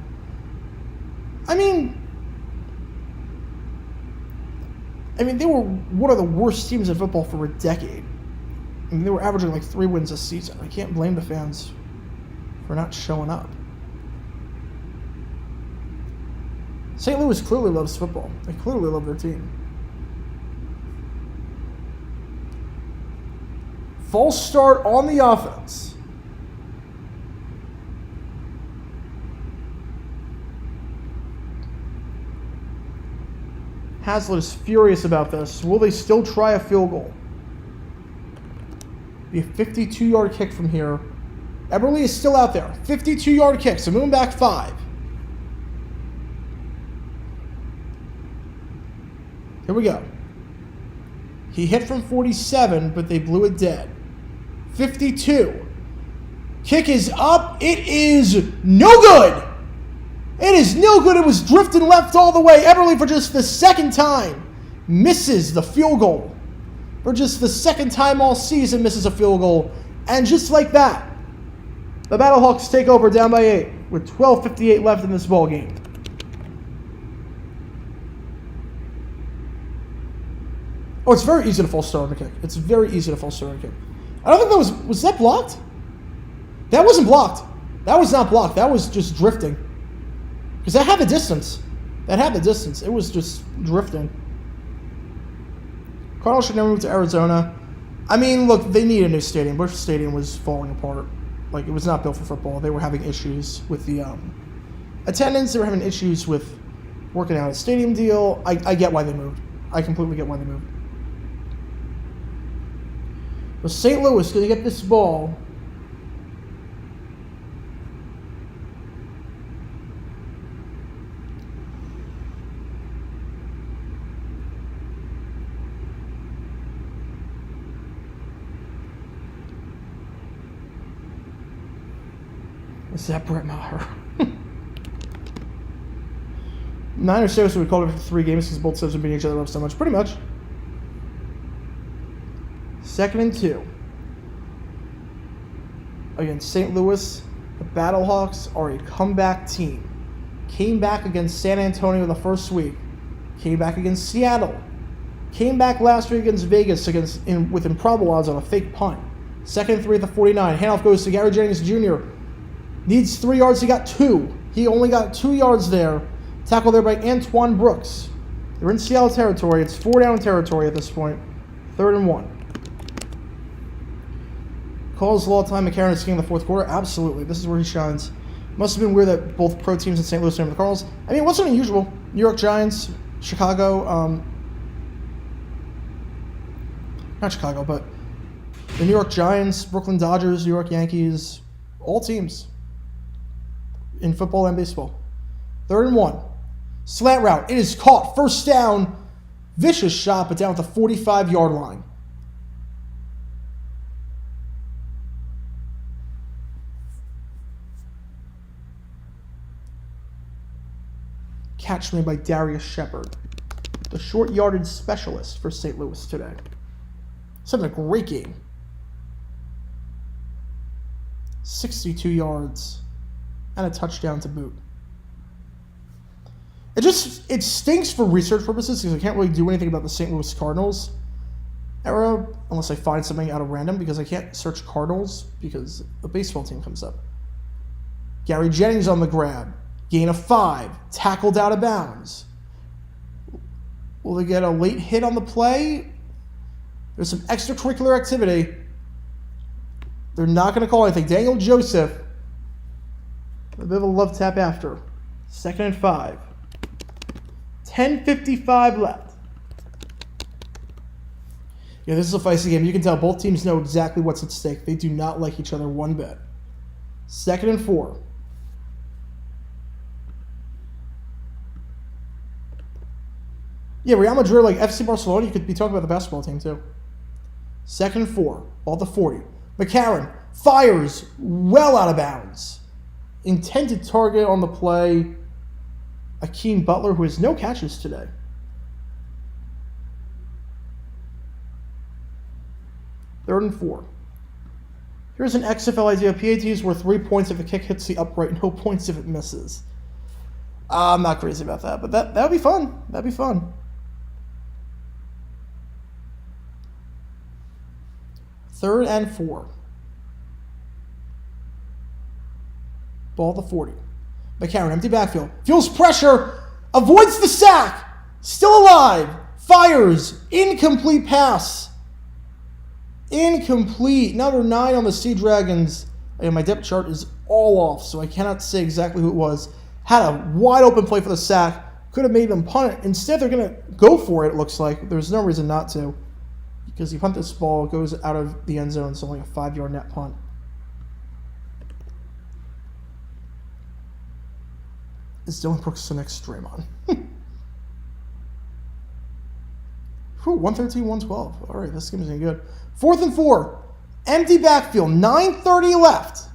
I mean, they were one of the worst teams in football for a decade. I mean, they were averaging like 3 wins a season. I can't blame the fans for not showing up. St. Louis clearly loves football. They clearly love their team. False start on the offense. Haslett is furious about this. Will they still try a field goal? Be a 52-yard kick from here. Eberle is still out there. 52-yard kick, so moving back 5. Here we go. He hit from 47, but they blew it dead. 52. Kick is up. It is no good. It is no good. It was drifting left all the way. Eberle, for just the second time, misses the field goal. For just the second time all season, misses a field goal. And just like that, the Battlehawks take over down by 8 with 12:58 left in this ball game. Oh, it's very easy to false start on a kick. It's very easy to false start on a kick. I don't think that was that blocked? That wasn't blocked. That was not blocked. That was just drifting. Because that had the distance. It was just drifting. Cardinals should never move to Arizona. I mean, look, they need a new stadium. Busch Stadium was falling apart. Like, it was not built for football. They were having issues with the attendance. They were having issues with working out a stadium deal. I get why they moved. I completely get why they moved. But St. Louis going to get this ball. Is that Brett Maher? Niners seriously would call it for 3 games because both sides are beating each other up so much. Pretty much. 2nd and 2. Against St. Louis, the Battlehawks are a comeback team. Came back against San Antonio the first week. Came back against Seattle. Came back last week against Vegas with improbable odds on a fake punt. 2nd and 3 at the 49. Handoff goes to Gary Jennings Jr. Needs 3 yards. He got 2. He only got 2 yards there. Tackle there by Antoine Brooks. They're in Seattle territory. It's 4 down territory at this point. 3rd and 1. Calls a lot of time. McCarron is king in the fourth quarter. Absolutely. This is where he shines. Must have been weird that both pro teams in St. Louis named the Cardinals. I mean, it wasn't unusual. New York Giants, Chicago, not Chicago, but the New York Giants, Brooklyn Dodgers, New York Yankees, all teams in football and baseball. 3rd and 1. Slant route. It is caught. First down. Vicious shot, but down at the 45-yard line. Catch made by Darius Shepard, the short yardage specialist for St. Louis today. He's having a great game. 62 yards and a touchdown to boot. It stinks for research purposes because I can't really do anything about the St. Louis Cardinals era unless I find something out of random, because I can't search Cardinals because the baseball team comes up. Gary Jennings on the grab. Gain of 5. Tackled out of bounds. Will they get a late hit on the play? There's some extracurricular activity. They're not going to call anything. Daniel Joseph. A bit of a love tap after. 2nd and 5. 10:55 left. Yeah, this is a feisty game. You can tell both teams know exactly what's at stake. They do not like each other one bit. 2nd and 4. Yeah, Real Madrid, like FC Barcelona, you could be talking about the basketball team too. 2nd and 4. Ball to 40. McCarron fires well out of bounds. Intended target on the play. Akeem Butler, who has no catches today. Third and 4. Here's an XFL idea. PAT is worth 3 points if a kick hits the upright, no points if it misses. I'm not crazy about that, but that would be fun. That'd be fun. 3rd and 4. Ball to 40. McCarron, empty backfield. Feels pressure. Avoids the sack. Still alive. Fires. Incomplete pass. Incomplete. Number 9 on the Sea Dragons. And my depth chart is all off, so I cannot say exactly who it was. Had a wide open play for the sack. Could have made them punt it. Instead, they're going to go for it, it looks like. There's no reason not to. Because you punt this ball, it goes out of the end zone. It's only a 5-yard net punt. Is Dylan Brooks the next Draymond? 113, 112. All right, this game is getting good. 4th and 4. Empty backfield. 9:30 left.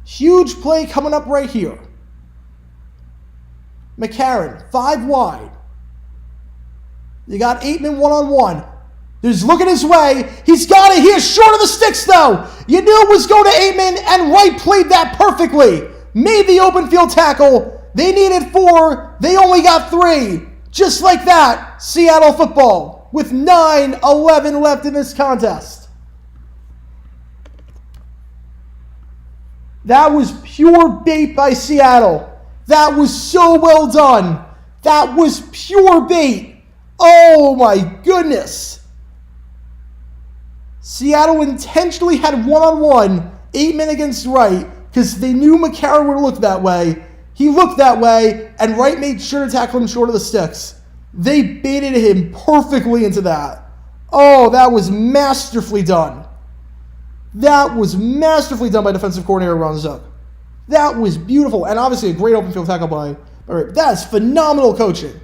Huge play coming up right here. McCarron, 5 wide. You got Aitman one-on-one. He's looking his way. He's got it. He is short of the sticks, though. You knew it was going to Aitman, and Wright played that perfectly. Made the open field tackle. They needed 4. They only got 3. Just like that, Seattle football with 9:11 left in this contest. That was pure bait by Seattle. That was so well done. That was pure bait. Oh my goodness. Seattle intentionally had one-on-one, 8-man against Wright, because they knew McCarron would look that way. He looked that way, and Wright made sure to tackle him short of the sticks. They baited him perfectly into that. Oh, that was masterfully done. That was masterfully done by defensive coordinator Ron Zook. That was beautiful, and obviously a great open field tackle by Wright. That is phenomenal coaching.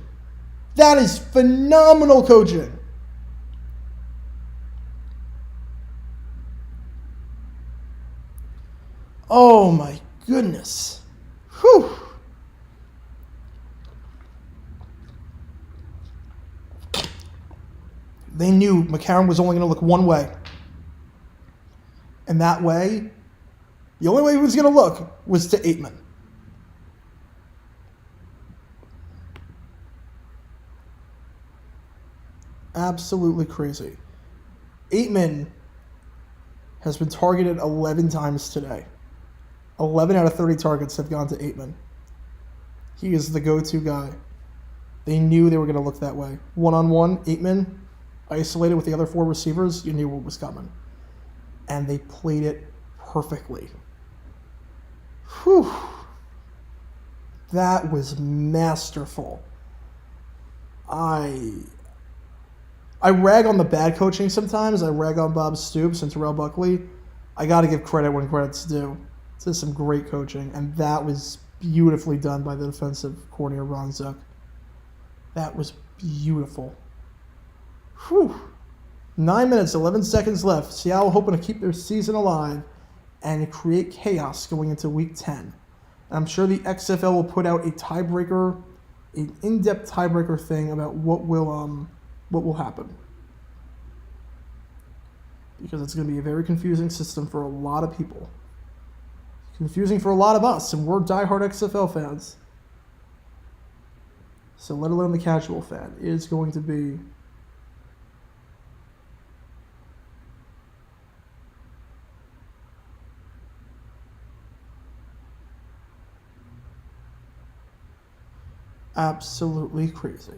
That is phenomenal coaching. Oh my goodness. Whew. They knew McCarron was only going to look one way. And that way, the only way he was going to look was to Aitman. Absolutely crazy. Aitman has been targeted 11 times today. 11 out of 30 targets have gone to Aitman. He is the go-to guy. They knew they were going to look that way. One-on-one, Aitman, isolated with the other 4 receivers, you knew what was coming. And they played it perfectly. Whew. That was masterful. I rag on the bad coaching sometimes. I rag on Bob Stoops and Terrell Buckley. I got to give credit when credit's due. This is some great coaching, and that was beautifully done by the defensive coordinator, Ron Zook. That was beautiful. Whew. 9 minutes, 11 seconds left. Seattle hoping to keep their season alive and create chaos going into Week 10. I'm sure the XFL will put out a tiebreaker, an in-depth tiebreaker thing about what will happen. Because it's going to be a very confusing system for a lot of people. Confusing for a lot of us, and we're diehard XFL fans. So let alone the casual fan, it is going to be absolutely crazy.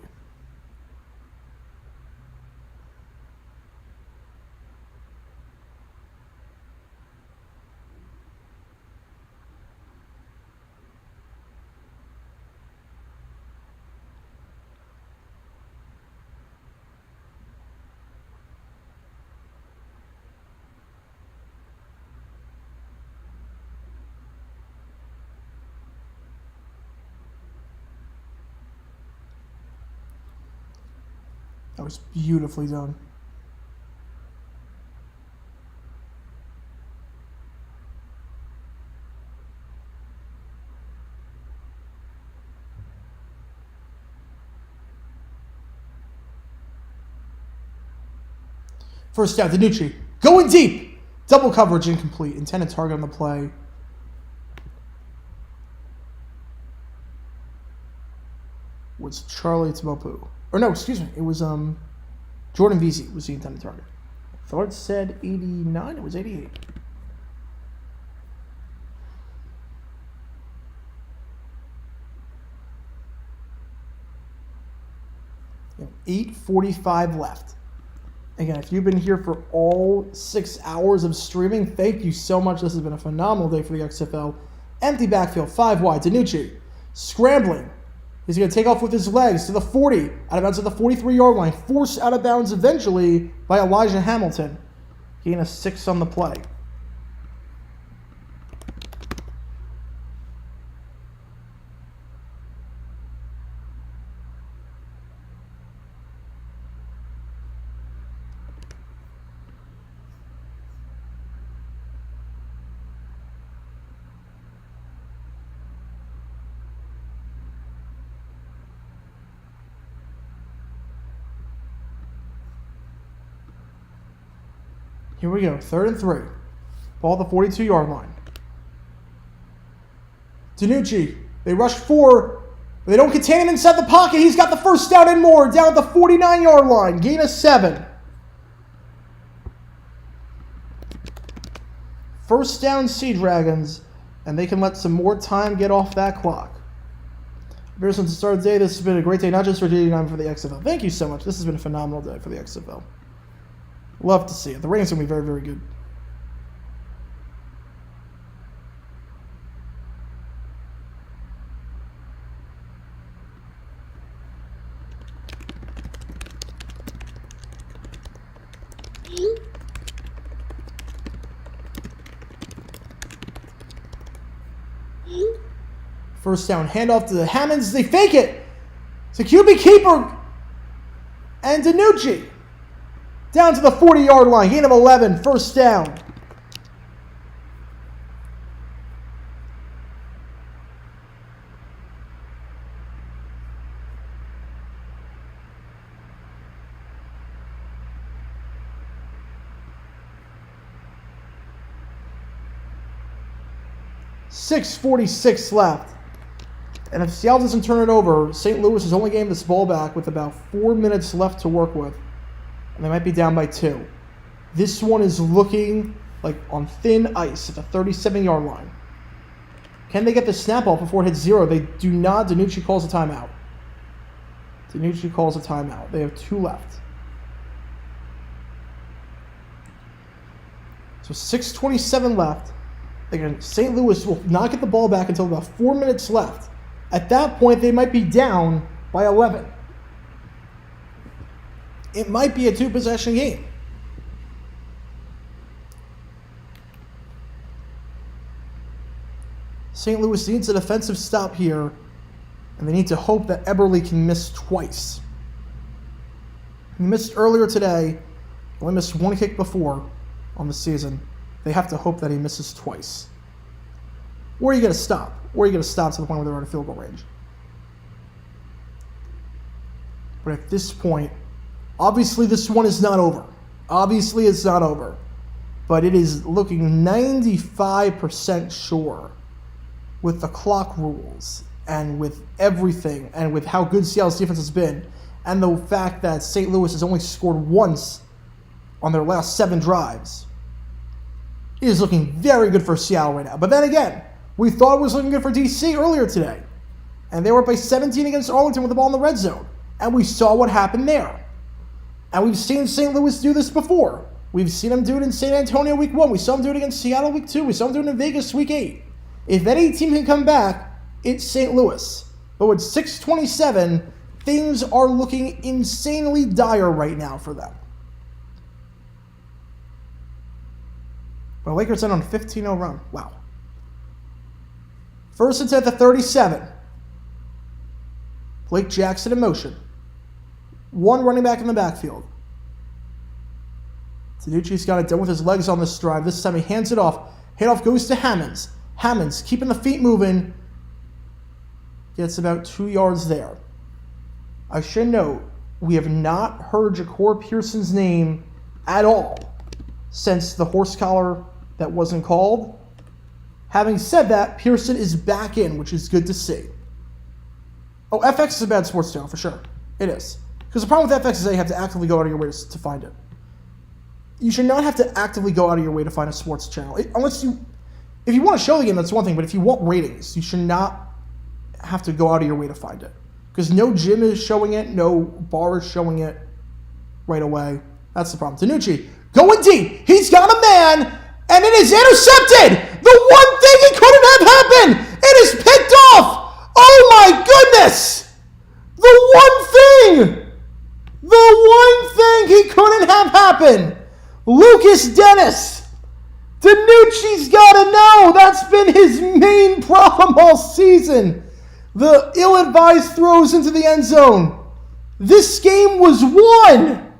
That was beautifully done. First down, DiNucci. Going deep. Double coverage incomplete. Intended target on the play. Was Charlie Timopu. Or no, excuse me. It was Jordan Veazey was the intended target. I thought it said 89. It was 88. You know, 8:45 left. Again, if you've been here for all 6 hours of streaming, thank you so much. This has been a phenomenal day for the XFL. Empty backfield, 5 wide. DiNucci scrambling. He's going to take off with his legs to the 40, out of bounds to the 43-yard line. Forced out of bounds eventually by Elijah Hamilton. Gain a 6 on the play. Here we go, 3rd and 3. Ball at the 42-yard line. DiNucci, they rush 4, but they don't contain him inside the pocket. He's got the first down and more, down at the 49-yard line. Gain of 7. First down, Sea Dragons, and they can let some more time get off that clock. Ever since the start of the day, this has been a great day, not just for JD9, but for the XFL. Thank you so much. This has been a phenomenal day for the XFL. Love to see it. The ratings are going to be very, very good. First down, handoff to the Hammonds. They fake it. It's a QB keeper. And DiNucci. Down to the 40-yard line. Gain of 11. First down. .646 left. And if Seattle doesn't turn it over, St. Louis has only gained this ball back with about 4 minutes left to work with. And they might be down by 2. This one is looking like on thin ice at the 37-yard line. Can they get the snap off before it hits 0? They do not. DiNucci calls a timeout. DiNucci calls a timeout. They have 2 left. So 6:27 left. Again, St. Louis will not get the ball back until about 4 minutes left. At that point, they might be down by 11. It might be a 2-possession game. St. Louis needs a defensive stop here, and they need to hope that Eberle can miss twice. He missed earlier today, only missed one kick before on the season. They have to hope that he misses twice. Or you get a stop. Or you get a stop to the point where they're out of field goal range. But at this point, obviously this one is not over. Obviously it's not over. But it is looking 95% sure with the clock rules and with everything and with how good Seattle's defense has been and the fact that St. Louis has only scored once on their last 7 drives. It is looking very good for Seattle right now. But then again, we thought it was looking good for DC earlier today. And they were up by 17 against Arlington with the ball in the red zone. And we saw what happened there. And we've seen St. Louis do this before. We've seen them do it in San Antonio week 1. We saw them do it against Seattle week 2. We saw them do it in Vegas week 8. If any team can come back, it's St. Louis. But with 6:27, things are looking insanely dire right now for them. The Lakers end on a 15-0 run. Wow. First and 10 at the 37. Blake Jackson in motion. 1 running back in the backfield. Tanucci's got it done with his legs on this drive. This time he hands it off. Handoff goes to Hammonds. Hammonds keeping the feet moving. Gets about 2 yards there. I should note, we have not heard Ja'Cour Pearson's name at all since the horse collar that wasn't called. Having said that, Pearson is back in, which is good to see. Oh, FX is a bad sports channel, for sure. It is. Because the problem with FX is that you have to actively go out of your way to find it. You should not have to actively go out of your way to find a sports channel. If you want to show the game, that's one thing, but if you want ratings, you should not have to go out of your way to find it. Because no gym is showing it, no bar is showing it right away. That's the problem. Tanucci, going deep. He's got a man, and it is intercepted. The one thing he couldn't have happened. It is picked off. Oh my goodness. The one thing he couldn't have happened. Lucas Dennis. Danucci's got to know. That's been his main problem all season. The ill-advised throws into the end zone. This game was won.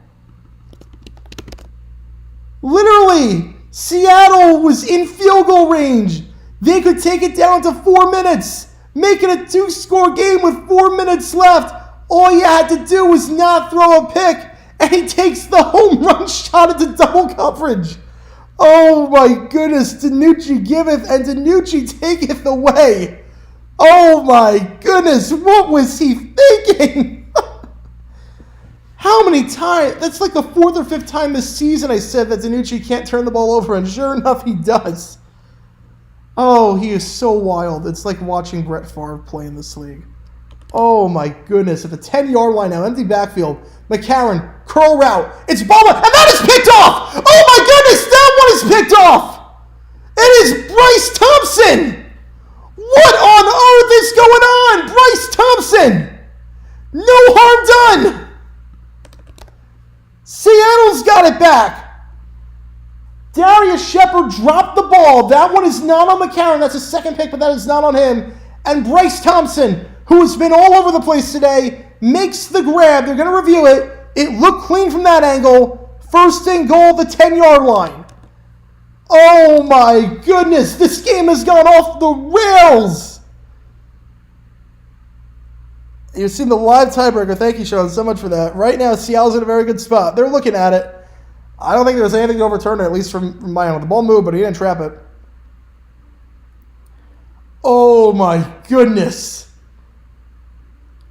Literally, Seattle was in field goal range. They could take it down to 4 minutes, make it a 2-score game with 4 minutes left. All you had to do was not throw a pick, and he takes the home run shot into double coverage. Oh my goodness, Danucci giveth and Danucci taketh away. Oh my goodness, what was he thinking? How many times? That's like the 4th or 5th time this season I said that Danucci can't turn the ball over, and sure enough, he does. Oh, he is so wild. It's like watching Brett Favre play in this league. Oh my goodness, at the 10-yard line now, empty backfield. McCarron, curl route. It's Ballmer, and that is picked off! Oh my goodness, that one is picked off! It is Bryce Thompson! What on earth is going on? Bryce Thompson! No harm done! Seattle's got it back. Darius Shepard dropped the ball. That one is not on McCarron. That's a second pick, but that is not on him. And Bryce Thompson, who has been all over the place today, makes the grab. They're going to review it. It looked clean from that angle. First and goal at the 10-yard line. Oh my goodness, this game has gone off the rails. You've seen the live tiebreaker. Thank you, Sean, so much for that. Right now, Seattle's in a very good spot. They're looking at it. I don't think there's anything to overturn it, at least from my end. The ball moved, but he didn't trap it. Oh my goodness.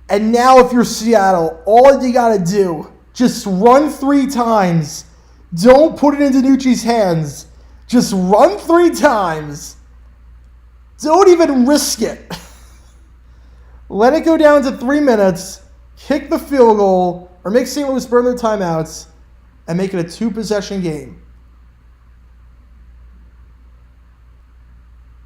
And now if you're Seattle, all you got to do, just run 3 times. Don't put it in Danucci's hands. Just run 3 times. Don't even risk it. Let it go down to 3 minutes. Kick the field goal. Or make St. Louis burn their timeouts. And make it a 2-possession game.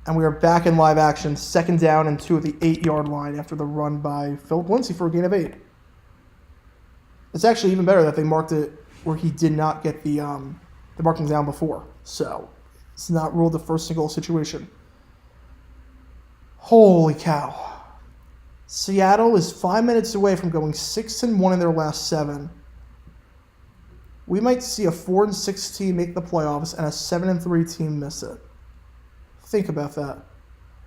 And we are back in live action, 2nd down and 2 at the 8-yard line after the run by Philip Lindsay for a gain of 8. It's actually even better that they marked it where he did not get the marking down before. So it's not ruled the first and goal situation. Holy cow. Seattle is 5 minutes away from going 6-1 in their last 7. We might see a 4-6 team make the playoffs and a 7-3 team miss it. Think about that.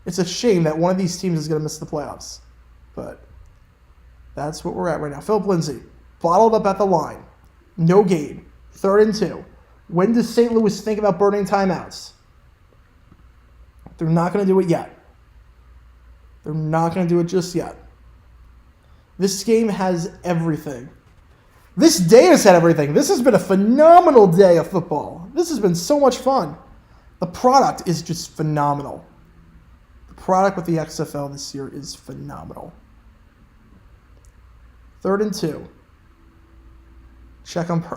It's a shame that one of these teams is going to miss the playoffs. But that's what we're at right now. Philip Lindsay, bottled up at the line. No gain. 3rd and 2. When does St. Louis think about burning timeouts? They're not going to do it yet. They're not going to do it just yet. This game has everything. This day has had everything. This has been a phenomenal day of football. This has been so much fun. The product is just phenomenal. The product with the XFL this year is phenomenal. 3rd and 2. Check on per.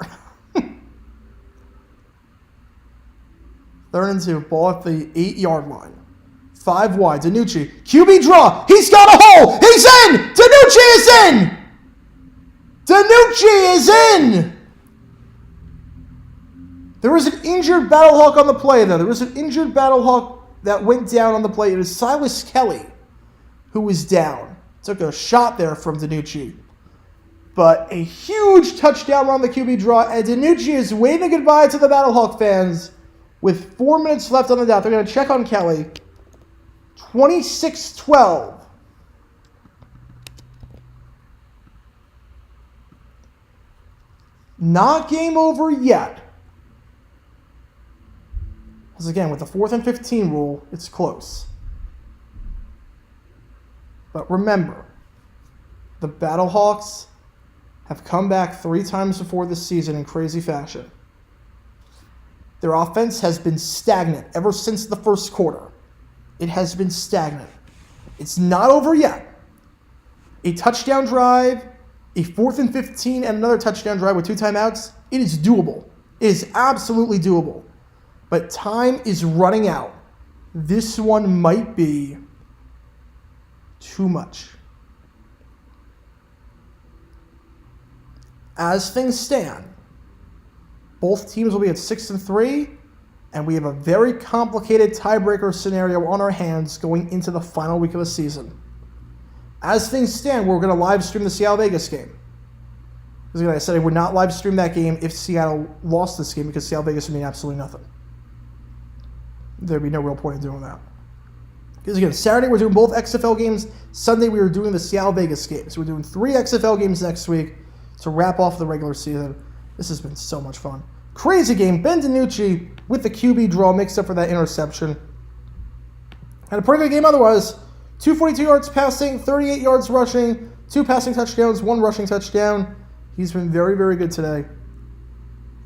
3rd and 2. Ball at the 8-yard line. 5 wide. DiNucci. QB draw. He's got a hole. He's in. DiNucci is in. DiNucci is in. There was an injured Battlehawk on the play, though. There was an injured Battlehawk that went down on the play. It was Silas Kelly who was down. Took a shot there from DiNucci. But a huge touchdown on the QB draw, and DiNucci is waving goodbye to the Battlehawk fans with 4 minutes left on the dot. They're going to check on Kelly. 26-12. Not game over yet. Because again, with the 4th and 15 rule, it's close. But remember, the Battlehawks have come back 3 times before this season in crazy fashion. Their offense has been stagnant ever since the first quarter. It has been stagnant. It's not over yet. A touchdown drive, a 4th and 15, and another touchdown drive with 2 timeouts, it is doable. It is absolutely doable. But time is running out. This one might be too much. As things stand, both teams will be at 6-3, and we have a very complicated tiebreaker scenario on our hands going into the final week of the season. As things stand, we're going to live stream the Seattle-Vegas game. Because like I said, I would not live stream that game if Seattle lost this game because Seattle-Vegas would mean absolutely nothing. There'd be no real point in doing that. Because again, Saturday we're doing both XFL games. Sunday we were doing the Seattle-Vegas game. So we're doing 3 XFL games next week to wrap off the regular season. This has been so much fun. Crazy game. Ben DiNucci with the QB draw mixed up for that interception. And a pretty good game otherwise. 242 yards passing, 38 yards rushing, 2 passing touchdowns, 1 rushing touchdown. He's been very, very good today.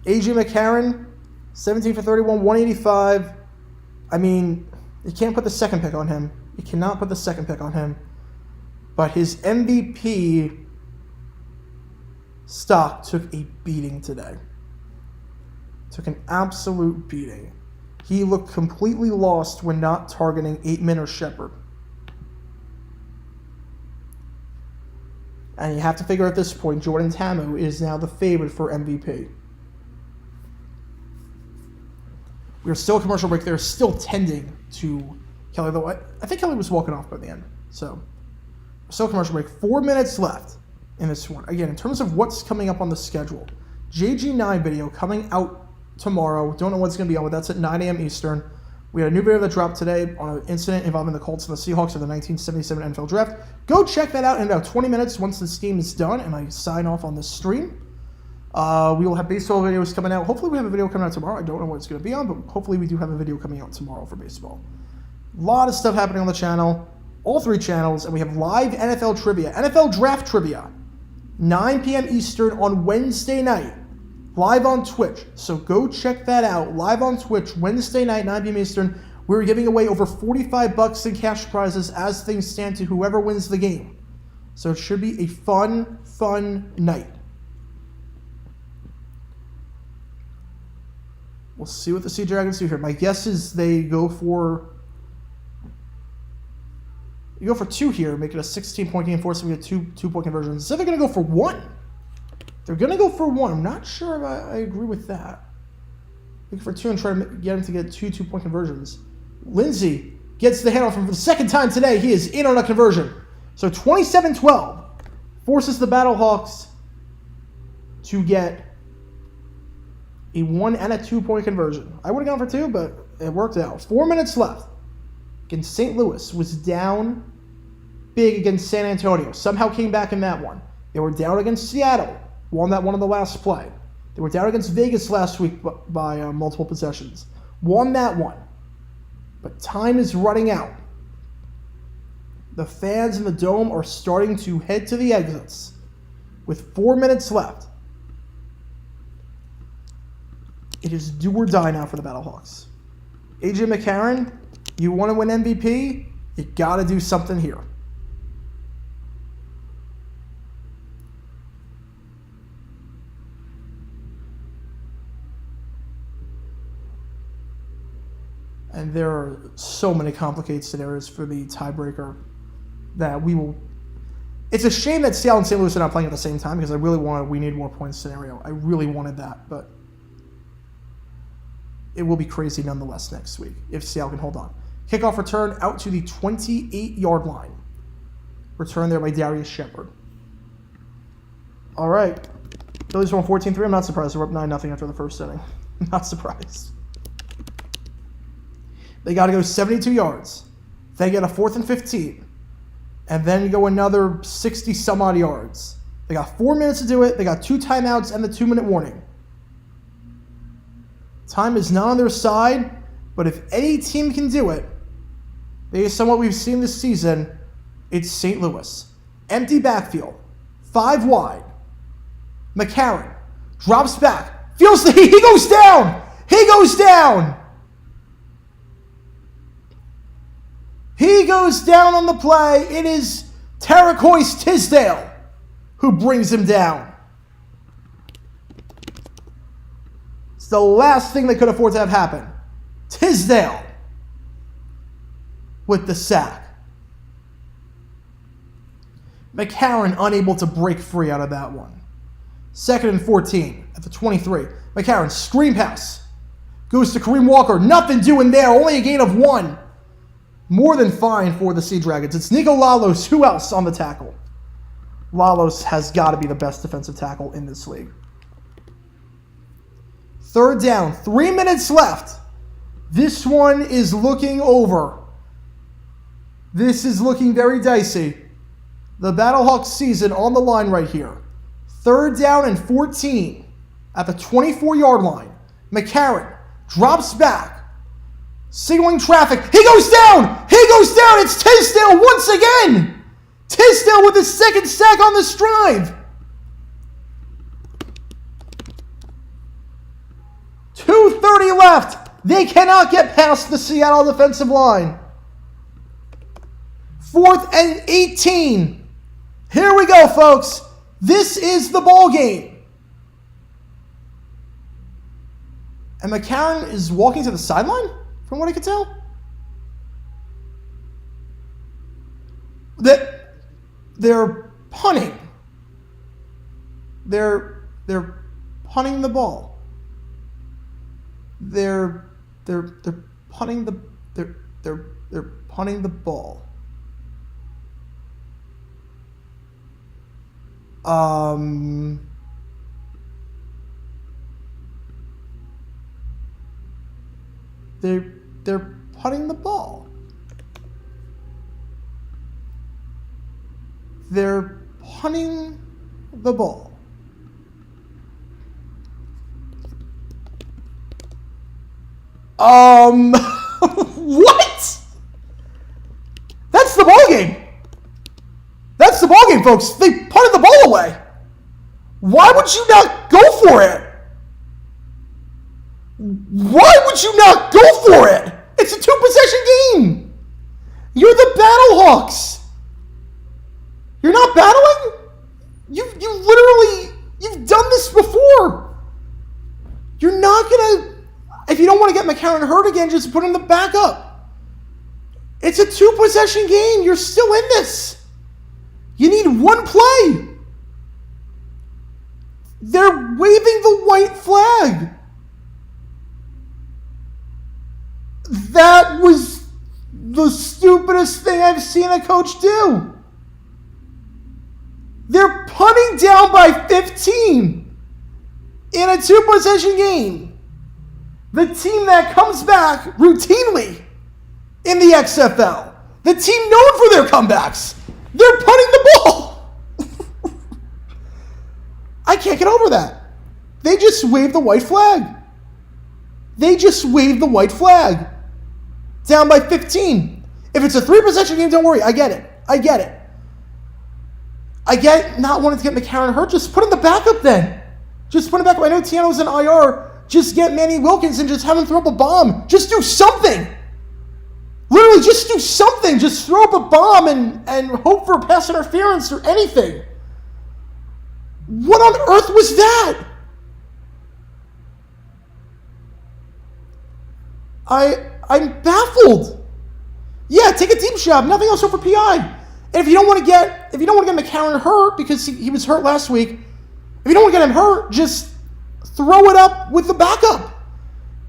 A.J. McCarron, 17 for 31, 185. I mean, you can't put the second pick on him. You cannot put the second pick on him. But his MVP stock took a beating today. Took an absolute beating. He looked completely lost when not targeting 8-man or Shepard. And you have to figure at this point, Jordan Tamu is now the favorite for MVP. We're still a commercial break. They're still tending to Kelly, though I think Kelly was walking off by the end. So, still a commercial break. 4 minutes left in this one. Again, in terms of what's coming up on the schedule, JG9 video coming out tomorrow. Don't know what's going to be on, but that's at 9 a.m. Eastern. We had a new video that dropped today on an incident involving the Colts and the Seahawks of the 1977 NFL Draft. Go check that out in about 20 minutes once this game is done and I sign off on this stream. We will have baseball videos coming out. Hopefully we have a video coming out tomorrow. I don't know what it's going to be on, but hopefully we do have a video coming out tomorrow for baseball. A lot of stuff happening on the channel, all 3 channels, and we have live NFL trivia, NFL draft trivia, 9 p.m. Eastern on Wednesday night, live on Twitch. So go check that out, live on Twitch, Wednesday night, 9 p.m. Eastern. We're giving away over $45 in cash prizes as things stand to whoever wins the game. So it should be a fun night. We'll see what the Sea Dragons do here. My guess is they go for You go for 2 here, make it a 16-point game, forcing me a 2-point conversion. Instead, they're going to go for 1. They're going to go for 1. I'm not sure if I agree with that. Looking for 2 and try to get him to get 2 2-point conversions. Lindsey gets the handoff from for the second time today. He is in on a conversion. So 27-12 forces the Battlehawks to get a 1 and a 2-point conversion. I would have gone for 2, but it worked out. 4 minutes left. Against St. Louis was down big against San Antonio. Somehow came back in that one. They were down against Seattle. Won that one on the last play. They were down against Vegas last week by multiple possessions. Won that one. But time is running out. The fans in the Dome are starting to head to the exits with 4 minutes left. It is do or die now for the Battlehawks. AJ McCarron, you want to win MVP? You got to do something here. And there are so many complicated scenarios for the tiebreaker that we will. It's a shame that Seattle and St. Louis are not playing at the same time because I really wanted we need more points scenario. I really wanted that, but it will be crazy nonetheless next week if Seattle can hold on. Kickoff return out to the 28-yard line. Return there by Darius Shepard. All right. Phillies won 14-3. I'm not surprised. They're up 9-0 after the first inning. Not surprised. They got to go 72 yards. They get a 4th and 15. And then go another 60-some-odd yards. They got 4 minutes to do it. They got 2 timeouts and the 2-minute warning. Time is not on their side, but if any team can do it, based on what we've seen this season, it's St. Louis. Empty backfield. 5 wide. McCarron drops back. Feels the heat. He goes down. He goes down. He goes down on the play. It is Tarakois Tisdale who brings him down. It's the last thing they could afford to have happen. Tisdale with the sack. McCarron unable to break free out of that one. 2nd and 14 at the 23. McCarron, screen pass. Goes to Kareem Walker. Nothing doing there. Only a gain of 1. More than fine for the Sea Dragons. It's Nico Lalos. Who else on the tackle? Lalos has got to be the best defensive tackle in this league. 3rd down. 3 minutes left. This one is looking over. This is looking very dicey. The Battlehawks season on the line right here. 3rd down and 14 at the 24-yard line. McCarron drops back. Signaling traffic. He goes down! He goes down! It's Tisdale once again! Tisdale with his 2nd sack on this drive. 2:30 left. They cannot get past the Seattle defensive line. 4th and 18. Here we go, folks. This is the ball game. And McCarron is walking to the sideline, from what I can tell. They're punting. They're punting the ball. They're punting they're punting the ball. They're punting the ball. They're punting the ball. What? That's the ball game. That's the ball game, folks. They punted the ball away. Why would you not go for it? Why would you not go for it? It's a 2-possession game. You're the Battlehawks. You're not battling? You've done this before. You're not going to, if you don't want to get McCarron hurt again, just put in the backup. It's a 2-possession game. You're still in this. You need one play. They're waving the white flag. That was the stupidest thing I've seen a coach do. They're punting down by 15 in a 2-possession game. The team that comes back routinely in the XFL. The team known for their comebacks. They're punting the ball. I can't get over that. They just waved the white flag. They just waved the white flag. Down by 15. If it's a 3-possession game, don't worry. I get it. I get not wanting to get McCarron hurt. Just put in the backup then. Just put him back. I know Tiano's in IR. Just get Manny Wilkins and just have him throw up a bomb. Just do something. Literally, just do something. Just throw up a bomb and hope for pass interference or anything. What on earth was that? I'm baffled. Yeah, take a deep shot. Nothing else over PI. And if you don't want to get McCarron hurt because he was hurt last week, if you don't want to get him hurt, just throw it up with the backup.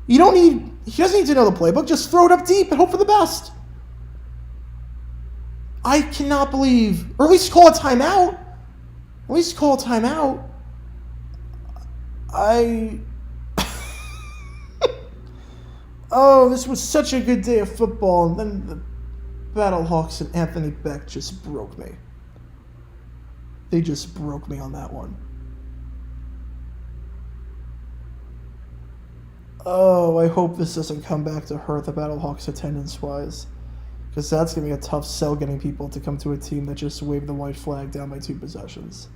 He doesn't need to know the playbook. Just throw it up deep and hope for the best. I cannot believe, or at least call a timeout. Oh, this was such a good day of football, and then the Battlehawks and Anthony Beck just broke me. They just broke me on that one. Oh, I hope this doesn't come back to hurt the Battlehawks attendance-wise, because that's going to be a tough sell getting people to come to a team that just waved the white flag down by 2 possessions.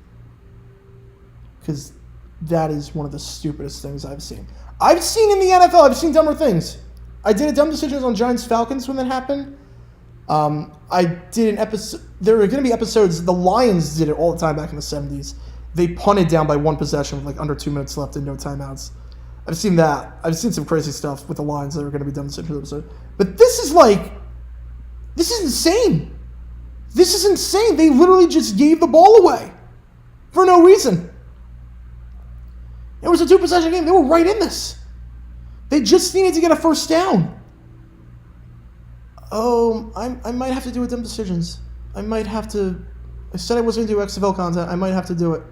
Because that is one of the stupidest things I've seen. I've seen in the NFL, I've seen dumber things. I did a dumb decision on Giants-Falcons when that happened. I did an episode. There were going to be episodes. The Lions did it all the time back in the 70s. They punted down by 1 possession with like under 2 minutes left and no timeouts. I've seen that. I've seen some crazy stuff with the Lions that are going to be dumb decisions episode. But this is insane. This is insane. They literally just gave the ball away for no reason. It was a 2-possession game. They were right in this. They just needed to get a first down. Oh, I might have to do with dumb decisions. I said I wasn't going to do XFL content. I might have to do it.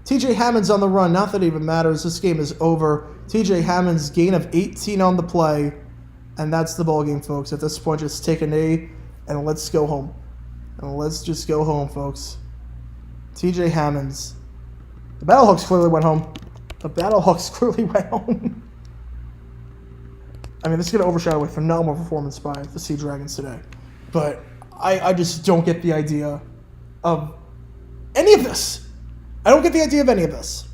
TJ Hammond's on the run. Not that it even matters. This game is over. TJ Hammond's gain of 18 on the play. And that's the ball game, folks. At this point, just take a knee and let's go home. And let's just go home, folks. TJ Hammond's. The Battlehawks clearly went home. I mean, this is going to overshadow a phenomenal performance by the Sea Dragons today. But I just don't get the idea of any of this. I don't get the idea of any of this.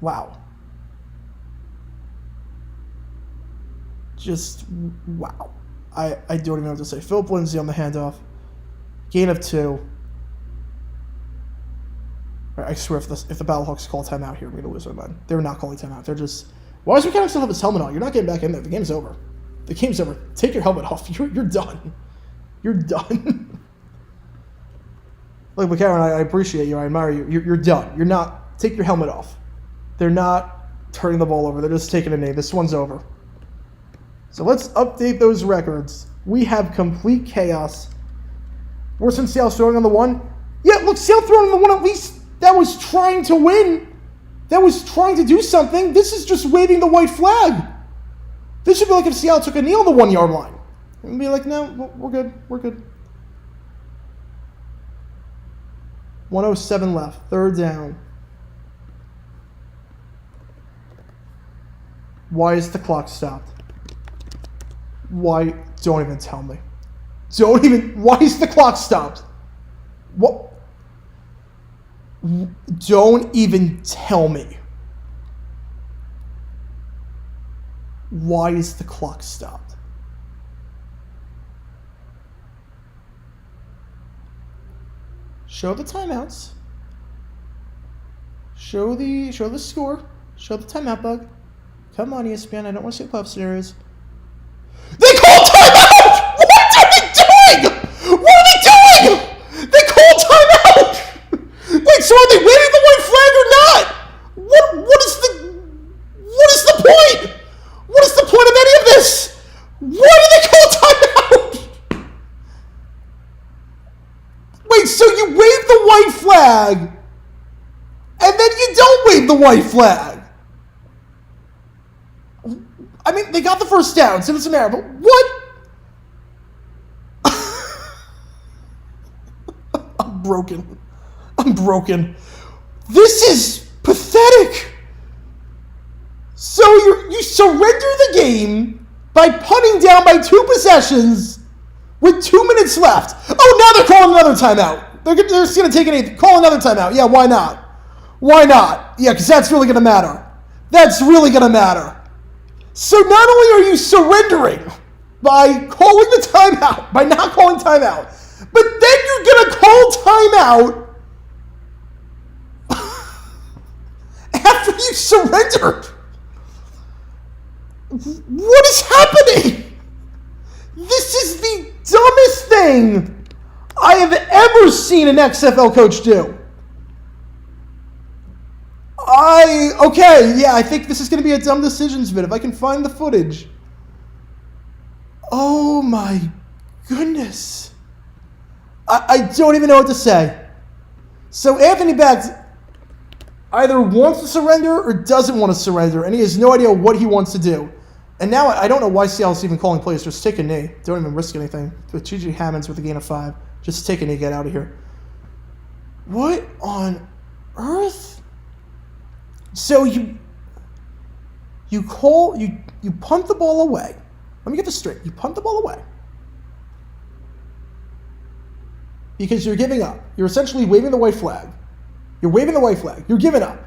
Wow. Just, wow. I don't even know what to say. Philip Lindsay on the handoff. Gain of 2. I swear, if the Battlehawks call timeout here, we're going to lose our mind. They're not calling timeout. They're just... Why does McCarron still have his helmet on? You're not getting back in there. The game's over. The game's over. Take your helmet off. You're done. You're done. Look, McCarron, I appreciate you. I admire you. You're done. You're not... Take your helmet off. They're not turning the ball over. They're just taking a knee. This one's over. So let's update those records. We have complete chaos. Worse than Seattle throwing on the 1. Yeah, look, Seattle throwing on the 1 at least... That was trying to win. That was trying to do something. This is just waving the white flag. This should be like if Seattle took a knee on the 1-yard line. And be like, no, we're good. We're good. 1:07 left. 3rd down. Why is the clock stopped? Why? Don't even tell me. Why is the clock stopped? What? Don't even tell me. Why is the clock stopped? Show the timeouts. Show the score. Show the timeout bug. Come on, ESPN. I don't want to see a playoff series. They called timeout! What are they doing? What are they doing? They called timeout! Wait, so are they waving the white flag or not? What is the point? What is the point of any of this? Why do they call timeout? Wait, so you wave the white flag, and then you don't wave the white flag? I mean, they got the first down, so it doesn't matter, but what? I'm broken. This is pathetic. So you surrender the game by punting down by 2 possessions with 2 minutes left. Oh, now they're calling another timeout. They're just going to call another timeout. Yeah, why not? Yeah, because that's really going to matter. So not only are you surrendering by calling the timeout, by not calling timeout, but then you're going to call timeout after you surrendered. What is happening? This is the dumbest thing I have ever seen an XFL coach do. I think this is going to be a dumb decisions vid if I can find the footage. Oh my goodness. I don't even know what to say. So Anthony Beck either wants to surrender or doesn't want to surrender, and he has no idea what he wants to do. And now I don't know why Seattle's even calling plays. Just take a knee. Don't even risk anything. With G.G. Hammonds with a gain of 5. Just take a knee, get out of here. What on earth? So you punt the ball away. Let me get this straight. You punt the ball away because you're giving up. You're essentially waving the white flag. You're giving up.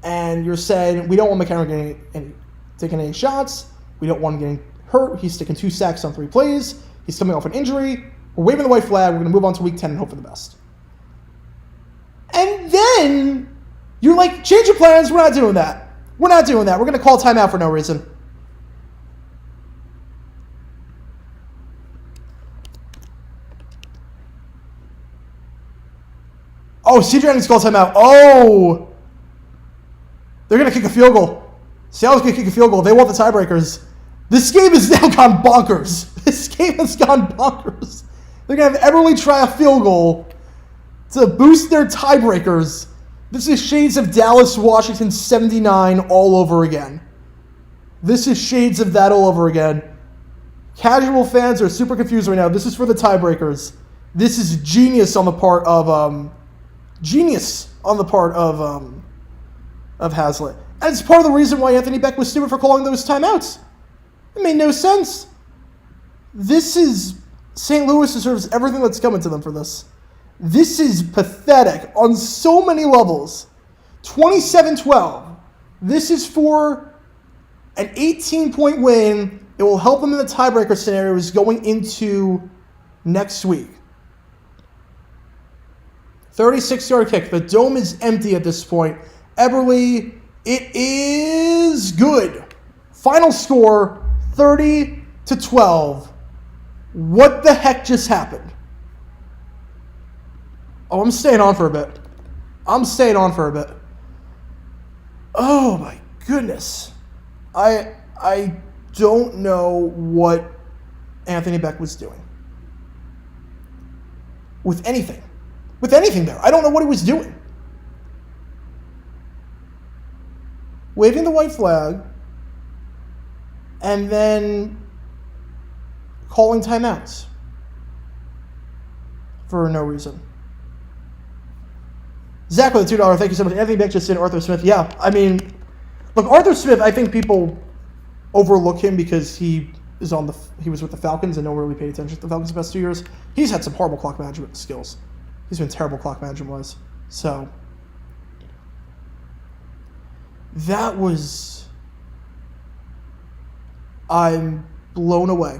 And you're saying, we don't want McCarron taking any shots. We don't want him getting hurt. He's taking 2 sacks on 3 plays. He's coming off an injury. We're waving the white flag. We're going to move on to week 10 and hope for the best. And then you're like, change your plans. We're not doing that. We're going to call timeout for no reason. Oh, CJ Jennings calls timeout. Oh! They're going to kick a field goal. Seattle's going to kick a field goal. They want the tiebreakers. This game has now gone bonkers. They're going to have Eberle try a field goal to boost their tiebreakers. This is shades of Dallas, Washington 79 all over again. Casual fans are super confused right now. This is for the tiebreakers. This is genius on the part of Haslett. And it's part of the reason why Anthony Beck was stupid for calling those timeouts. It made no sense. This is St. Louis deserves everything that's coming to them for this. This is pathetic on so many levels. 27-12. This is for an 18-point win. It will help them in the tiebreaker scenarios going into next week. 36-yard kick. The dome is empty at this point. Eberle, it is good. Final score, 30-12. What the heck just happened? Oh, I'm staying on for a bit. Oh my goodness. I don't know what Anthony Beck was doing. With anything there. I don't know what he was doing. Waving the white flag and then calling timeouts for no reason. Zach with a $2. Thank you so much. Anthony Beck just said Arthur Smith. Yeah, I mean, look, Arthur Smith, I think people overlook him because he was with the Falcons and no one really paid attention to the Falcons the past 2 years. He's had some horrible clock management skills. He's been terrible clock management-wise. So, I'm blown away.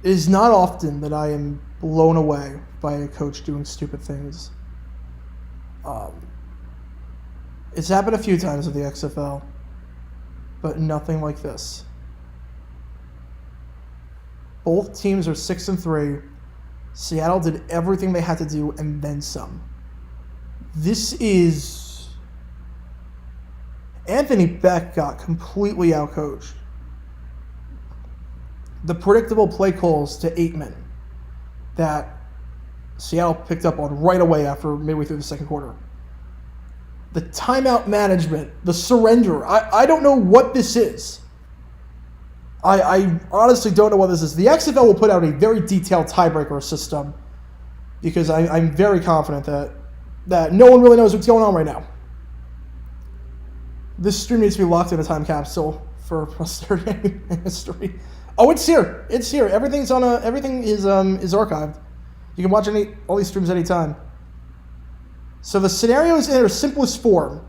It is not often that I am blown away by a coach doing stupid things. It's happened a few times with the XFL. but nothing like this. Both teams are 6-3. Seattle did everything they had to do and then some. This is... Anthony Beck got completely outcoached. The predictable play calls to Aitman that Seattle picked up on right away after midway through the second quarter. The timeout management, the surrender. I don't know what this is. I honestly don't know what this is. The XFL will put out a very detailed tiebreaker system because I'm very confident that no one really knows what's going on right now. This stream needs to be locked in a time capsule for posterity history. Oh, it's here. It's here. Everything is archived. You can watch all these streams anytime. So the scenario is in their simplest form.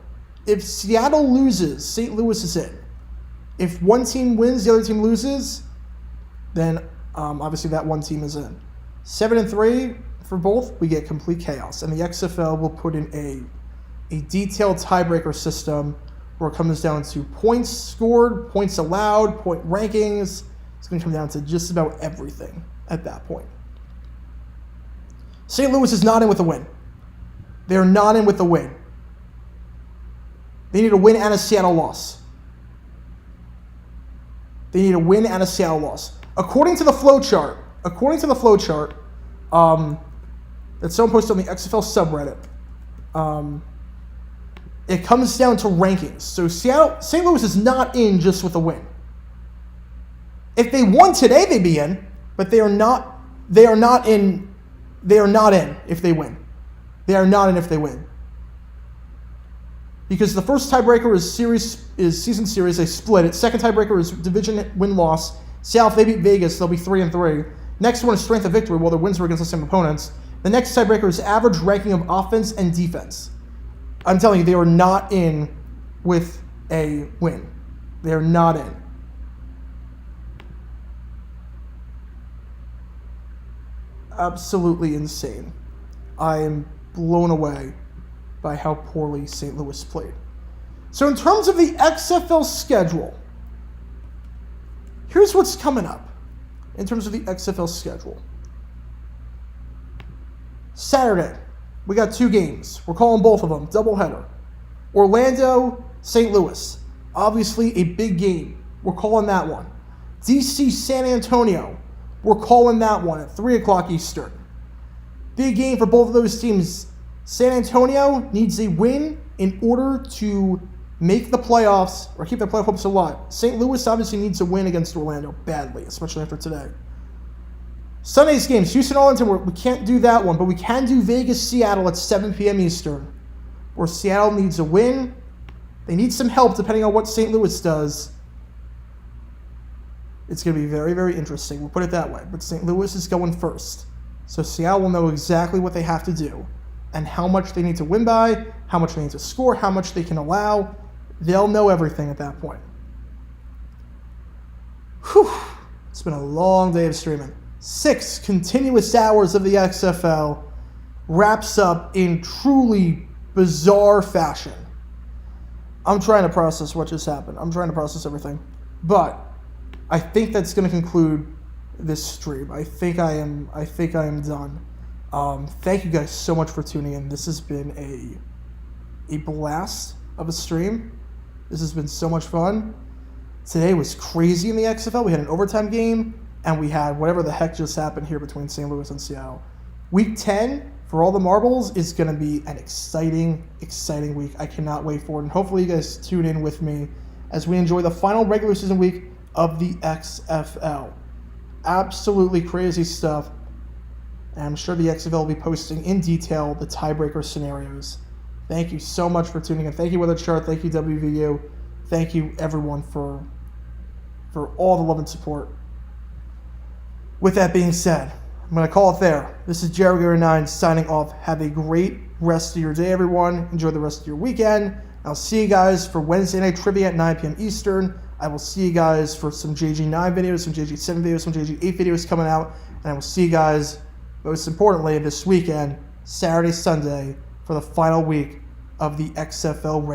If Seattle loses, St. Louis is in. If one team wins, the other team loses, then obviously that one team is in. 7-3 for both, we get complete chaos. And the XFL will put in a detailed tiebreaker system where it comes down to points scored, points allowed, point rankings. It's going to come down to just about everything at that point. St. Louis is not in with a win. They're not in with a win. They need a win and a Seattle loss. They need a win and a Seattle loss. According to the flow chart, that someone posted on the XFL subreddit, it comes down to rankings. So St. Louis is not in just with a win. If they won today, they'd be in, but they are not in if they win. They are not in if they win. Because the first tiebreaker is season series, they split it. Second tiebreaker is division win-loss. Seattle, if they beat Vegas, they'll be 3-3. Next one is strength of victory, while their wins were against the same opponents. The next tiebreaker is average ranking of offense and defense. I'm telling you, they are not in with a win. They are not in. Absolutely insane. I am blown away by how poorly St. Louis played. So in terms of the XFL schedule, here's what's coming up in terms of the XFL schedule. Saturday, we got 2 games. We're calling both of them doubleheader. Orlando, St. Louis. Obviously a big game. We're calling that one. DC, San Antonio. We're calling that one at 3 o'clock Eastern. Big game for both of those teams. San Antonio needs a win in order to make the playoffs or keep their playoff hopes alive. St. Louis obviously needs a win against Orlando badly, especially after today. Sunday's games, Houston-Arlington, we can't do that one, but we can do Vegas-Seattle at 7 p.m. Eastern, where Seattle needs a win. They need some help depending on what St. Louis does. It's going to be very, very interesting. We'll put it that way. But St. Louis is going first. So Seattle will know exactly what they have to do and how much they need to win by, how much they need to score, how much they can allow. They'll know everything at that point. Whew. It's been a long day of streaming. 6 continuous hours of the XFL wraps up in truly bizarre fashion. I'm trying to process what just happened. I'm trying to process everything. But I think that's going to conclude this stream. I think I am done. Thank you guys so much for tuning in. This has been a blast of a stream. This has been so much fun. Today was crazy in the XFL. We had an overtime game, and we had whatever the heck just happened here between St. Louis and Seattle. Week 10, for all the marbles, is going to be an exciting, exciting week. I cannot wait for it. And hopefully you guys tune in with me as we enjoy the final regular season week of the XFL. Absolutely crazy stuff. And I'm sure the XFL will be posting in detail the tiebreaker scenarios. Thank you so much for tuning in. Thank you, Weather Chart. Thank you, WVU. Thank you, everyone, for all the love and support. With that being said, I'm going to call it there. This is Jerry9 signing off. Have a great rest of your day, everyone. Enjoy the rest of your weekend. I'll see you guys for Wednesday night trivia at 9 p.m. Eastern. I will see you guys for some JG9 videos, some JG7 videos, some JG8 videos coming out. And I will see you guys, most importantly, this weekend, Saturday, Sunday, for the final week of the XFL regular.